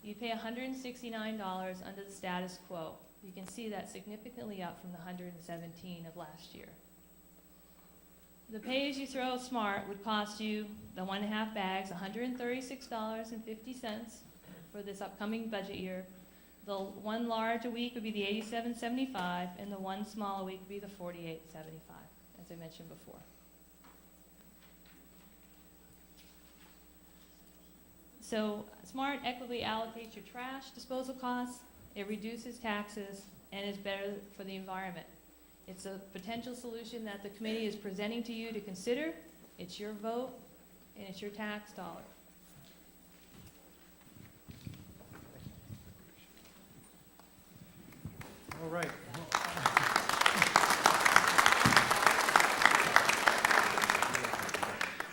you'd pay $169 under the status quo. You can see that significantly up from the $117 of last year. The pay-as-you-throw smart would cost you the 1.5 bags, $136.50 for this upcoming budget year. The one large a week would be the $87.75, and the one small a week would be the $48.75, as I mentioned before. So SMART equitably allocates your trash disposal costs, it reduces taxes, and is better for the environment. It's a potential solution that the committee is presenting to you to consider. It's your vote, and it's your tax dollar. All right.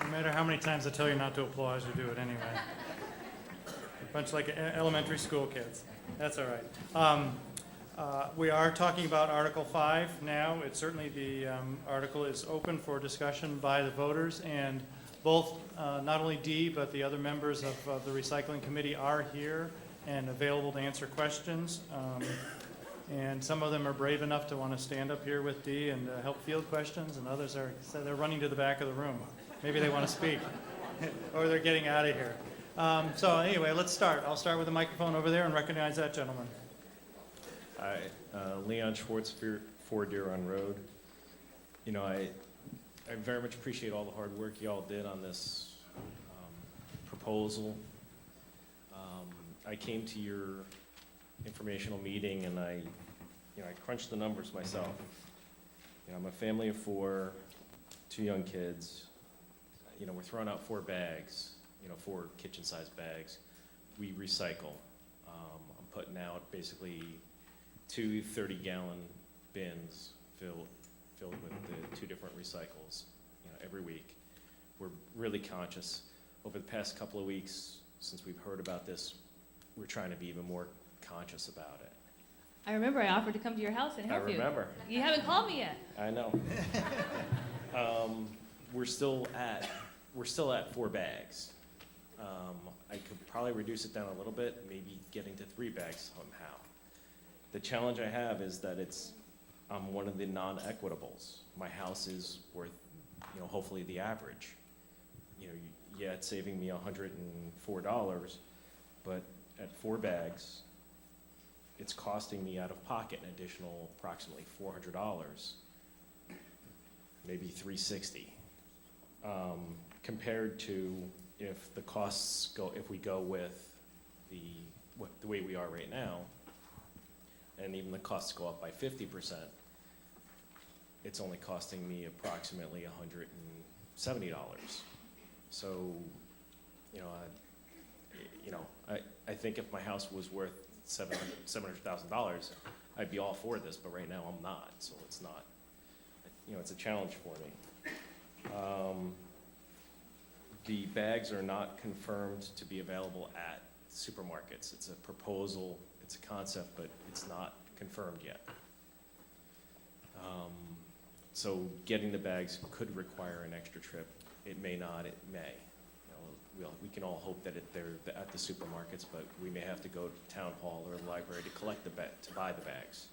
No matter how many times I tell you not to applaud, you do it anyway. A bunch like elementary school kids. That's all right. We are talking about Article 5 now. It's certainly the article is open for discussion by the voters, and both not only Dee but the other members of the recycling committee are here and available to answer questions. And some of them are brave enough to want to stand up here with Dee and help field questions, and others so they're running to the back of the room. Maybe they want to speak, or they're getting out of here. So anyway, let's start. I'll start with the microphone over there and recognize that gentleman. Hi, Leon Schwartz, 4 Deer Run Road. You know, I very much appreciate all the hard work you all did on this proposal. I came to your informational meeting and I crunched the numbers myself. You know, I'm a family of 4, 2 young kids. You know, we're throwing out 4 bags, 4 kitchen-sized bags. We recycle. I'm putting out basically 2 30-gallon bins filled with the 2 different recycles, every week. We're really conscious. Over the past couple of weeks, since we've heard about this, we're trying to be even more conscious about it. I remember I offered to come to your house and help you. I remember. You haven't called me yet. I know. We're still at 4 bags. I could probably reduce it down a little bit, maybe getting to 3 bags somehow. The challenge I have is that it's I'm one of the non-equitables. My house is worth, hopefully the average. Yeah, it's saving me $104, but at 4 bags, it's costing me out of pocket an additional approximately $400, maybe $360. Compared to if the costs if we go with the way we are right now, and even the costs go up by 50%, it's only costing me approximately $170. So, I think if my house was worth $700,000, I'd be all for this, but right now I'm not, so it's not, it's a challenge for me. The bags are not confirmed to be available at supermarkets. It's a proposal, it's a concept, but it's not confirmed yet. So getting the bags could require an extra trip. It may not, it may. We can all hope that they're at the supermarkets, but we may have to go to town hall or the library to collect to buy the bags.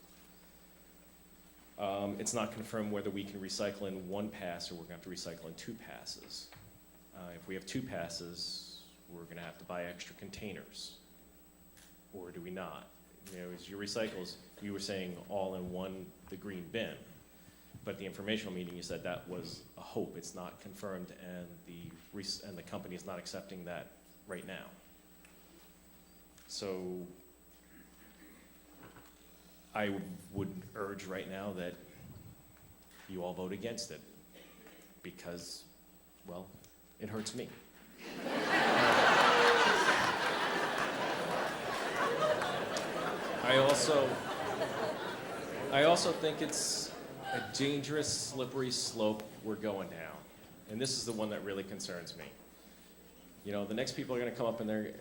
It's not confirmed whether we can recycle in 1 pass or we're going to have to recycle in 2 passes. If we have 2 passes, we're going to have to buy extra containers, or do we not? As your recycles, you were saying all in the green bin, but the informational meeting, you said that was a hope. It's not confirmed, and the company is not accepting that right now. So I would urge right now that you all vote against it, because, well, it hurts me. I also think it's a dangerous, slippery slope we're going down. And this is the one that really concerns me. The next people are going to come up and they're,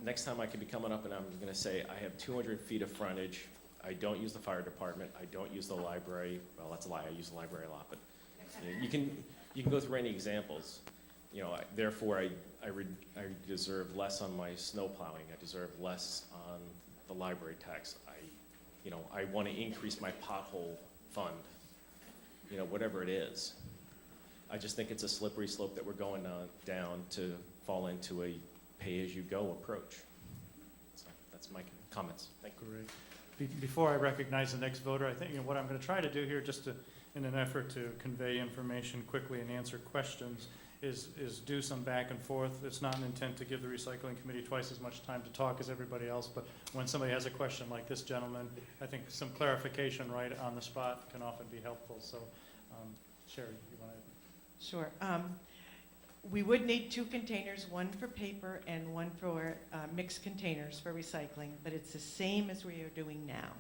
next time I could be coming up and I'm going to say, I have 200 feet of frontage. I don't use the fire department. I don't use the library. Well, that's a lie. I use the library a lot, but you can go through any examples. Therefore, I deserve less on my snow plowing. I deserve less on the library tax. I want to increase my pothole fund, whatever it is. I just think it's a slippery slope that we're going down to fall into a pay-as-you-go approach. So that's my comments. Thank you. Great. Before I recognize the next voter, I think what I'm going to try to do here, in an effort to convey information quickly and answer questions, is do some back and forth. It's not an intent to give the recycling committee twice as much time to talk as everybody else, but when somebody has a question like this gentleman, I think some clarification right on the spot can often be helpful. So, Sherry, you want to? Sure. We would need 2 containers, one for paper and one for mixed containers for recycling, but it's the same as we are doing now.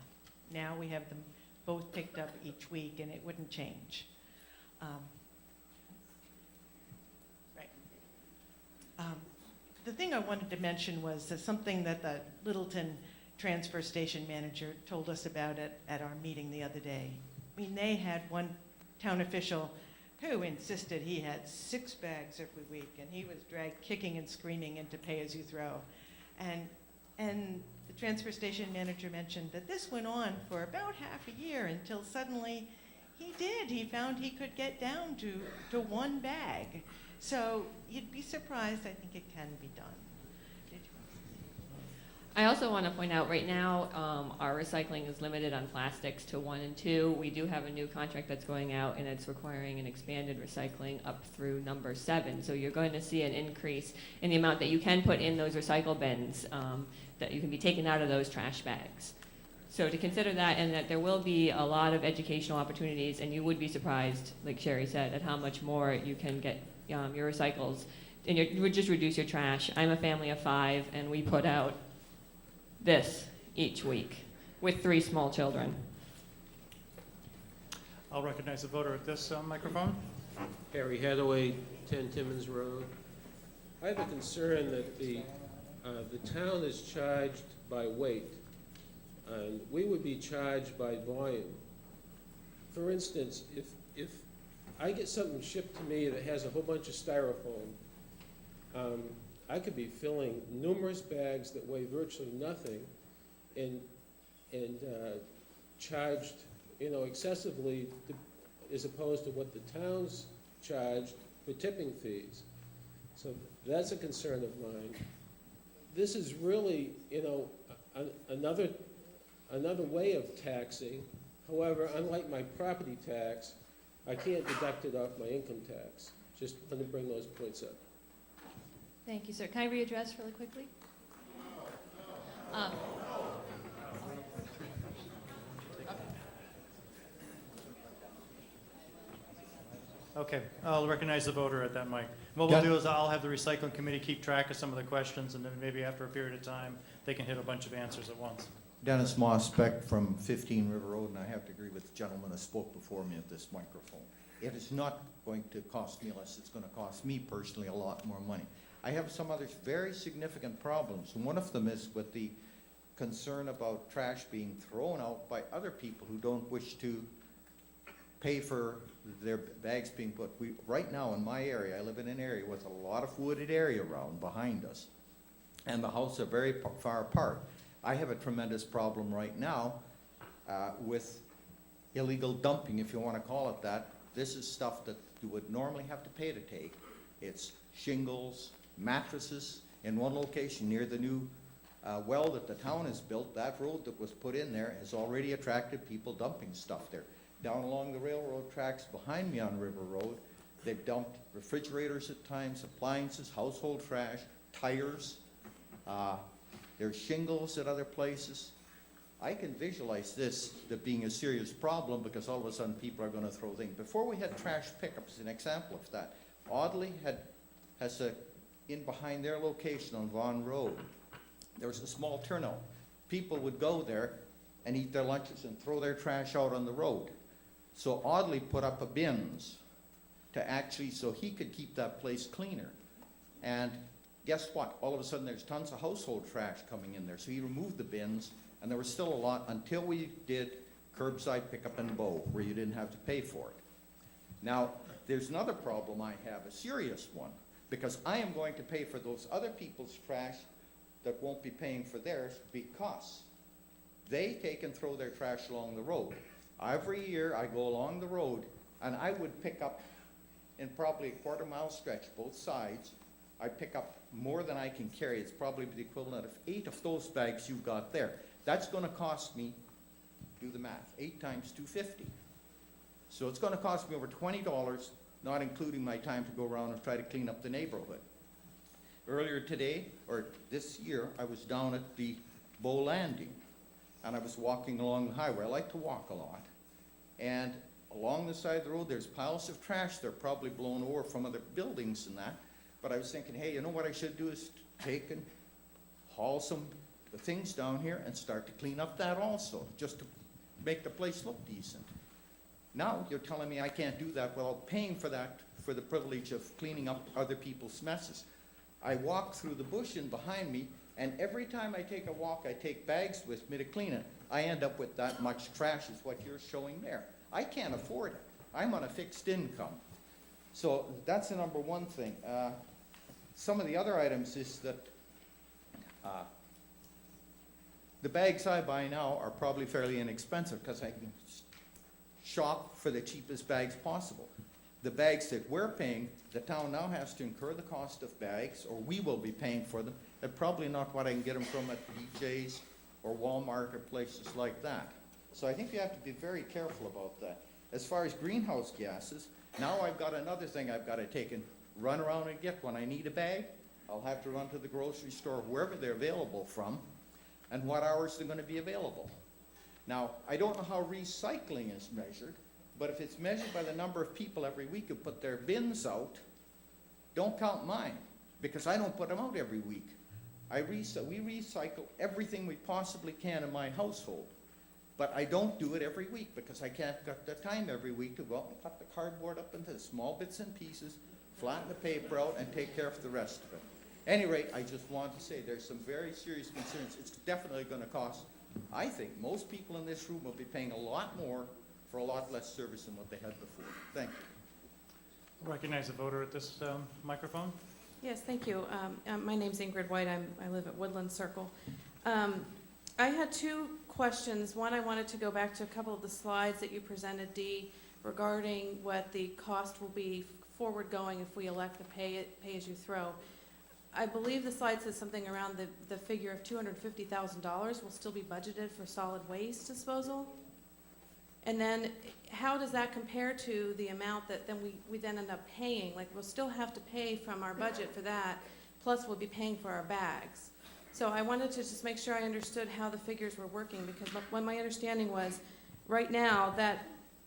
Now we have them both picked up each week, and it wouldn't change. The thing I wanted to mention was something that the Littleton transfer station manager told us about at our meeting the other day. I mean, they had one town official who insisted he had 6 bags every week, and he was dragged kicking and screaming into pay-as-you-throw. And the transfer station manager mentioned that this went on for about half a year until suddenly he found he could get down to 1 bag. So you'd be surprised. I think it can be done. I also want to point out right now our recycling is limited on plastics to 1 and 2. We do have a new contract that's going out, and it's requiring an expanded recycling up through number 7. So you're going to see an increase in the amount that you can put in those recycle bins that you can be taken out of those trash bags. So to consider that, and that there will be a lot of educational opportunities, and you would be surprised, like Sherry said, at how much more you can get your recycles, and you would just reduce your trash. I'm a family of 5, and we put out this each week with 3 small children. I'll recognize the voter at this microphone. Harry Hathaway, 10 Timmins Road. I have a concern that the town is charged by weight, and we would be charged by volume. For instance, if I get something shipped to me that has a whole bunch of styrofoam, I could be filling numerous bags that weigh virtually nothing and charged excessively as opposed to what the towns charged for tipping fees. So that's a concern of mine. This is really, another way of taxing. However, unlike my property tax, I can't deduct it off my income tax. Just want to bring those points up. Thank you, sir. Can I readdress really quickly? Okay, I'll recognize the voter at that mic. What we'll do is I'll have the recycling committee keep track of some of the questions, and then maybe after a period of time, they can hit a bunch of answers at once. Dennis Moss Beck from 15 River Road, and I have to agree with the gentleman that spoke before me at this microphone. It is not going to cost me less. It's going to cost me personally a lot more money. I have some other very significant problems, and one of them is with the concern about trash being thrown out by other people who don't wish to pay for their bags being put. Right now in my area, I live in an area with a lot of wooded area around behind us, and the houses are very far apart. I have a tremendous problem right now with illegal dumping, if you want to call it that. This is stuff that you would normally have to pay to take. It's shingles, mattresses. In one location near the new well that the town has built, that road that was put in there has already attracted people dumping stuff there. Down along the railroad tracks behind me on River Road, they've dumped refrigerators at times, appliances, household trash, tires. There's shingles at other places. I can visualize this being a serious problem because all of a sudden people are going to throw things. Before we had trash pickups, an example of that, Audley has in behind their location on Vaughan Road, there was a small turnout. People would go there and eat their lunches and throw their trash out on the road. So Audley put up a bins to actually, so he could keep that place cleaner. And guess what? All of a sudden there's tons of household trash coming in there. So he removed the bins, and there was still a lot until we did curbside pickup in Bow, where you didn't have to pay for it. Now, there's another problem I have, a serious one, because I am going to pay for those other people's trash that won't be paying for theirs because they take and throw their trash along the road. Every year I go along the road and I would pick up in probably a quarter-mile stretch, both sides, I pick up more than I can carry. It's probably the equivalent of 8 of those bags you've got there. That's going to cost me, do the math, 8 times $2.50. So it's going to cost me over $20, not including my time to go around and try to clean up the neighborhood. Earlier today, or this year, I was down at the Bow Landing, and I was walking along the highway. I like to walk a lot. And along the side of the road, there's piles of trash. They're probably blown over from other buildings and that. But I was thinking, hey, you know what I should do is take and haul some things down here and start to clean up that also, just to make the place look decent. Now you're telling me I can't do that without paying for that, for the privilege of cleaning up other people's messes. I walk through the bush in behind me, and every time I take a walk, I take bags with me to clean it. I end up with that much trash is what you're showing there. I can't afford it. I'm on a fixed income. So that's the number one thing. Some of the other items is that the bags I buy now are probably fairly inexpensive because I can shop for the cheapest bags possible. The bags that we're paying, the town now has to incur the cost of bags, or we will be paying for them, and probably not what I can get them from at BJ's or Walmart or places like that. So I think you have to be very careful about that. As far as greenhouse gases, now I've got another thing I've got to take and run around and get. When I need a bag, I'll have to run to the grocery store, wherever they're available from, and what hours they're going to be available. Now, I don't know how recycling is measured, but if it's measured by the number of people every week who put their bins out, don't count mine, because I don't put them out every week. We recycle everything we possibly can in my household, but I don't do it every week because I can't get the time every week to go out and cut the cardboard up into small bits and pieces, flatten the paper out, and take care of the rest of it. At any rate, I just want to say there's some very serious concerns. It's definitely going to cost, I think, most people in this room will be paying a lot more for a lot less service than what they had before. Thank you. Recognize a voter at this microphone. Yes, thank you. My name's Ingrid White. I live at Woodland Circle. I had 2 questions. One, I wanted to go back to a couple of the slides that you presented, Dee, regarding what the cost will be forward-going if we elect the pay-as-you-throw. I believe the slide says something around the figure of $250,000 will still be budgeted for solid waste disposal. And then how does that compare to the amount that then we then end up paying? Like, we'll still have to pay from our budget for that, plus we'll be paying for our bags. So I wanted to just make sure I understood how the figures were working, because when my understanding was, right now,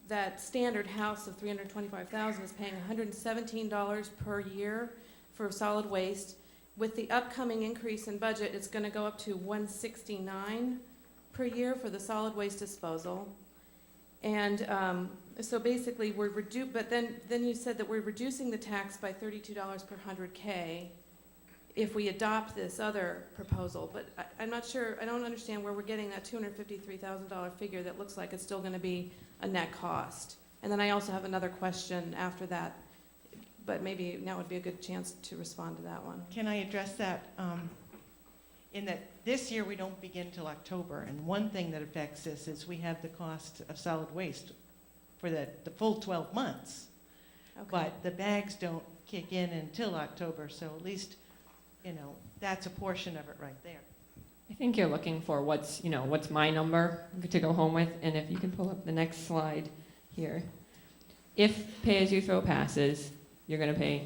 that standard house of $325,000 is paying $117 per year for solid waste. With the upcoming increase in budget, it's going to go up to $169 per year for the solid waste disposal. And so basically, but then you said that we're reducing the tax by $32 per 100K if we adopt this other proposal. But I'm not sure, I don't understand where we're getting that $253,000 figure that looks like it's still going to be a net cost. And then I also have another question after that, but maybe now would be a good chance to respond to that one. Can I address that? In that this year we don't begin till October, and one thing that affects this is we have the cost of solid waste for the full 12 months. Okay. But the bags don't kick in until October, so at least, that's a portion of it right there. I think you're looking for what's my number to go home with, and if you can pull up the next slide here. If pay-as-you-throw passes, you're going to pay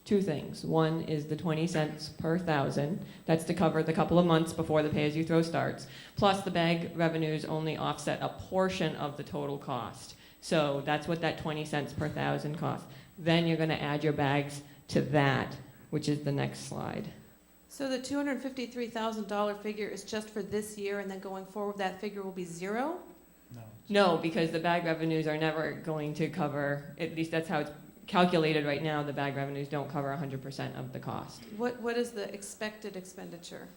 two things. One is the 20 cents per 1,000. That's to cover the couple of months before the pay-as-you-throw starts. Plus, the bag revenues only offset a portion of the total cost. So that's what that 20 cents per 1,000 costs. Then you're going to add your bags to that, which is the next slide. So the $253,000 figure is just for this year, and then going forward, that figure will be zero? No, because the bag revenues are never going to cover, at least that's how it's calculated right now, the bag revenues don't cover 100% of the cost. What is the expected expenditure?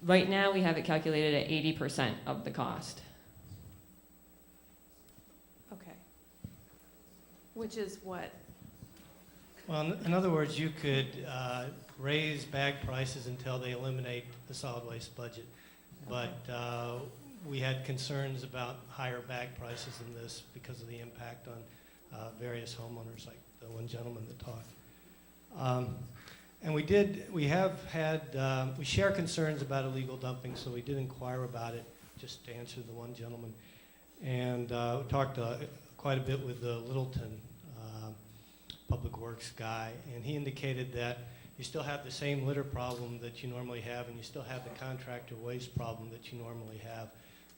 Right now, we have it calculated at 80% of the cost. Okay. Which is what? Well, in other words, you could raise bag prices until they eliminate the solid waste budget. But we had concerns about higher bag prices in this because of the impact on various homeowners, like the one gentleman that talked. And we share concerns about illegal dumping, so we did inquire about it, just to answer the one gentleman. And we talked quite a bit with the Littleton Public Works guy, and he indicated that you still have the same litter problem that you normally have, and you still have the contractor waste problem that you normally have,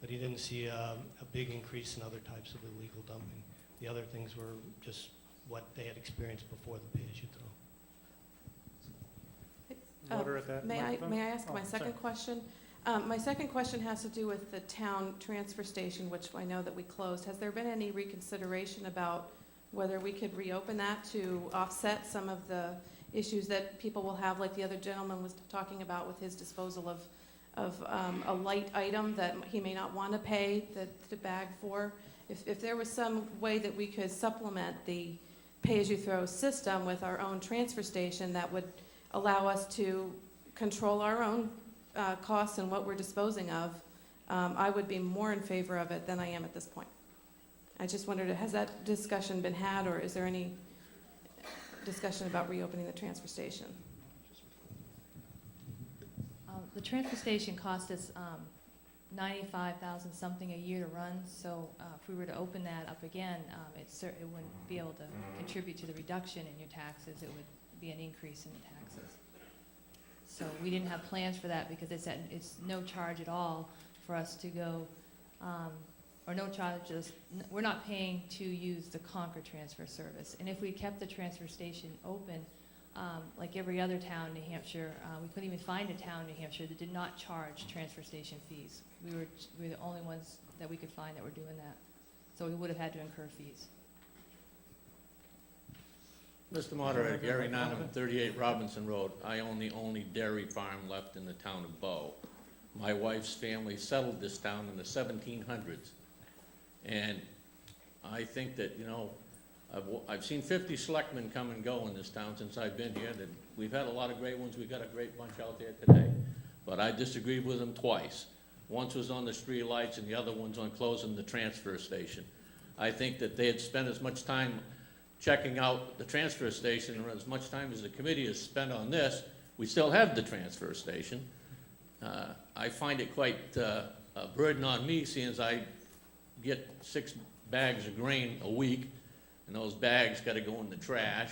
but he didn't see a big increase in other types of illegal dumping. The other things were just what they had experienced before the pay-as-you-throw. Water at that May microphone? I ask Oh, my second sorry. question? My second question has to do with the town transfer station, which I know that we closed. Has there been any reconsideration about whether we could reopen that to offset some of the issues that people will have, like the other gentleman was talking about with his disposal of a light item that he may not want to pay the bag for? If there was some way that we could supplement the pay-as-you-throw system with our own transfer station that would allow us to control our own costs and what we're disposing of, I would be more in favor of it than I am at this point. I just wondered, has that discussion been had, or is there any discussion about reopening the transfer station? The transfer station cost us $95,000 something a year to run, so if we were to open that up again, it wouldn't be able to contribute to the reduction in your taxes. It would be an increase in the taxes. So we didn't have plans for that because it's no charge at all for us to go, or no charges. We're not paying to use the Concord transfer service. And if we kept the transfer station open, like every other town in New Hampshire, we couldn't even find a town in New Hampshire that did not charge transfer station fees. We were the only ones that we could find that were doing that. So we would have had to incur fees. Mr. Moderator, Gary Nonavan, 38 Robinson Road. I own the only dairy farm left in the town of Bow. My wife's family settled this town in the 1700s. And I think that, I've seen 50 selectmen come and go in this town since I've been here. That we've had a lot of great ones. We've got a great bunch out there today. But I disagreed with them twice. Once was on the streetlights and the other one's on closing the transfer station. I think that they had spent as much time checking out the transfer station or as much time as the committee has spent on this. We still have the transfer station. I find it quite a burden on me, seeing as I get 6 bags of grain a week, and those bags gotta go in the trash.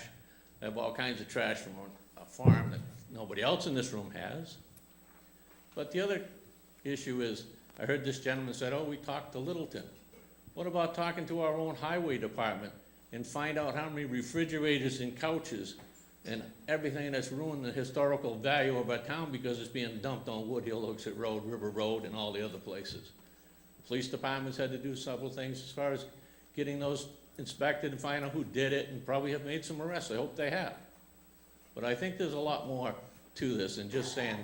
I have all kinds of trash from a farm that nobody else in this room has. But the other issue is, I heard this gentleman said, oh, we talked to Littleton. What about talking to our own highway department and find out how many refrigerators and couches and everything that's ruined the historical value of our town because it's being dumped on Woodhill, Hooksett Road, River Road, and all the other places. Police departments had to do several things as far as getting those inspected and find out who did it, and probably have made some arrests. I hope they have. But I think there's a lot more to this than just saying,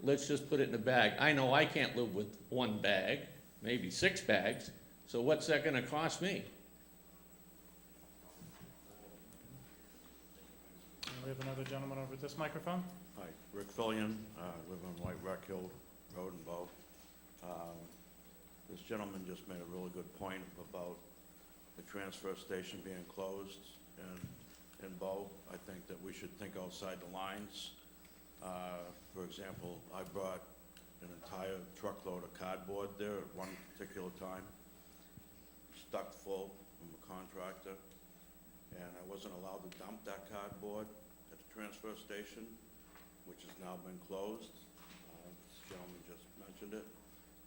let's just put it in a bag. I know I can't live with 1 bag, maybe 6 bags, so what's that gonna cost me? We have another gentleman over at this microphone. Hi, Rick Fillion, live on White Rock Hill Road in Bow. This gentleman just made a really good point about the transfer station being closed in Bow. I think that we should think outside the lines. For example, I brought an entire truckload of cardboard there at one particular time, stuck full from a contractor, and I wasn't allowed to dump that cardboard at the transfer station, which has now been closed. This gentleman just mentioned it,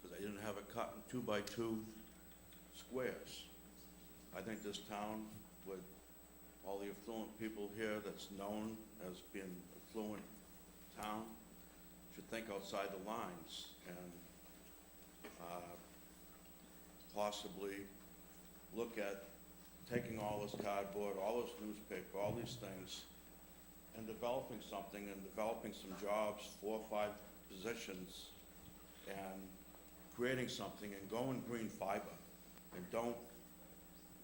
because I didn't have it cut in 2x2 squares. I think this town, with all the affluent people here that's known as being an affluent town, should think outside the lines and possibly look at taking all this cardboard, all this newspaper, all these things, and developing something and developing some jobs, 4 or 5 positions, and creating something and going green fiber, and don't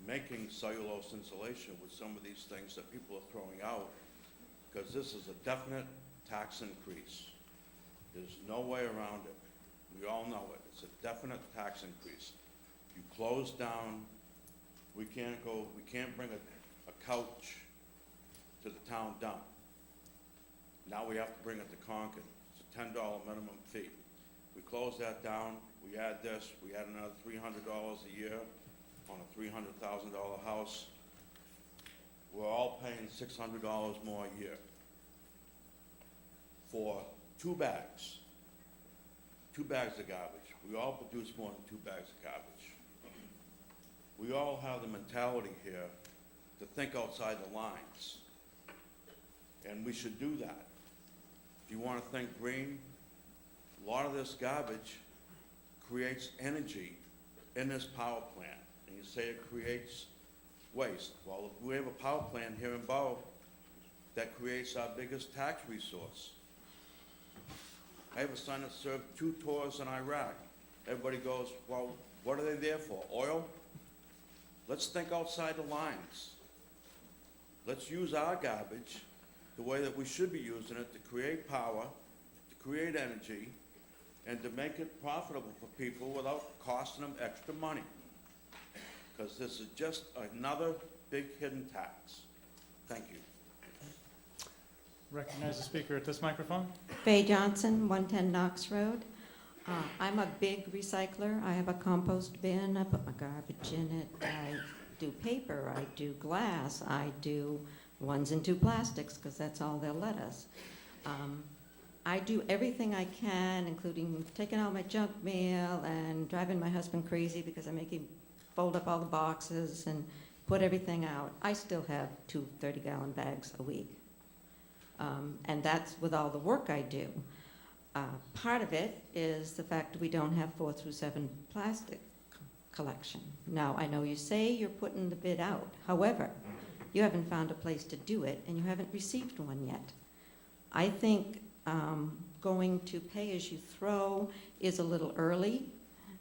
making cellulose insulation with some of these things that people are throwing out, because this is a definite tax increase. There's no way around it. We all know it. It's a definite tax increase. You close down, we can't bring a couch to the town dump. Now we have to bring it to Concord. It's a $10 minimum fee. We close that down, we add this, we add another $300 a year on a $300,000 house. We're all paying $600 more a year for 2 bags. 2 bags of garbage. We all produce more than 2 bags of garbage. We all have the mentality here to think outside the lines. And we should do that. If you want to think green, a lot of this garbage creates energy in this power plant. And you say it creates waste. Well, we have a power plant here in Bow that creates our biggest tax resource. I have a son that served 2 tours in Iraq. Everybody goes, well, what are they there for? Oil? Let's think outside the lines. Let's use our garbage the way that we should be using it to create power, to create energy, and to make it profitable for people without costing them extra money. Because this is just another big hidden tax. Thank you. Recognize the speaker at this microphone. Faye Johnson, 110 Knox Road. I'm a big recycler. I have a compost bin. I put my garbage in it. I do paper. I do glass. I do 1s and 2 plastics because that's all they'll let us. I do everything I can, including taking out my junk mail and driving my husband crazy because I make him fold up all the boxes and put everything out. I still have 2 30-gallon bags a week. And that's with all the work I do. Part of it is the fact that we don't have 4 through 7 plastic collection. Now, I know you say you're putting the bid out. However, you haven't found a place to do it, and you haven't received one yet. I think going to pay-as-you-throw is a little early,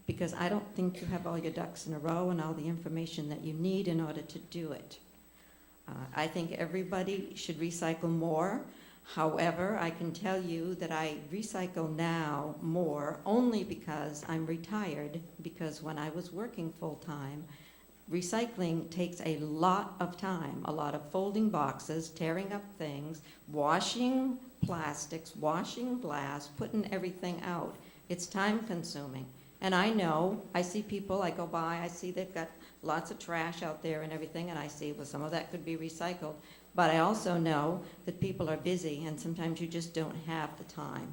because I don't think you have all your ducks in a row and all the information that you need in order to do it. I think everybody should recycle more. However, I can tell you that I recycle now more only because I'm retired, because when I was working full-time, recycling takes a lot of time, a lot of folding boxes, tearing up things, washing plastics, washing glass, putting everything out. It's time-consuming. And I know, I see people, I go by, I see they've got lots of trash out there and everything, and I see, well, some of that could be recycled. But I also know that people are busy, and sometimes you just don't have the time.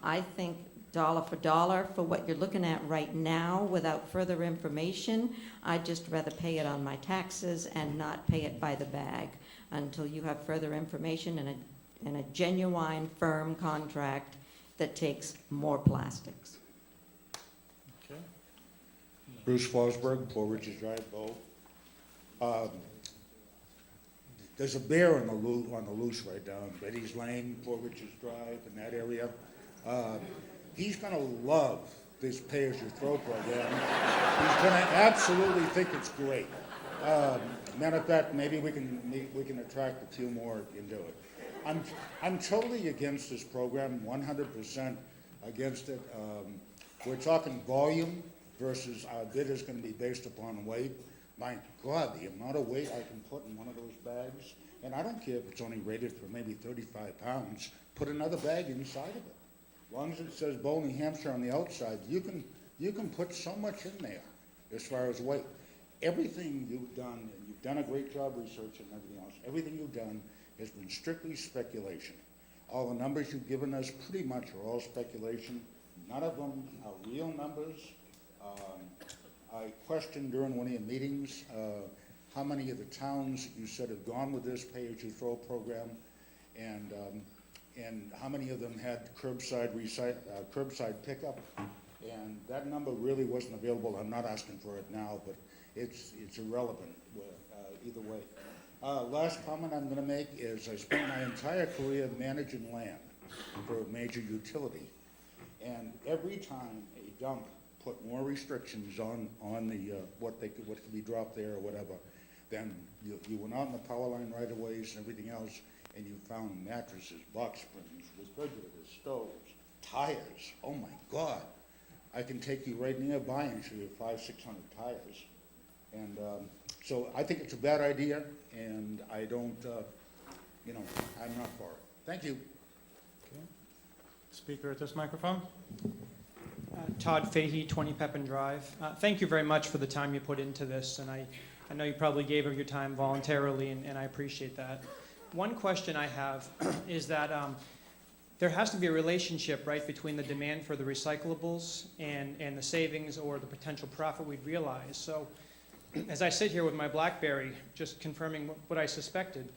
I think dollar for what you're looking at right now, without further information, I'd just rather pay it on my taxes and not pay it by the bag until you have further information and a genuine, firm contract that takes more plastics. Okay. Bruce Fosberg, 4 Ridges Drive, Bow. There's a bear on the loose right down Betty's Lane, 4 Ridges Drive, in that area. He's gonna love this pay-as-you-throw program. He's gonna absolutely think it's great. Matter of fact, maybe we can attract a few more into it. I'm totally against this program, 100% against it. We're talking volume versus our bid is gonna be based upon weight. My God, the amount of weight I can put in one of those bags, and I don't care if it's only rated for maybe 35 pounds, put another bag inside of it. As long as it says Bow, New Hampshire on the outside, you can put so much in there as far as weight. Everything you've done, and you've done a great job researching and everything else, everything you've done has been strictly speculation. All the numbers you've given us pretty much are all speculation. None of them are real numbers. I questioned during one of your meetings how many of the towns you said have gone with this pay-as-you-throw program, and how many of them had curbside pickup. And that number really wasn't available. I'm not asking for it now, but it's irrelevant either way. Last comment I'm going to make is I spent my entire career managing land for a major utility, and every time a dump put more restrictions on the what could be dropped there or whatever, then you went out in the power line right-of-ways and everything else, and you found mattresses, box springs, refrigerators, stoves, tires. Oh my God! I can take you right nearby and show you 500-600 tires. And so I think it's a bad idea, and I don't, I'm not for it. Thank you. Okay. Speaker at this microphone. Todd Fahey, 20 Pepin Drive. Thank you very much for the time you put into this, and I know you probably gave of your time voluntarily, and I appreciate that. One question I have is that there has to be a relationship, right, between the demand for the recyclables and the savings or the potential profit we'd realize. So as I sit here with my BlackBerry, just confirming what I suspected,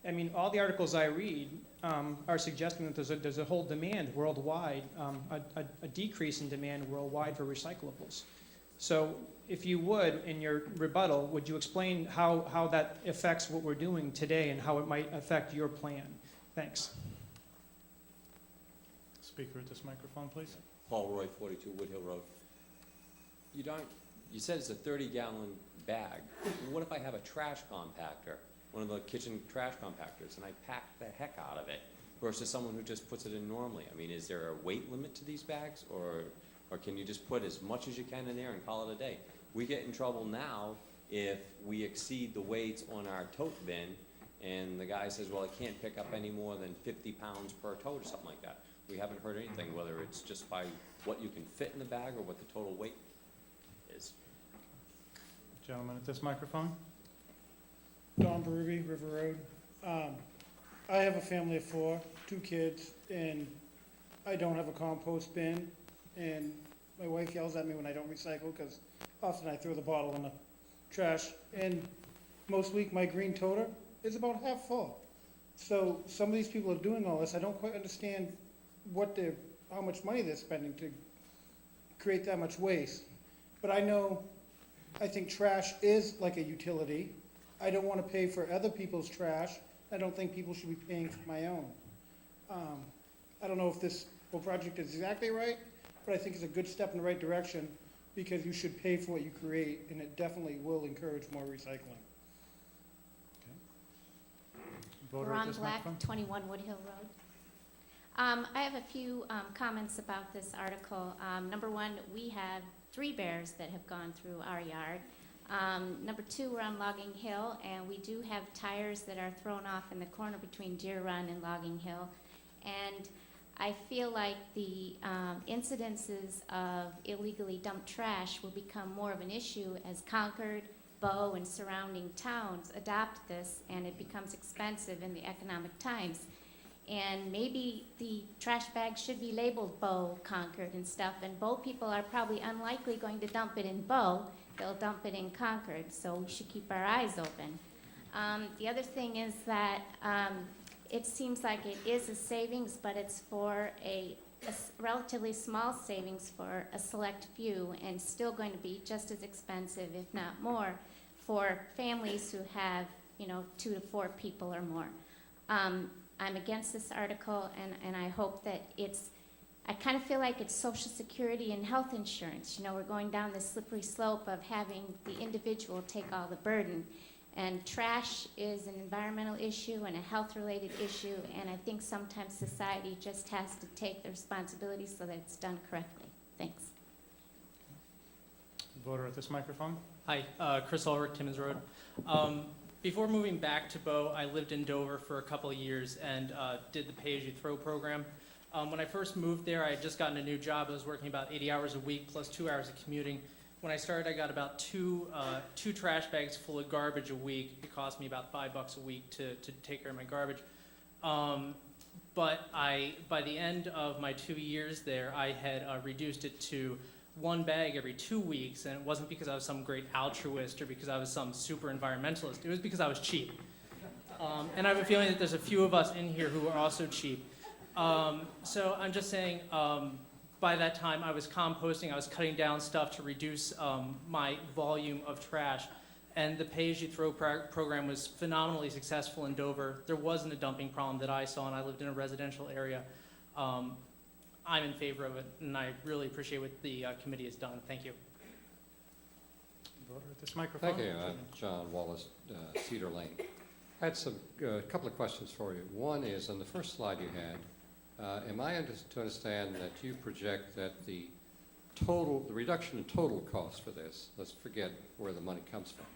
I mean, all the articles I read are suggesting that there's a whole demand worldwide, a decrease in demand worldwide for recyclables. So if you would, in your rebuttal, would you explain how that affects what we're doing today and how it might affect your plan? Thanks. Speaker at this microphone, please. Paul Roy, 42 Woodhill Road. You said it's a 30-gallon bag. What if I have a trash compactor, one of the kitchen trash compactors, and I pack the heck out of it, versus someone who just puts it in normally? I mean, is there a weight limit to these bags, or can you just put as much as you can in there and call it a day? We get in trouble now if we exceed the weights on our tote bin, and the guy says, well, it can't pick up any more than 50 pounds per tote or something like that. We haven't heard anything, whether it's just by what you can fit in the bag or what the total weight is. Gentleman at this microphone. Don Berube, River Road. I have a family of 4, 2 kids, and I don't have a compost bin. And my wife yells at me when I don't recycle because often I throw the bottle in the trash. And most week my green toter is about half full. So some of these people are doing all this. I don't quite understand how much money they're spending to create that much waste. But I think trash is like a utility. I don't want to pay for other people's trash. I don't think people should be paying for my own. I don't know if this whole project is exactly right, but I think it's a good step in the right direction because you should pay for what you create, and it definitely will encourage more recycling. Voter at Ron this Black, microphone. 21 Woodhill Road. I have a few comments about this article. Number one, we have 3 bears that have gone through our yard. Number 2, we're on Logging Hill, and we do have tires that are thrown off in the corner between Deer Run and Logging Hill. And I feel like the incidences of illegally dumped trash will become more of an issue as Concord, Bow, and surrounding towns adopt this, and it becomes expensive in the economic times. And maybe the trash bags should be labeled Bow, Concord, and stuff, and Bow people are probably unlikely going to dump it in Bow. They'll dump it in Concord, so we should keep our eyes open. The other thing is that it seems like it is a savings, but it's for a relatively small savings for a select few, and still going to be just as expensive, if not more, for families who have, 2 to 4 people or more. I'm against this article, and I hope that I kind of feel like it's Social Security and health insurance. We're going down this slippery slope of having the individual take all the burden. And trash is an environmental issue and a health-related issue, and I think sometimes society just has to take the responsibility so that it's done correctly. Thanks. Voter at this microphone. Hi, Chris Ulrich, Timmins Road. Before moving back to Bow, I lived in Dover for a couple of years and did the pay-as-you-throw program. When I first moved there, I had just gotten a new job. I was working about 80 hours a week plus 2 hours of commuting. When I started, I got about two trash bags full of garbage a week. It cost me about $5 a week to take care of my garbage. But by the end of my 2 years there, I had reduced it to 1 bag every 2 weeks, and it wasn't because I was some great altruist or because I was some super environmentalist. It was because I was cheap. And I have a feeling that there's a few of us in here who are also cheap. So I'm just saying, by that time I was composting, I was cutting down stuff to reduce my volume of trash. And the pay-as-you-throw program was phenomenally successful in Dover. There wasn't a dumping problem that I saw, and I lived in a residential area. I'm in favor of it, and I really appreciate what the committee has done. Thank you. Voter at this microphone. Thank you. I'm John Wallace, Cedar Lane. I had a couple of questions for you. One is, on the first slide you had, am I to understand that you project that the reduction in total cost for this, let's forget where the money comes from,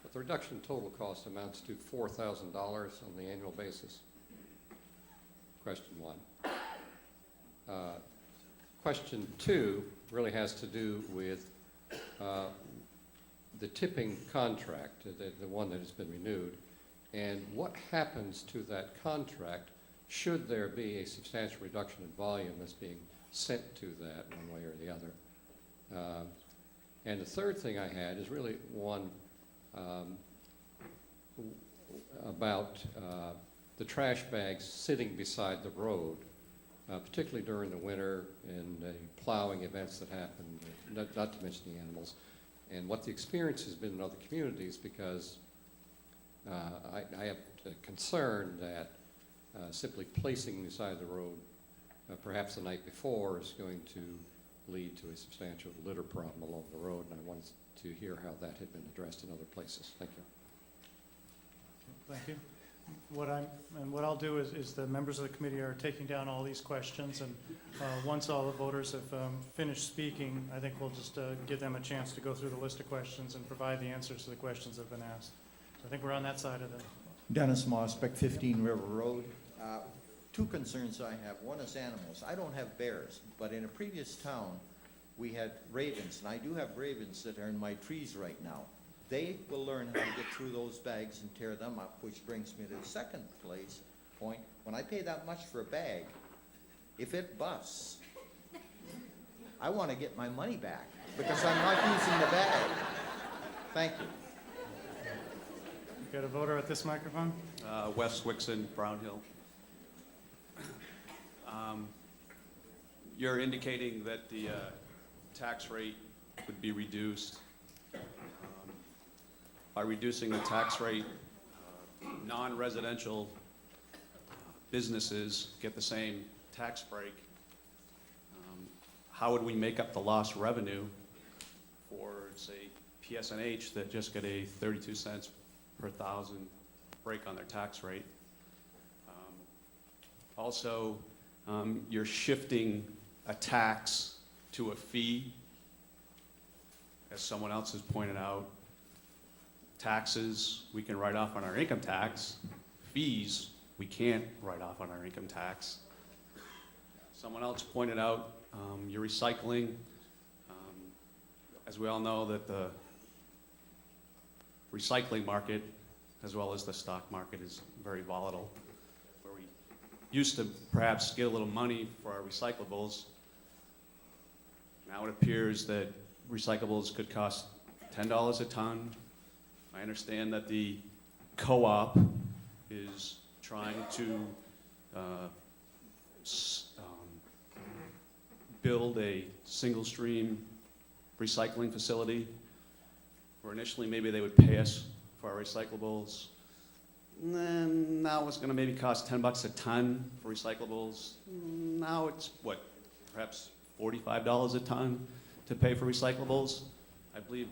but the reduction in total cost amounts to $4,000 on the annual basis? Question one. Question two really has to do with the tipping contract, the one that has been renewed, and what happens to that contract should there be a substantial reduction in volume that's being sent to that one way or the other. And the third thing I had is really one about the trash bags sitting beside the road, particularly during the winter and the plowing events that happen, not to mention the animals, and what the experience has been in other communities, because I have a concern that simply placing beside the road perhaps the night before is going to lead to a substantial litter problem along the road, and I wanted to hear how that had been addressed in other places. Thank you. Thank you. What I'll do is the members of the committee are taking down all these questions, and once all the voters have finished speaking, I think we'll just give them a chance to go through the list of questions and provide the answers to the questions that have been asked. So I think we're on that side of the... Dennis Mossbeck, 15 River Road. 2 concerns I have. One is animals. I don't have bears, but in a previous town, we had ravens, and I do have ravens that are in my trees right now. They will learn how to get through those bags and tear them up, which brings me to the second point. When I pay that much for a bag, if it busts, I want to get my money back because I'm not using the bag. Thank you. Got a voter at this microphone? Wes Wixon, Brown Hill. You're indicating that the tax rate would be reduced. By reducing the tax rate, non-residential businesses get the same tax break. How would we make up the lost revenue for, say, PSNH that just get a 32 cents per thousand break on their tax rate? also, you're shifting a tax to a fee. As someone else has pointed out, taxes we can write off on our income tax. Fees we can't write off on our income tax. Someone else pointed out your recycling. As we all know, that the recycling market, as well as the stock market, is very volatile. Where we used to perhaps get a little money for our recyclables, now it appears that recyclables could cost $10 a ton. I understand that the co-op is trying to build a single stream recycling facility, where initially maybe they would pay us for our recyclables. And then now it's going to maybe cost $10 a ton for recyclables. Now it's what, perhaps $45 a ton to pay for recyclables. I believe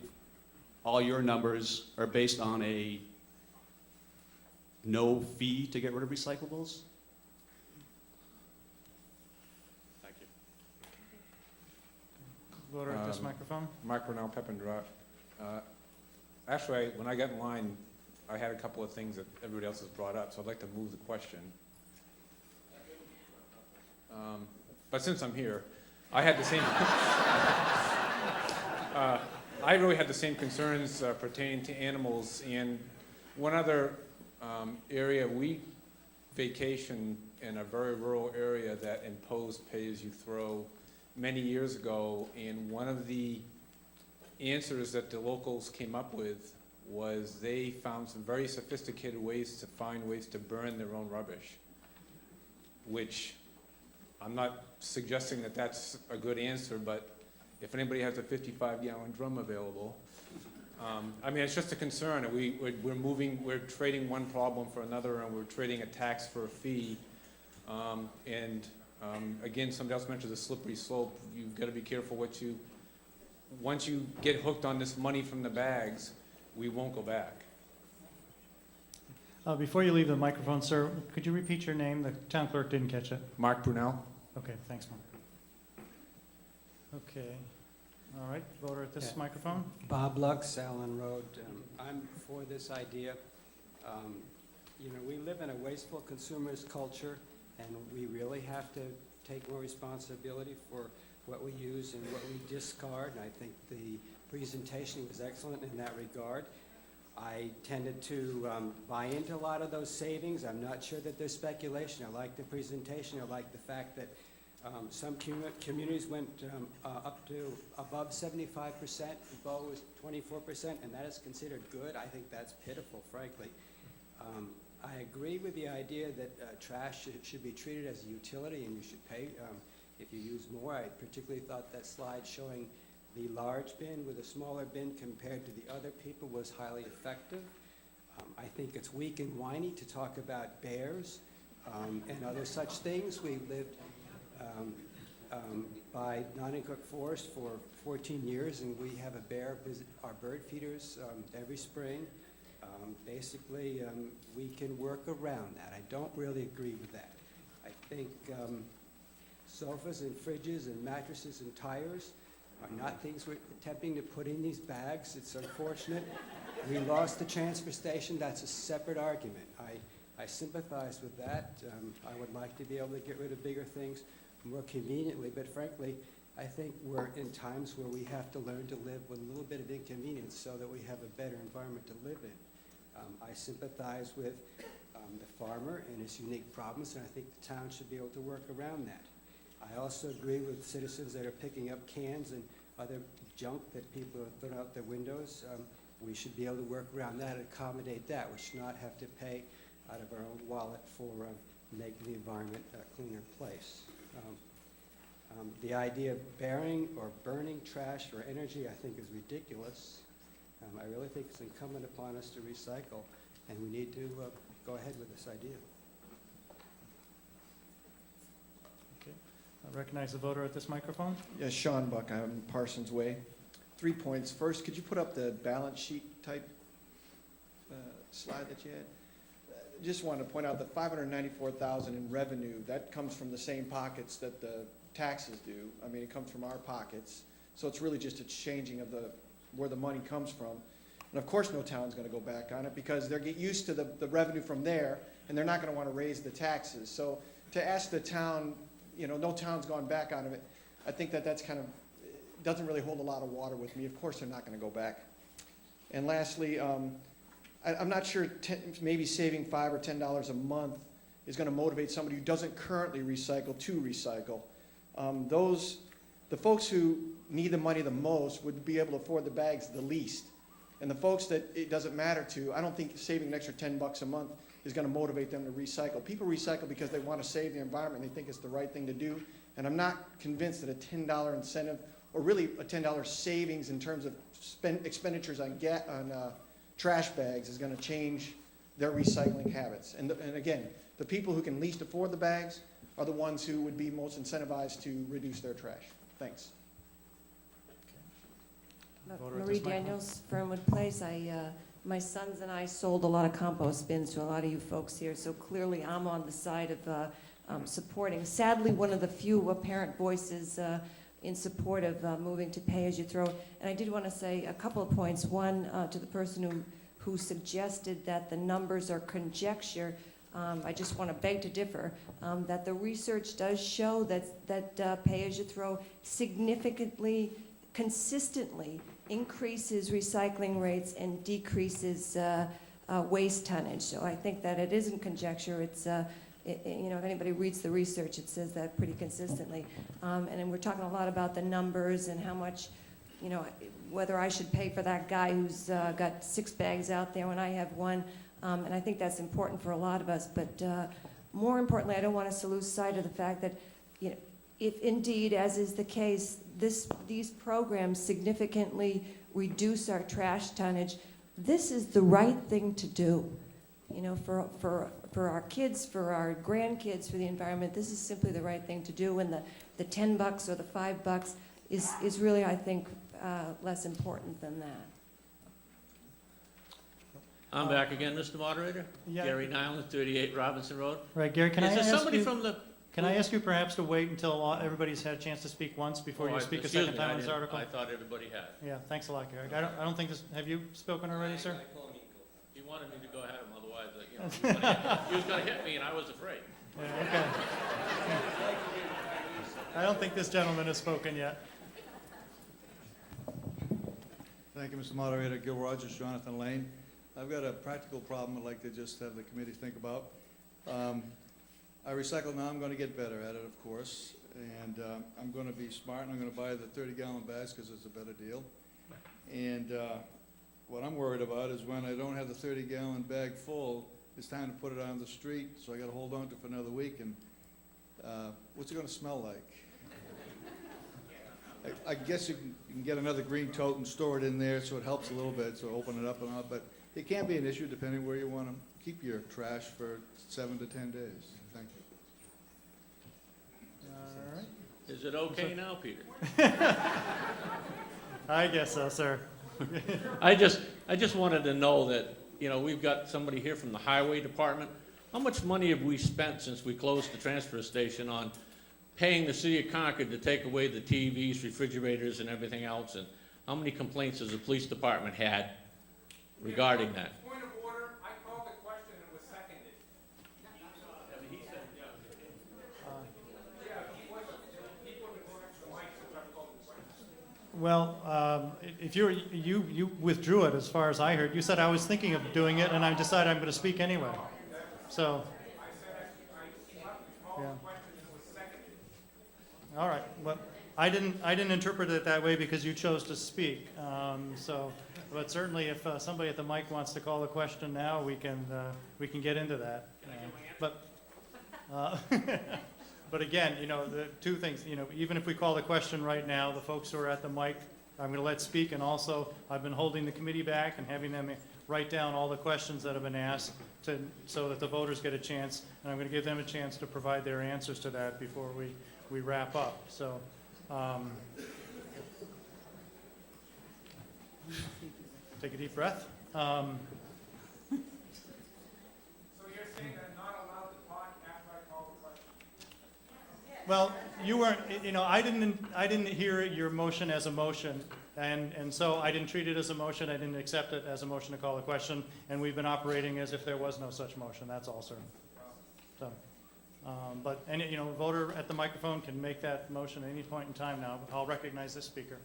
all your numbers are based on a no fee to get rid of recyclables. Thank you. Voter at this microphone. Mark Brunel, Pepin Drive. Actually, when I got in line, I had a couple of things that everybody else has brought up, so I'd like to move the question. But since I'm here, I had the same. I really had the same concerns pertaining to animals. And one other area, we vacation in a very rural area that imposed pay-as-you-throw many years ago, and one of the answers that the locals came up with was they found some very sophisticated ways to burn their own rubbish, which I'm not suggesting that that's a good answer, but if anybody has a 55-gallon drum available, I mean, it's just a concern. We're trading one problem for another, and we're trading a tax for a fee. Again, somebody else mentioned the slippery slope. You've got to be careful once you get hooked on this money from the bags, we won't go back. Before you leave the microphone, sir, could you repeat your name? The town clerk didn't catch it. Mark Brunel. Okay, thanks, Mark. Okay, all right, voter at this microphone. Bob Lux, Allen Road. I'm for this idea. You know, we live in a wasteful consumers culture, and we really have to take more responsibility for what we use and what we discard. And I think the presentation was excellent in that regard. I tended to buy into a lot of those savings. I'm not sure that there's speculation. I like the presentation. I like the fact that some communities went up to above 75%. Bow was 24%, and that is considered good. I think that's pitiful, frankly. I agree with the idea that trash should be treated as a utility, and you should pay if you use more. I particularly thought that slide showing the large bin with a smaller bin compared to the other people was highly effective. I think it's weak and whiny to talk about bears and other such things. We lived by Nottingham Forest for 14 years, and we have a bear visit our bird feeders every spring. Basically, we can work around that. I don't really agree with that. I think sofas and fridges and mattresses and tires are not things we're attempting to put in these bags. It's unfortunate. We lost the transfer station. That's a separate argument. I sympathize with that. I would like to be able to get rid of bigger things more conveniently, but frankly, I think we're in times where we have to learn to live with a little bit of inconvenience so that we have a better environment to live in. I sympathize with the farmer and his unique problems, and I think the town should be able to work around that. I also agree with citizens that are picking up cans and other junk that people have thrown out their windows. We should be able to work around that and accommodate that. We should not have to pay out of our own wallet for making the environment a cleaner place. The idea of burying or burning trash for energy, I think, is ridiculous. I really think it's incumbent upon us to recycle, and we need to go ahead with this idea. Okay, I recognize the voter at this microphone. Yes, Sean Buck, I'm Parsons Way. 3 points. First, could you put up the balance sheet type slide that you had? just wanted to point out that 594,000 in revenue, that comes from the same pockets that the taxes do. I mean, it comes from our pockets. So it's really just a changing of where the money comes from. And of course, no town's gonna go back on it because they're get used to the revenue from there, and they're not gonna wanna raise the taxes. So to ask the town, no town's gone back on it, I think that's kind of, doesn't really hold a lot of water with me. Of course, they're not gonna go back. And lastly, I'm not sure, maybe saving $5 or $10 a month is gonna motivate somebody who doesn't currently recycle to recycle. The folks who need the money the most would be able to afford the bags the least. And the folks that it doesn't matter to, I don't think saving an extra $10 a month is gonna motivate them to recycle. People recycle because they wanna save the environment, they think it's the right thing to do. And I'm not convinced that a $10 incentive, or really a $10 savings in terms of expenditures on trash bags is gonna change their recycling habits. And again, the people who can least afford the bags are the ones who would be most incentivized to reduce their trash. Thanks. Voter at Marie this microphone. Daniels, Fernwood Place. My sons and I sold a lot of compost bins to a lot of you folks here, so clearly I'm on the side of supporting. Sadly, one of the few apparent voices in support of moving to pay-as-you-throw. And I did want to say a couple of points. One, to the person who suggested that the numbers are conjecture. I just want to beg to differ, that the research does show that pay-as-you-throw significantly, consistently increases recycling rates and decreases waste tonnage. So I think that it isn't conjecture. It's if anybody reads the research, it says that pretty consistently. And then we're talking a lot about the numbers and how much, whether I should pay for that guy who's got 6 bags out there when I have 1. And I think that's important for a lot of us. But more importantly, I don't want us to lose sight of the fact that, if indeed, as is the case, these programs significantly reduce our trash tonnage, this is the right thing to do. For our kids, for our grandkids, for the environment, this is simply the right thing to do. And the $10 or the $5 is really, I think, less important than that. I'm back again, Mr. Moderator. Yeah. Gary Nyland, 38 Robinson Road. Right, Gary, can I Is there ask somebody you, from the... can I ask you perhaps to wait until everybody's had a chance to speak once before you speak a Excuse second me, time I on this didn't- article? I thought everybody had. Yeah, thanks a lot, Gary. I don't think this, have you spoken already, sir? He wanted me to go ahead of him, otherwise, he was gonna hit me and I was afraid. Yeah, okay. I don't think this gentleman has spoken yet. Thank you, Mr. Moderator. Gil Rogers, Jonathan Lane. I've got a practical problem I'd like to just have the committee think about. I recycle now, I'm going to get better at it, of course, and I'm going to be smart, and I'm going to buy the 30-gallon bags because it's a better deal. And what I'm worried about is when I don't have the 30-gallon bag full, it's time to put it on the street, so I got to hold on to it for another week, and what's it going to smell like? I guess you can get another green tote and store it in there so it helps a little bit, so open it up and all, but it can be an issue depending where you want to keep your trash for 7 to 10 days. Thank you. All right. Is it okay now, Peter? I guess so, sir. I just wanted to know that, we've got somebody here from the highway department. How much money have we spent since we closed the transfer station on paying the city of Concord to take away the TVs, refrigerators, and everything else? And how many complaints has the police department had regarding that? Point of order, I called the question and it was seconded. Well, if you withdrew it as far as I heard. You said I was thinking of doing it and I decided I'm going to speak anyway. So. Yeah. All right. Well, I didn't interpret it that way because you chose to speak. But certainly, if somebody at the mic wants to call the question now, we can get into that. But again, the two things. Even if we call the question right now, the folks who are at the mic, I'm going to let speak, and also I've been holding the committee back and having them write down all the questions that have been asked so that the voters get a chance, and I'm going to give them a chance to provide their answers to that before we wrap up. So. Take a deep breath. So you're Well, you weren't, I didn't hear your motion as a motion, and so I didn't treat it as a motion, I didn't accept it as a motion to call a question, and we've been operating as if there was no such motion, that's all, sir. So, but any, voter at the microphone can make that motion at any point in time now. I'll recognize this speaker.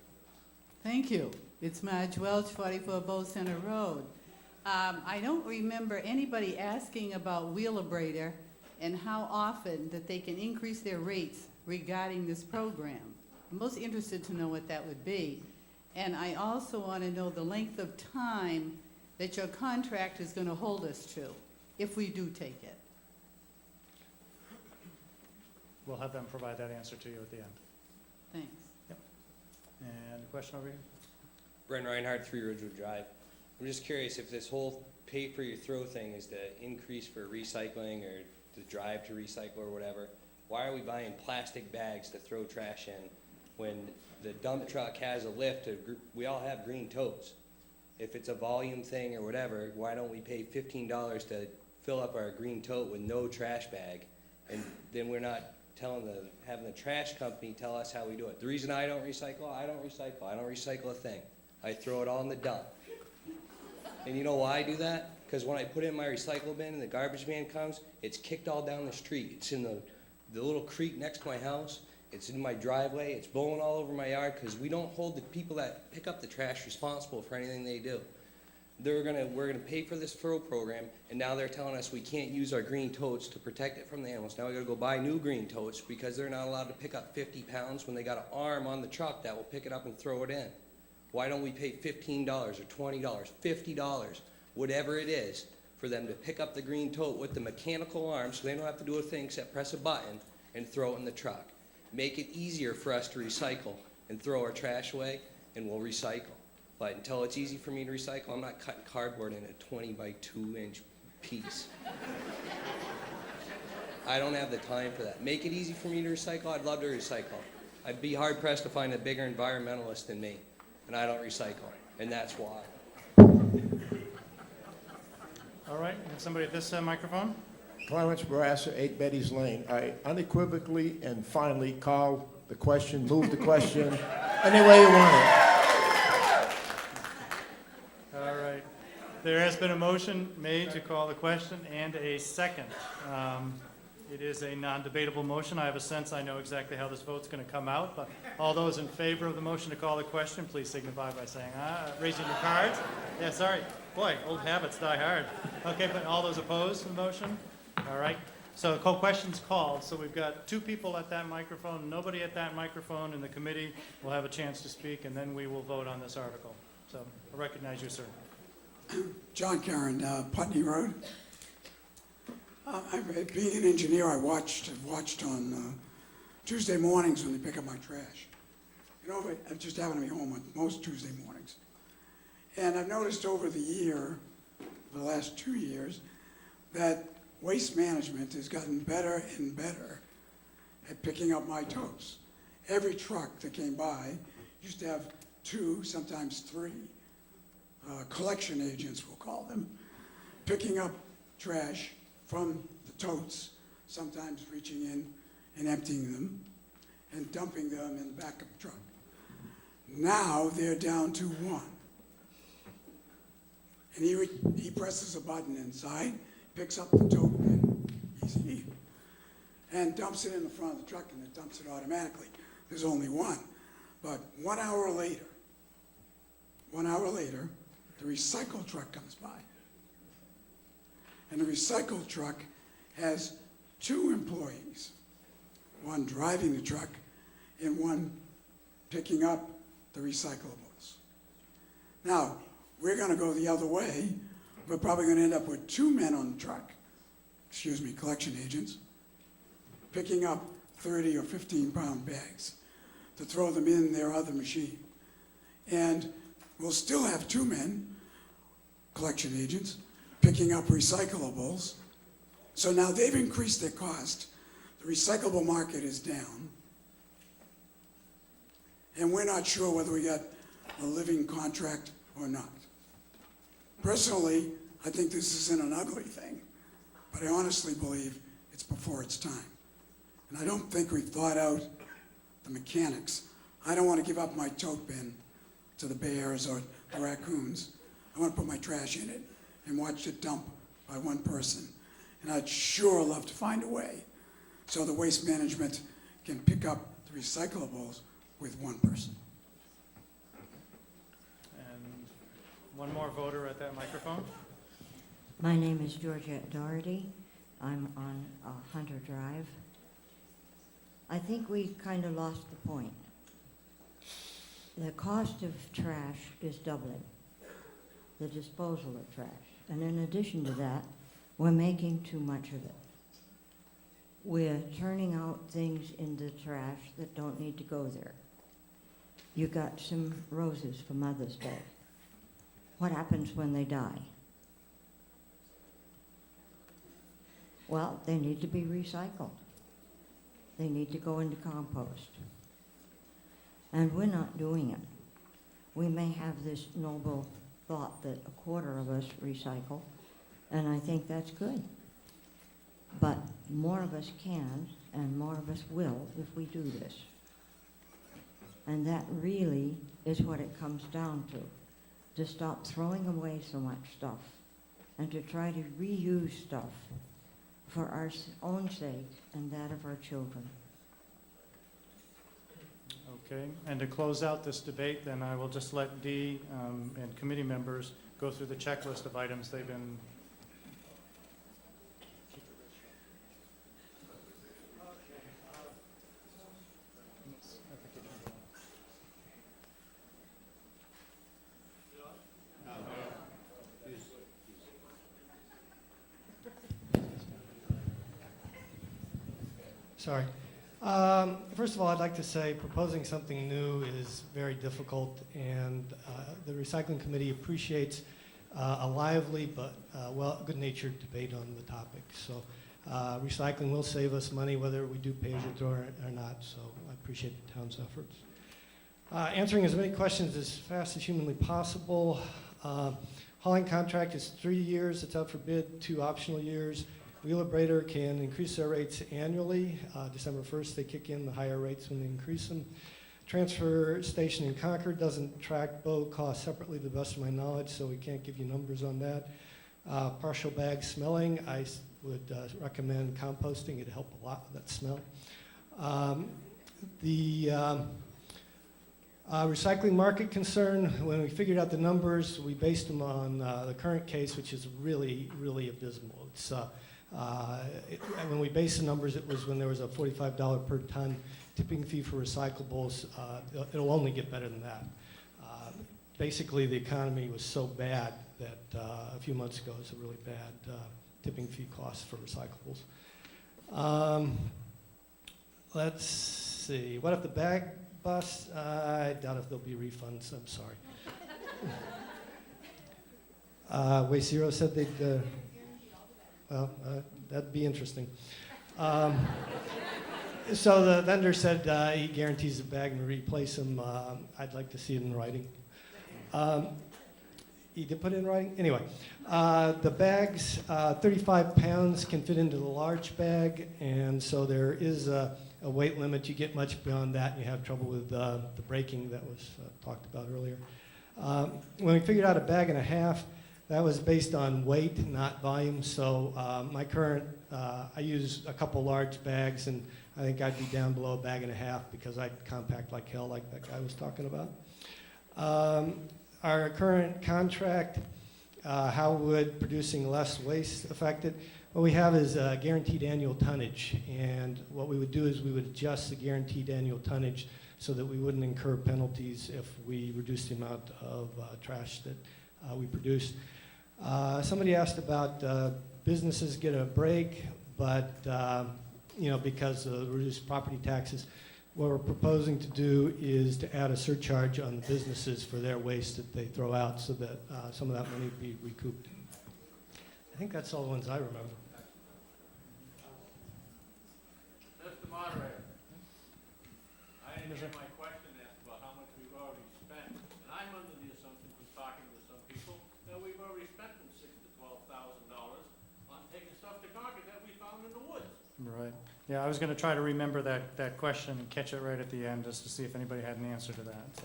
Thank you. It's Madge Welch, 44 Bow Center Road. I don't remember anybody asking about Wheelabrator and how often that they can increase their rates regarding this program. I'm most interested to know what that would be. And I also want to know the length of time that your contract is going to hold us to, if we do take it. We'll have them provide that answer to you at the end. Thanks. And a question over here? Brent Reinhardt, 3 Ridgewood Drive. I'm just curious if this whole pay for your throw thing is the increase for recycling or the drive to recycle or whatever. Why are we buying plastic bags to throw trash in when the dump truck has a lift? We all have green totes. If it's a volume thing or whatever, why don't we pay $15 to fill up our green tote with no trash bag, and then we're not having the trash company tell us how we do it? The reason I don't recycle a thing. I throw it all in the dump. And you know why I do that? Because when I put it in my recycle bin and the garbage man comes, it's kicked all down the street. It's in the little creek next to my house. It's in my driveway. It's blowing all over my yard because we don't hold the people that pick up the trash responsible for anything they do. We're gonna pay for this throw program, and now they're telling us we can't use our green totes to protect it from the animals. Now we gotta go buy new green totes because they're not allowed to pick up 50 pounds when they got an arm on the truck that will pick it up and throw it in. Why don't we pay $15 or $20, $50, whatever it is, for them to pick up the green tote with the mechanical arm so they don't have to do a thing except press a button and throw it in the truck? Make it easier for us to recycle and throw our trash away, and we'll recycle. But until it's easy for me to recycle, I'm not cutting cardboard in a 20 by 2 inch piece. I don't have the time for that. Make it easy for me to recycle. I'd love to recycle. I'd be hard pressed to find a bigger environmentalist than me, and I don't recycle, and that's why. All right, we have somebody at this microphone? Clarence Barassa, 8 Betty's Lane. I unequivocally and finally call the question, move the question, any way you want it. All right. There has been a motion made to call the question and a second. It is a non-debatable motion. I have a sense I know exactly how this vote's going to come out, but all those in favor of the motion to call the question, please signify by saying raising your cards. Yeah, sorry. Boy, old habits die hard. Okay, but all those opposed to the motion? All right. So the question's called. So we've got 2 people at that microphone, nobody at that microphone, and the committee will have a chance to speak, and then we will vote on this article. So I recognize you, sir. John Karen, Putney Road. Being an engineer, I've watched on Tuesday mornings when they pick up my trash. I just happen to be home on most Tuesday mornings. And I've noticed over the last 2 years, that Waste Management has gotten better and better at picking up my totes. Every truck that came by used to have 2, sometimes 3 collection agents, we'll call them, picking up trash from the totes, sometimes reaching in and emptying them and dumping them in the back of the truck. Now they're down to 1. And he presses a button inside, picks up the tote easy, and dumps it in the front of the truck, and it dumps it automatically. There's only 1. But 1 hour later, the recycle truck comes by. And the recycle truck has 2 employees, 1 driving the truck and 1 picking up the recyclables. Now, we're going to go the other way. We're probably going to end up with 2 men on the truck, collection agents, picking up 30 or 15-pound bags to throw them in their other machine. And we'll still have 2 men, collection agents, picking up recyclables. So now they've increased their cost. The recyclable market is down. And we're not sure whether we got a living contract or not. Personally, I think this isn't an ugly thing, but I honestly believe it's before its time. And I don't think we've thought out the mechanics. I don't want to give up my tote bin to the bears or the raccoons. I want to put my trash in it and watch it dump by one person. And I'd sure love to find a way so the waste management can pick up the recyclables with one person. And one more voter at that microphone. My name is Georgette Doherty. I'm on Hunter Drive. I think we kind of lost the point. The cost of trash is doubling, the disposal of trash. And in addition to that, we're making too much of it. We're turning out things in the trash that don't need to go there. You got some roses for Mother's Day. What happens when they die? Well, they need to be recycled. They need to go into compost. And we're not doing it. We may have this noble thought that a quarter of us recycle, and I think that's good. But more of us can, and more of us will, if we do this. And that really is what it comes down to stop throwing away so much stuff, and to try to reuse stuff for our own sake and that of our children. Okay, and to close out this debate, then I will just let Dee and committee members go through the checklist of items they've been. Sorry. First of all, I'd like to say proposing something new is very difficult, and the Recycling Committee appreciates a lively but good-natured debate on the topic. So recycling will save us money whether we do pay-as-you-throw or not, so I appreciate the town's efforts. Answering as many questions as fast as humanly possible. Hauling contract is 3 years. It's out for bid, 2 optional years. Wheelabrator can increase their rates annually. December 1st, they kick in the higher rates when they increase them. Transfer station in Concord doesn't track boat costs separately to the best of my knowledge, so we can't give you numbers on that. Partial bag smelling, I would recommend composting. It'd help a lot with that smell. Recycling market concern, when we figured out the numbers, we based them on the current case, which is really, really abysmal. It's when we based the numbers, it was when there was a $45 per ton tipping fee for recyclables. It'll only get better than that. Basically, the economy was so bad that a few months ago it was a really bad tipping fee cost for recyclables. Let's see. What if the bag busts? I doubt if there'll be refunds. I'm sorry. Waste Zero said they'd. Well, that'd be interesting. So the vendor said he guarantees the bag and replace them. I'd like to see it in writing. He did put it in writing? Anyway, the bags, 35 pounds can fit into the large bag, and so there is a weight limit. You get much beyond that, and you have trouble with the braking that was talked about earlier. When we figured out a bag and a half, that was based on weight, not volume. So my current, I use a couple large bags, and I think I'd be down below a bag and a half because I'd compact like hell, like that guy was talking about. Our current contract, how would producing less waste affect it? What we have is guaranteed annual tonnage, and what we would do is we would adjust the guaranteed annual tonnage so that we wouldn't incur penalties if we reduce the amount of trash that we produce. Somebody asked about businesses get a break, but because of reduced property taxes, what we're proposing to do is to add a surcharge on the businesses for their waste that they throw out so that some of that money would be recouped. I think that's all the ones I remember. Mr. Moderator, I didn't hear my question asked about how much we've already spent, and I'm under the assumption from talking to some people that we've already spent them $6,000 to $12,000 on taking stuff to Concord that we found in the woods. Right. Yeah, I was going to try to remember that question and catch it right at the end, just to see if anybody had an answer to that, so.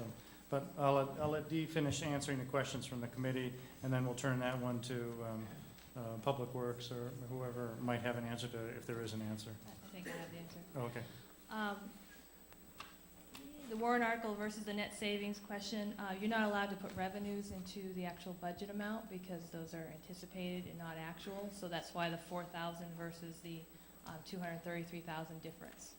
But I'll let Dee finish answering the questions from the committee, and then we'll turn that one to Public Works or whoever might have an answer to it, if there is an answer. I think I have the answer. Oh, okay. The warrant article versus the net savings question, you're not allowed to put revenues into the actual budget amount because those are anticipated and not actual, so that's why the 4,000 versus the 233,000 difference.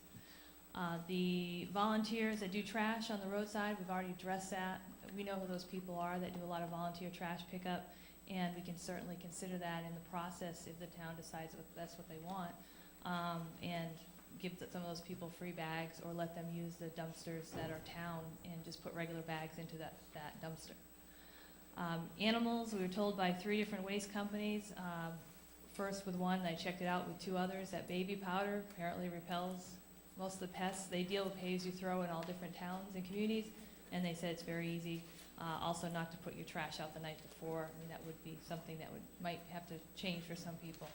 The volunteers that do trash on the roadside, we've already addressed that. We know who those people are that do a lot of volunteer trash pickup, and we can certainly consider that in the process if the town decides that's what they want, and give some of those people free bags or let them use the dumpsters that are town and just put regular bags into that dumpster. Animals, we were told by 3 different waste companies. First with one, I checked it out with 2 others, that baby powder apparently repels most of the pests. They deal with pay-as-you-throw in all different towns and communities, and they said it's very easy. Also not to put your trash out the night before. I mean, that would be something that might have to change for some people.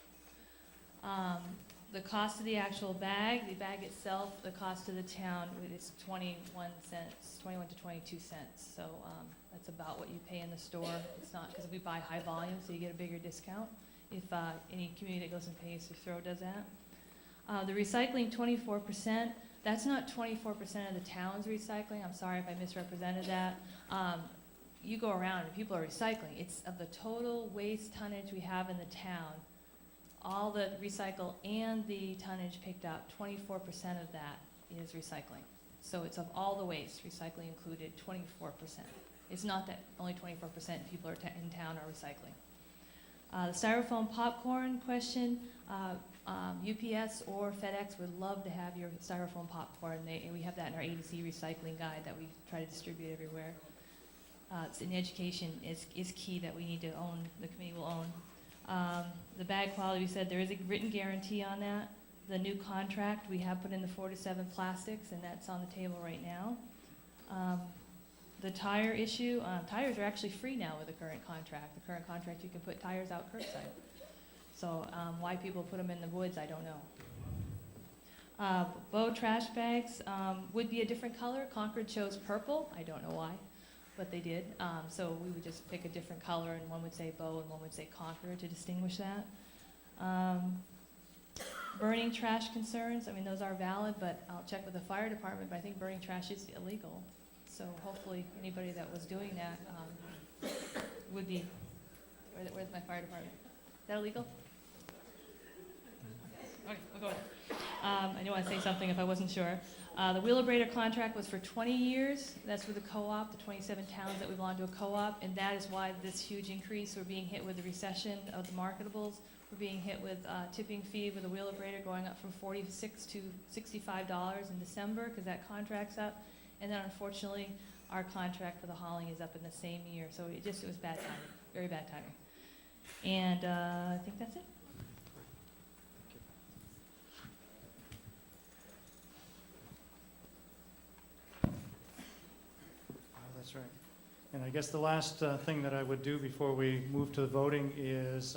The cost of the actual bag, the bag itself, the cost to the town is 21 cents, 21 to 22 cents. So that's about what you pay in the store. It's not because we buy high volume, so you get a bigger discount if any community that goes and pays to throw does that. The recycling 24%, that's not 24% of the town's recycling. I'm sorry if I misrepresented that. You go around and people are recycling. It's of the total waste tonnage we have in the town. All the recycle and the tonnage picked up, 24% of that is recycling. So it's of all the waste, recycling included, 24%. It's not that only 24% people in town are recycling. The styrofoam popcorn question, UPS or FedEx would love to have your styrofoam popcorn. We have that in our ABC recycling guide that we try to distribute everywhere. It's in education is key that we need to own, the committee will own. The bag quality, we said there is a written guarantee on that. The new contract, we have put in the 4 to 7 plastics, and that's on the table right now. The tire issue, tires are actually free now with the current contract. The current contract, you can put tires out curbside. So why people put them in the woods, I don't know. Bow trash bags would be a different color. Concord chose purple. I don't know why, but they did. So we would just pick a different color, and one would say Bow and one would say Concord to distinguish that. Burning trash concerns, I mean, those are valid, but I'll check with the fire department, but I think burning trash is illegal. So hopefully anybody that was doing that would be, where's my fire department? Is that illegal? Okay, we'll go with it. I didn't want to say something if I wasn't sure. The Wheelabrator contract was for 20 years. That's with the co-op, the 27 towns that we belong to a co-op, and that is why this huge increase. We're being hit with the recession of the marketables. We're being hit with tipping fee with the Wheelabrator going up from $46 to $65 in December because that contract's up. And then unfortunately, our contract for the hauling is up in the same year. So it was bad timing, very bad timing. And I think that's it. That's right. And I guess the last thing that I would do before we move to the voting is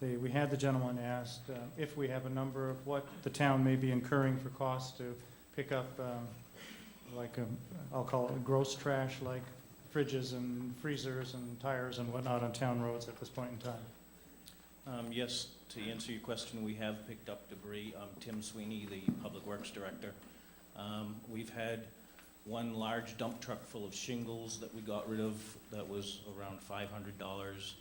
we had the gentleman asked if we have a number of what the town may be incurring for costs to pick up I'll call it gross trash, like fridges and freezers and tires and whatnot on town roads at this point in time. Yes, to answer your question, we have picked up debris. Tim Sweeney, the Public Works Director. We've had one large dump truck full of shingles that we got rid of that was around $500.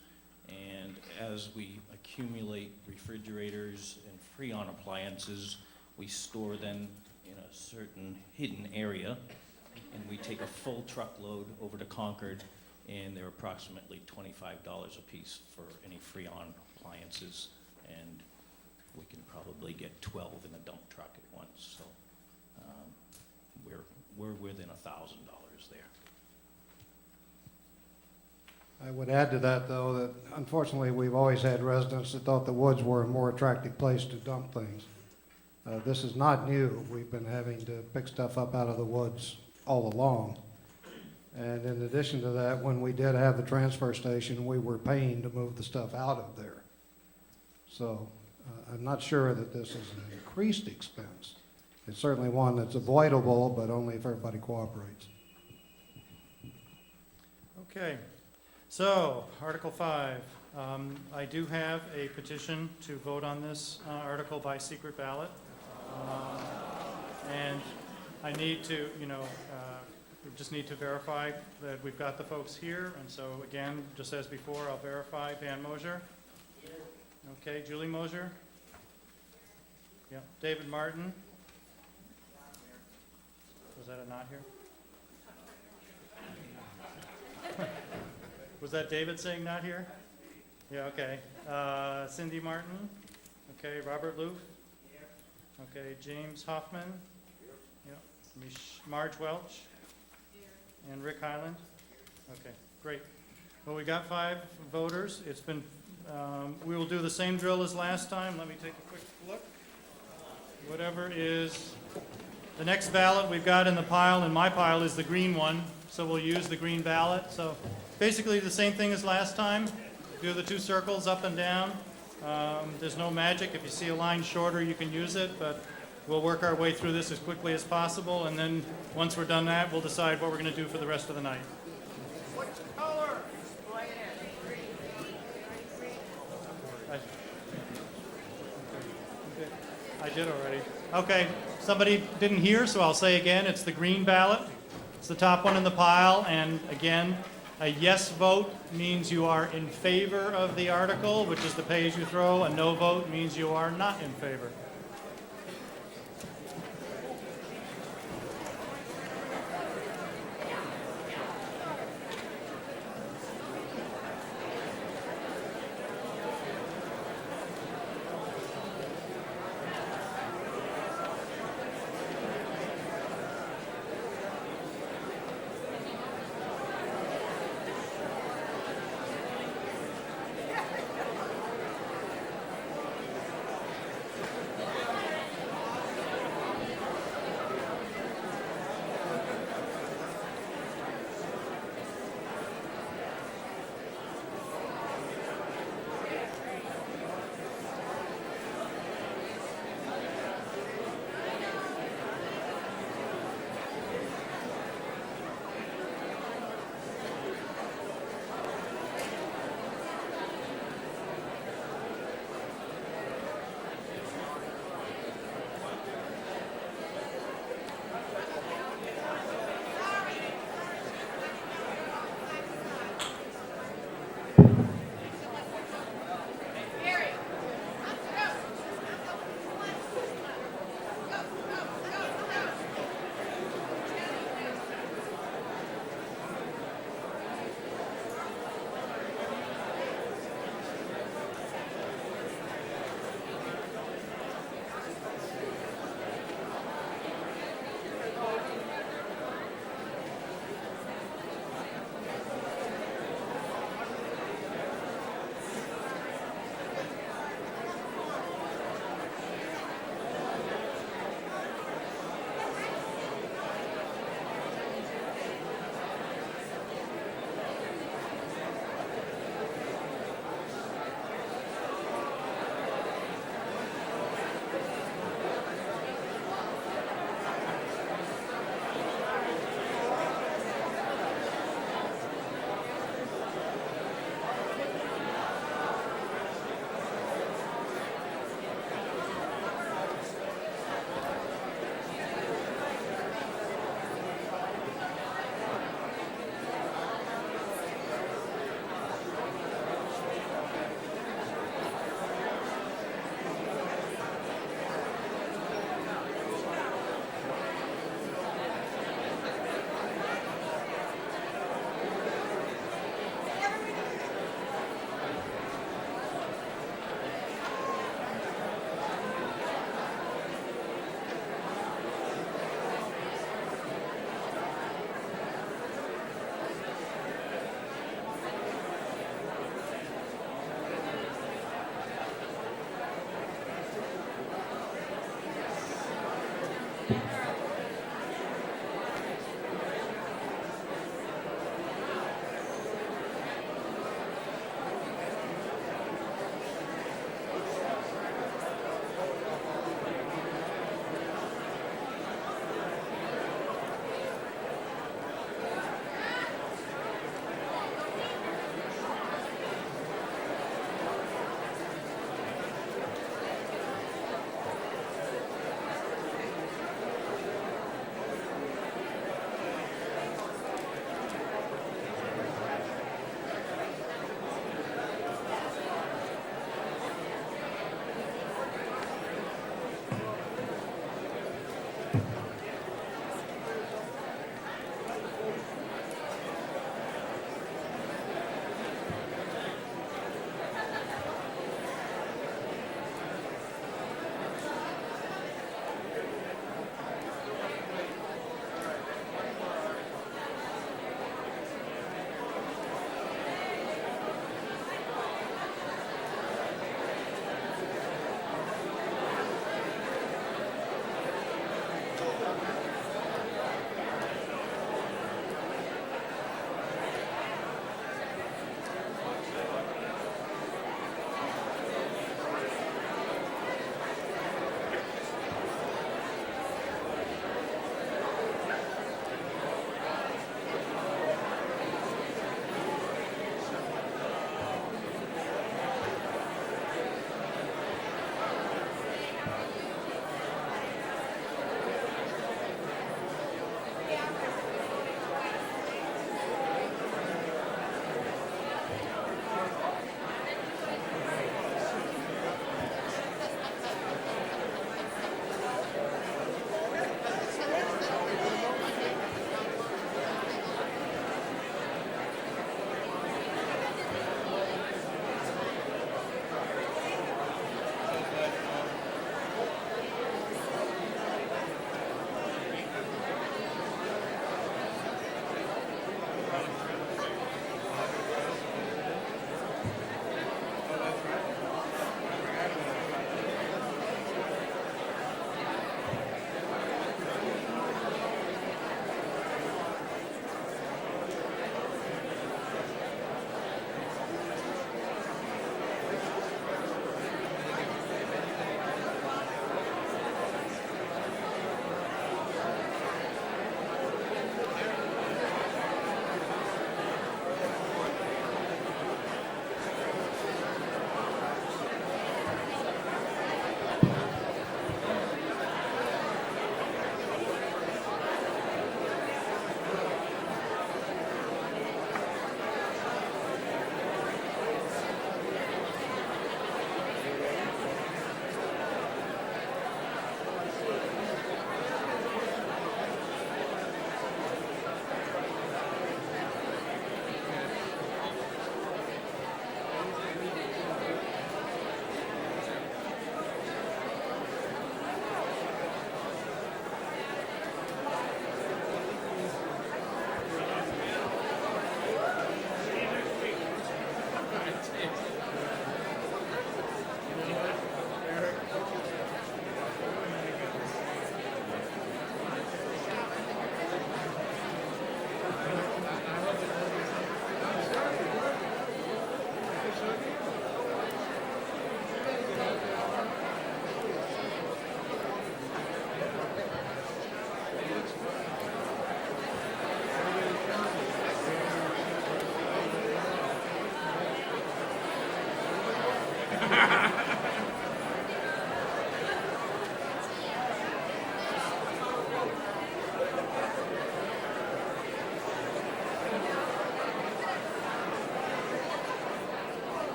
And as we accumulate refrigerators and Freon appliances, we store them in a certain hidden area, and we take a full truckload over to Concord, and they're approximately $25 a piece for any Freon appliances, and we can probably get 12 in a dump truck at once, so we're within $1,000 there. I would add to that, though, that unfortunately we've always had residents that thought the woods were a more attractive place to dump things. This is not new. We've been having to pick stuff up out of the woods all along. And in addition to that, when we did have the transfer station, we were paying to move the stuff out of there. So I'm not sure that this is an increased expense. It's certainly one that's avoidable, but only if everybody cooperates. Okay, so Article 5. I do have a petition to vote on this article by secret ballot. And I need to, we just need to verify that we've got the folks here. And so again, just as before, I'll verify Van Mosier. Okay, Julie Mosier. Yep, David Martin. Was that a not here? Was that David saying not here? Yeah, okay. Cindy Martin. Okay, Robert Loof. Okay, James Hoffman. Yep. Marge Welch. And Rick Highland. Okay, great. Well, we got 5 voters. It's been, we will do the same drill as last time. Let me take a quick look. Whatever is, the next ballot we've got in the pile, in my pile, is the green one. So we'll use the green ballot. So basically the same thing as last time. Do the 2 circles up and down. There's no magic. If you see a line shorter, you can use it, but we'll work our way through this as quickly as possible, and then once we're done that, we'll decide what we're going to do for the rest of the night. Which color? I did already. Okay, somebody didn't hear, so I'll say again, it's the green ballot. It's the top one in the pile, and again, a yes vote means you are in favor of the article, which is the pay-as-you-throw. A no vote means you are not in favor.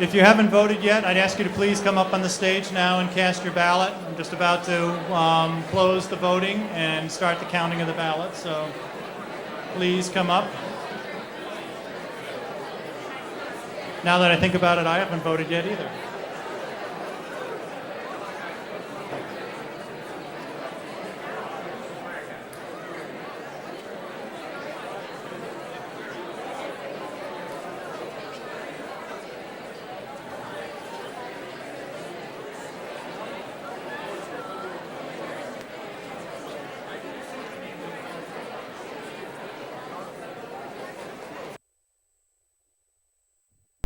If you haven't voted yet, I'd ask you to please come up on the stage now and cast your ballot. I'm just about to close the voting and start the counting of the ballots, so please come up. Now that I think about it, I haven't voted yet either.